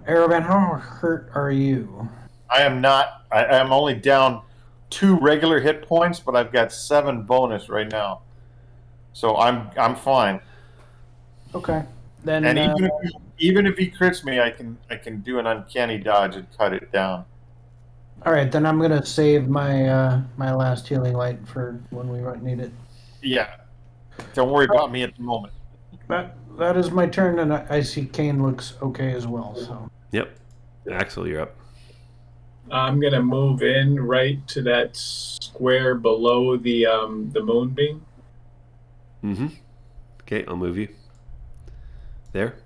Aravan, how hurt are you? I am not. I am only down 2 regular hit points, but I've got 7 bonus right now, so I'm fine. Okay. Then And even if he crits me, I can do an uncanny dodge and cut it down. all right, then I'm gonna save my my last healing light for when we might need it. Yeah. Don't worry about me at the moment. That is my turn, and I see Kane looks okay as well. So Yep. Axel, you're up. I'm gonna move in right to that square below the moonbeam. Mm-hmm. Okay, I'll move you. There.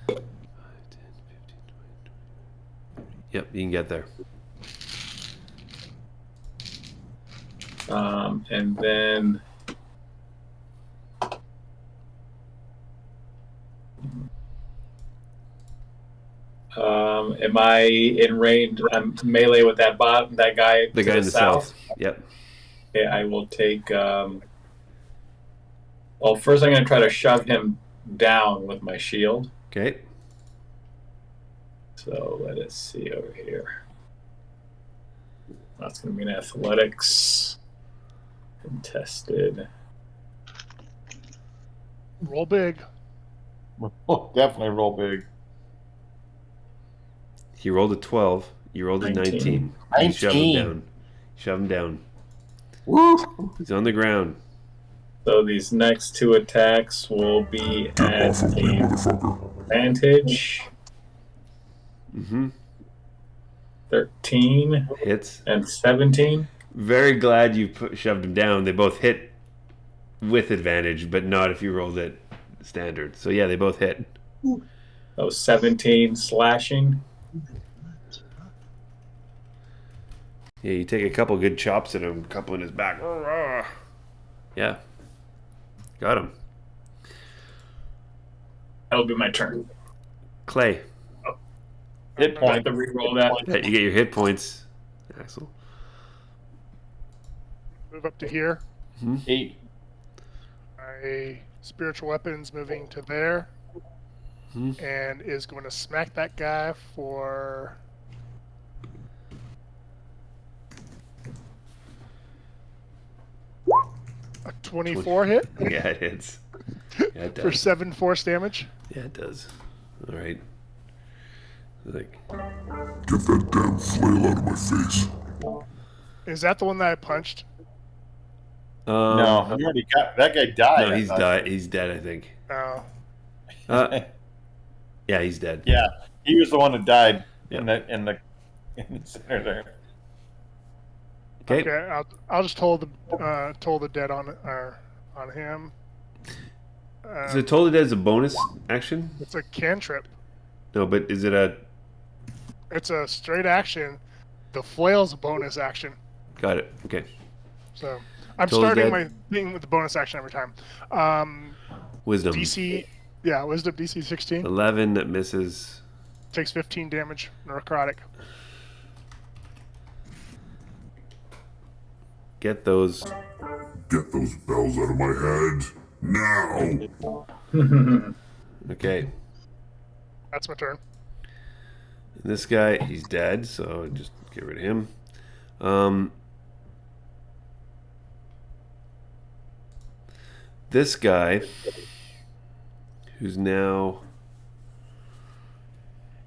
5, 10, 15, 20. Yep, you can get there. And then am I in range? I'm melee with that guy. The to guy in the south. Yep. Okay, I will take. Well, first I'm going to try to shove him down with my shield. Okay. So let us see over here. That's going to be an athletics contested. Roll big. Definitely roll big. He rolled a 12. You rolled a 19. You shove him 19. down. Shove him down. Woo! He's on the ground. So these next 2 attacks will be at advantage. Mm-hmm. 13 Hits. and 17. Very glad you shoved him down. They both hit with advantage, but not if you rolled it standard. So yeah, they both hit. So 17 slashing. Yeah, you take a couple good chops at him, a couple in his back. Yeah. Got him. That'll be my turn. Clay. Hit Do I point. have to reroll that? Yeah, you get your hit points. Axel. Move up to here. 8. My spiritual weapons moving to there. and is going to smack that guy for a 24 hit Yeah, it hits. Yeah, it for does. 7 force damage. Yeah, it does. All right. Like, Get that damn flail out of my face. Is that the one that I punched? No, we already got that guy died. no, I he's thought. died. He's dead, I think. Oh. Yeah, he's dead. Yeah, he was the one that died Yeah. in the center there. Okay. Okay, I'll just toll the dead on him. So Toll the Dead is a bonus action? It's a cantrip. No, but is it a... It's a straight action. The flail's a bonus action. Got it. Okay. So I'm Toll the starting Dead. my thing with the bonus action every time. Wisdom. DC, yeah, wisdom DC 16 11 that misses. takes 15 damage. Necrotic. Get those. Get those bells out of my head. Now! Okay. That's my turn. This guy, he's dead, so just get rid of him. This guy, who's now...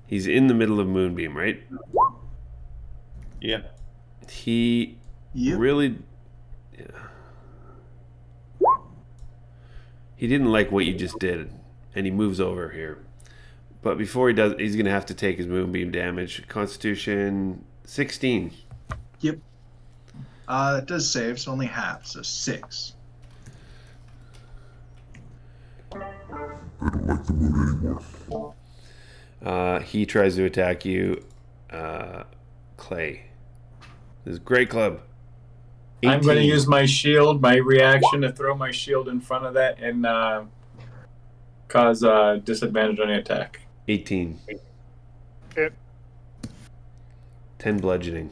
He's in the middle of Moonbeam, right? Yeah. He Yep. really... Yeah. He didn't like what you just did, and he moves over here. But before he does, he's going to have to take his Moonbeam damage. Constitution 16. Yep. It does save, so only half, so 6. I don't like the mood anymore. He tries to attack you. Clay. This is great club. I'm going to 18. use my shield, my reaction to throw my shield in front of that and cause disadvantage on the attack. 18. Hit. 10 bludgeoning.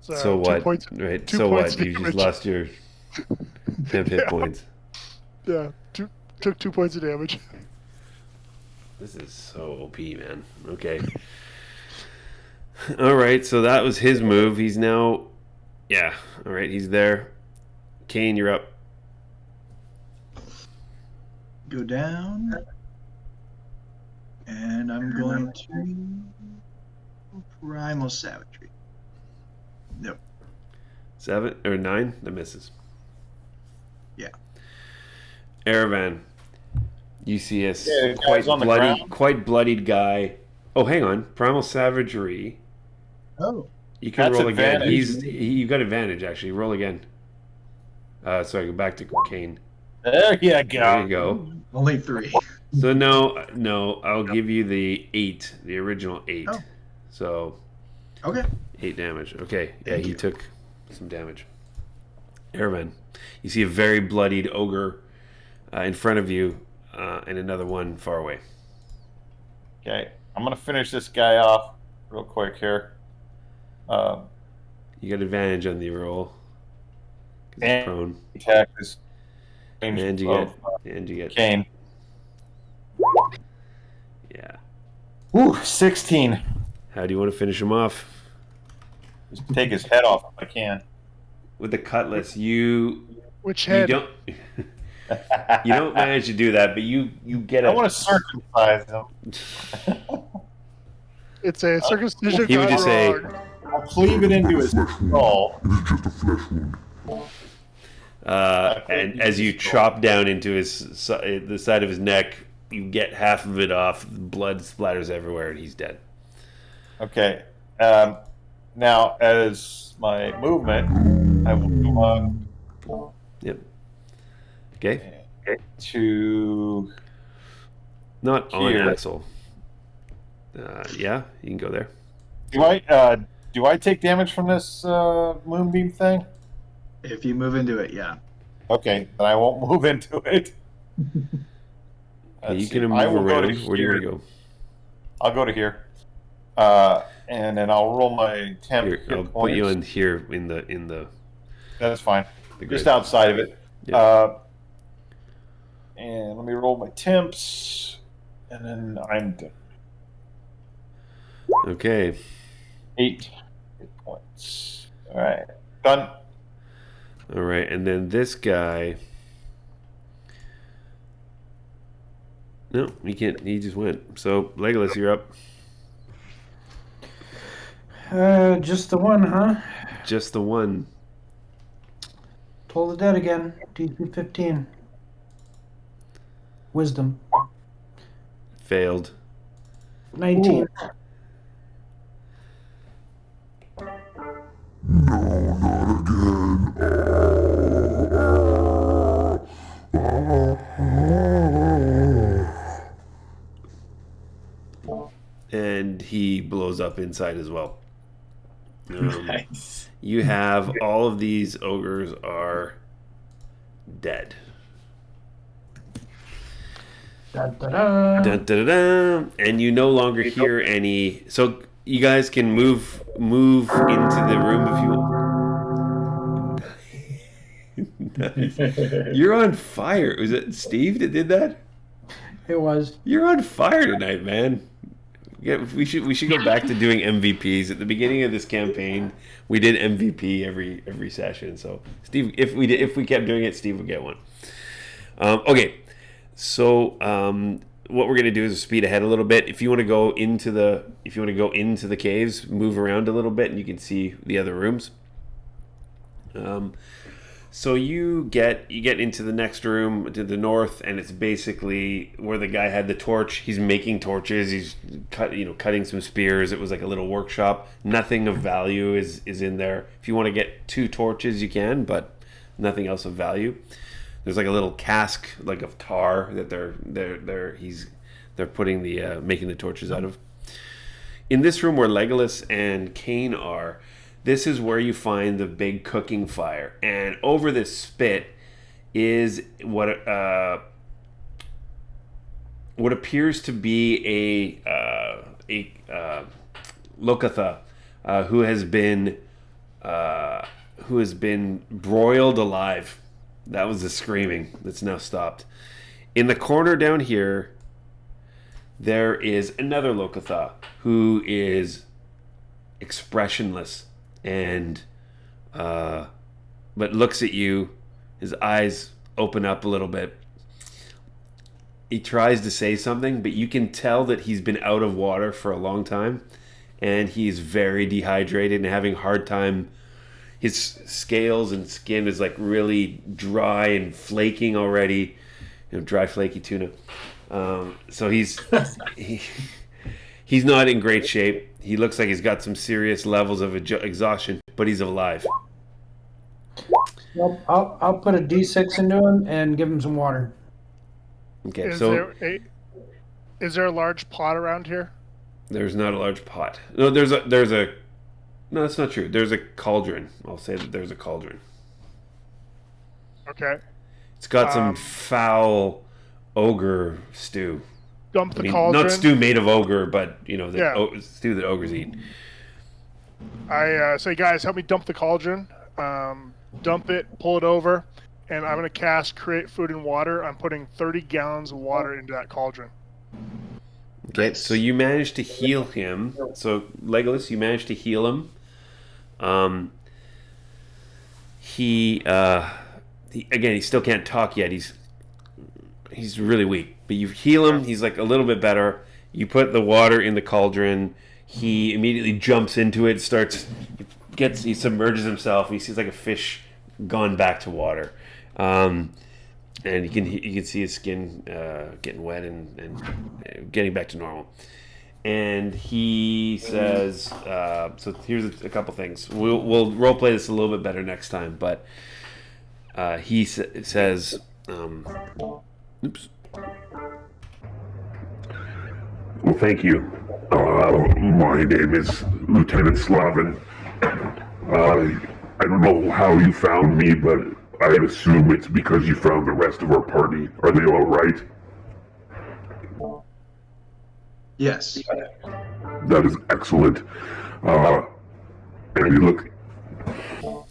So 2 what? points. Right. 2 So points what? You just damage. lost your 10 hit Yeah. points. Yeah, took 2 points of damage. This is so OP, man. Okay. All right. So that was his move. He's now, yeah. All right. He's there. Kane, you're up. Go down. And I'm going to Primal Savagery. Nope. 7 or 9. That misses. Yeah. Erevan, you see a Yeah, the guy's on the ground. quite bloodied guy. Oh, hang on. Primal Savagery. Oh. You can That's roll again. advantage. You got advantage actually. Roll again. Sorry, go back to Kane. There you There go. you go. Only 3. So no, I'll give you the 8, the original 8. Oh. So Okay. 8 damage. Okay, yeah, Thank he you. took some damage. Erevan, you see a very bloodied ogre in front of you, and another one far away. Okay, I'm gonna finish this guy off real quick here. You got advantage on the roll. 'Cause he's And- prone. Attack this And you get Kane. yeah. Ooh, 16. How do you want to finish him off? Just take his head off if I can. With the cutlass, you Which head? don't you don't manage to do that, but you get I a want to circumcise him. It's a circumcision. He would just say- wrong. I'll cleave it into his skull. It is just a flesh wound. and as you chop down into the side of his neck, you get half of it off. Blood splatters everywhere, and he's dead. Okay. Now, as my movement, I will go on Yep. Okay. to. Not on Here. Axel. Yeah, you can go there. Do I take damage from this moonbeam thing? If you move into it, yeah. Okay, then I won't move into it. Yeah, you Let's can see. move I will go around. to Where do you want here. to go? I'll go to here, and then I'll roll my temp Here, hit I'll points. put you in here in the That's fine. the Just grid. outside of it. Yeah. And let me roll my temps. And then I'm done. Okay. 8 hit points. All right. Done. All right, and then this guy. No, he can't. He just went. So Legolas, you're up. Just the one, huh? Just the one. Toll the dead again. DC 15. Wisdom. Failed. 19. And he blows up inside as well. Nice. You have all of these ogres are dead. Da-da-da. Dun, dun, dun, dun. And you no longer hear any. So you guys can move into the room if you want. Nice. You're on fire. Was it Steve that did that? It was. You're on fire tonight, man. Yeah, we should go back to doing MVPs at the beginning of this campaign. We did MVP every session. So Steve, if we kept doing it, Steve would get one. Okay, so what we're gonna do is speed ahead a little bit. If you want to go into the caves, move around a little bit, and you can see the other rooms. So you get into the next room to the north, and it's basically where the guy had the torch. He's making torches. He's cutting some spears. It was like a little workshop. Nothing of value is in there. If you want to get 2 torches, you can, but nothing else of value. There's like a little cask, like of tar that they're putting the making the torches out of. In this room where Legolas and Cain are, this is where you find the big cooking fire, and over this spit is what appears to be a Lokatha who has been broiled alive. That was the screaming that's now stopped. In the corner down here, there is another Lokatha who is expressionless and but looks at you. His eyes open up a little bit. He tries to say something, but you can tell that he's been out of water for a long time, and he's very dehydrated and having a hard time. His scales and skin is like really dry and flaking already, dry flaky tuna. So he's not in great shape. He looks like he's got some serious levels of exhaustion, but he's alive. Well, I'll put a D6 into him and give him some water. Okay, Is there a large pot around here? There's not a large pot. No, there's a. No, that's not true. There's a cauldron. I'll say that there's a cauldron. Okay. It's got some foul ogre stew. Dump the cauldron. Not stew made of ogre, but stew that ogres eat. I say, guys, help me dump the cauldron. Dump it, pull it over, and I'm going to cast Create Food and Water. I'm putting 30 gallons of water into that cauldron. Okay, so you managed to heal him. So Legolas, you managed to heal him. He still can't talk yet. He's really weak. But you heal him. He's like a little bit better. You put the water in the cauldron. He immediately jumps into it. He submerges himself. He sees like a fish gone back to water, and you can see his skin getting wet and getting back to normal. And he says, "So here's a couple things. We'll role play this a little bit better next time." But he says, "Oops." Well, thank you. My name is Lieutenant Slavin. I don't know how you found me, but I assume it's because you found the rest of our party. Are they all right? Yes. That is excellent. And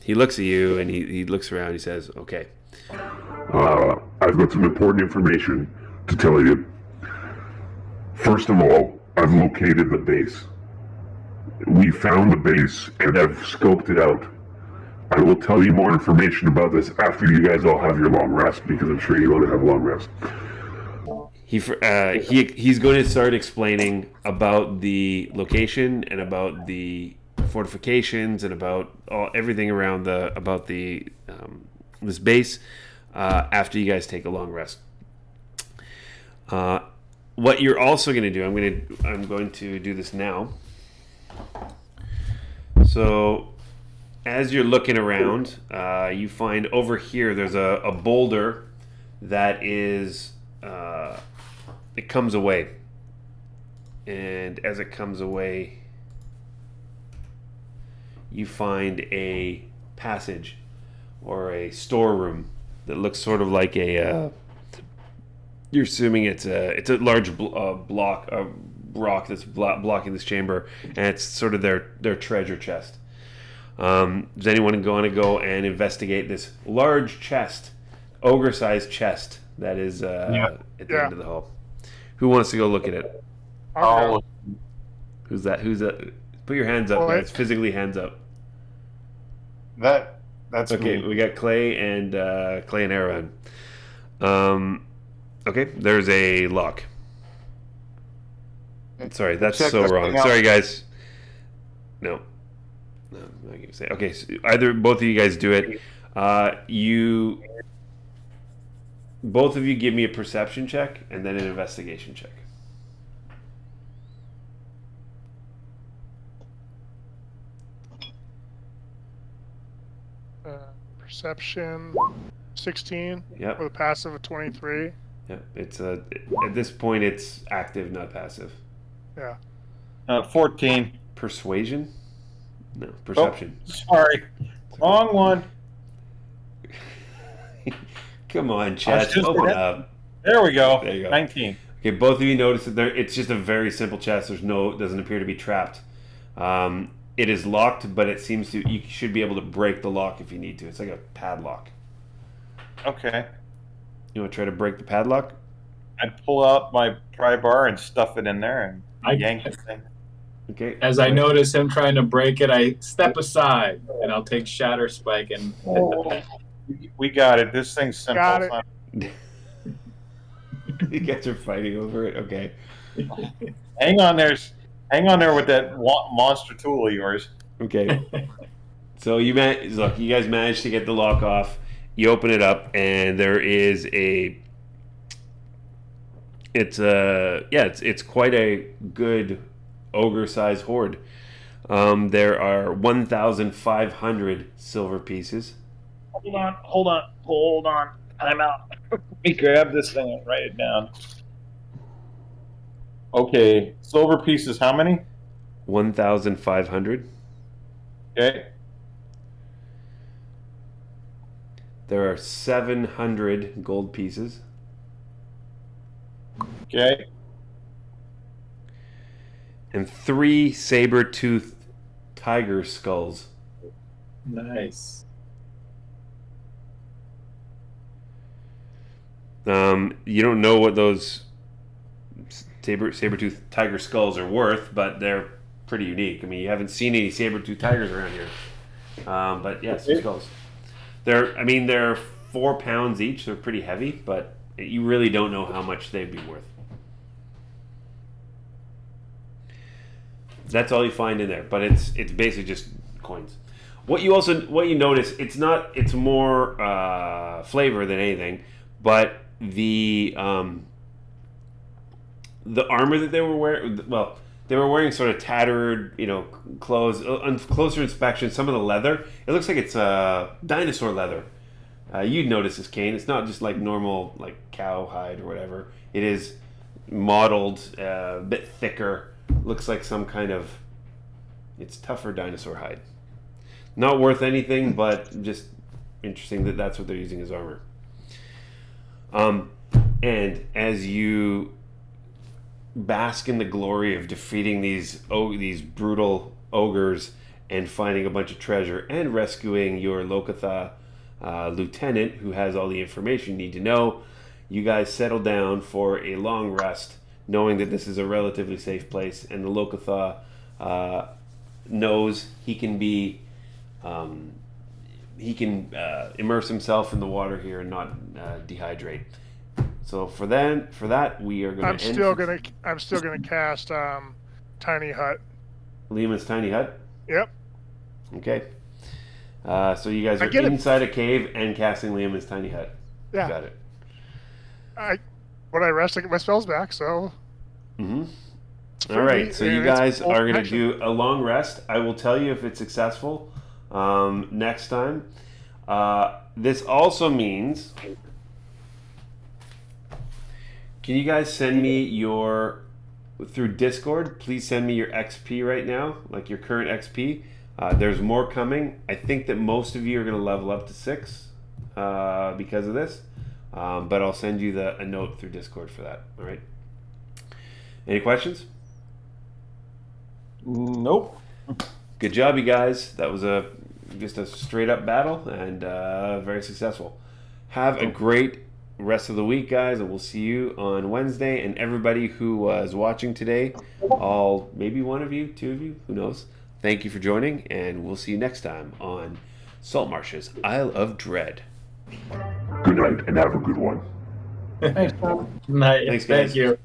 he looks at you and he looks around. He says, "Okay." I I've got some important information to tell you. First of all, I've located the base. We found the base and I've scoped it out. I will tell you more information about this after you guys all have your long rest, because I'm sure you want to have a long rest. He's going to start explaining about the location and about the fortifications and about everything around this base after you guys take a long rest. What you're also going to do, I'm going to do this now. So as you're looking around, you find over here there's a boulder that is it comes away, and as it comes away, you find a passage or a storeroom that looks sort of like a. You're assuming it's a large block of rock that's blocking this chamber, and it's sort of their treasure chest. Does anyone want to go and investigate this large chest, ogre-sized chest that is at the end of the hall? Who wants to go look at it? I'll go. Who's that? Put your hands up, guys. Physically, hands up. That's okay. me. We got Clay and Aaron. Okay, there's a lock. Sorry, that's Check so this wrong. thing out. Sorry, guys. No, I'm not gonna say. Okay, so either both of you guys do it. Both of you give me a perception check and then an investigation check. Perception 16 Yep. with a passive of 23. Yeah, it's at this point it's active, not passive. Yeah. 14. Persuasion? No, perception. Oh, sorry. Wrong one. Come on, I was chat, just open gonna- up. There we go. There you go. 19. Okay, both of you notice that it's just a very simple chest. Doesn't appear to be trapped. It is locked, but it seems you should be able to break the lock if you need to. It's like a padlock. Okay. You want to try to break the padlock? I'd pull out my pry bar and stuff it in there and I- yank the thing. Okay. As I notice him trying to break it, I step aside and I'll take Shatter Spike and hit the pen. We got it. This thing's simple. Got It's it. not- You guys are fighting over it. Okay. Hang on there with that monster tool of yours. Okay. So you guys managed to get the lock off. You open it up, and there is it's quite a good ogre-sized hoard. There are 1,500 silver pieces. Hold on. I'm out. Let me grab this thing and write it down. Okay, silver pieces, how many? 1,500. Okay. There are 700 gold pieces. Okay. And 3 saber-toothed tiger skulls. Nice. You don't know what those saber-toothed tiger skulls are worth, but they're pretty unique. I mean, you haven't seen any saber-toothed tigers around here. But yeah, some skulls. They're 4 pounds each. They're pretty heavy, but you really don't know how much they'd be worth. That's all you find in there, but it's basically just coins. What you notice, it's more flavor than anything, but the armor that they were wearing, they were wearing sort of tattered, clothes. On closer inspection, some of the leather, it looks like it's dinosaur leather. You'd notice this, Kane. It's not just like normal, like cow hide or whatever. It is mottled, a bit thicker. Looks like some kind of, it's tougher dinosaur hide. Not worth anything, but just interesting that that's what they're using as armor. And as you bask in the glory of defeating these brutal ogres and finding a bunch of treasure and rescuing your Lokatha lieutenant, who has all the information you need to know, you guys settle down for a long rest, knowing that this is a relatively safe place, and the Lokotha knows he can be immerse himself in the water here and not dehydrate. So for that we are going to. I'm still gonna cast Tiny Hut. Liam's tiny hut. Yep. Okay. So you guys are inside a cave and casting Liam's tiny hut. Yeah. Got it. When I rest, I get my spells back. So. Mm-hmm. All right. So you guys are going to do a long rest. I will tell you if it's successful next time. This also means. Can you guys send me through Discord? Please send me your XP right now, like your current XP. There's more coming. I think that most of you are going to level up to 6 because of this. But I'll send you a note through Discord for that. All right. Any questions? Nope. Good job, you guys. That was just a straight up battle and very successful. Have a great rest of the week, guys, and we'll see you on Wednesday. And everybody who was watching today, maybe one of you, 2 of you, who knows. Thank you for joining, and we'll see you next time on Saltmarsh's Isle of Dread. Good night, and have a good one. Thanks, Tom. Night. Thanks, guys. Thank you.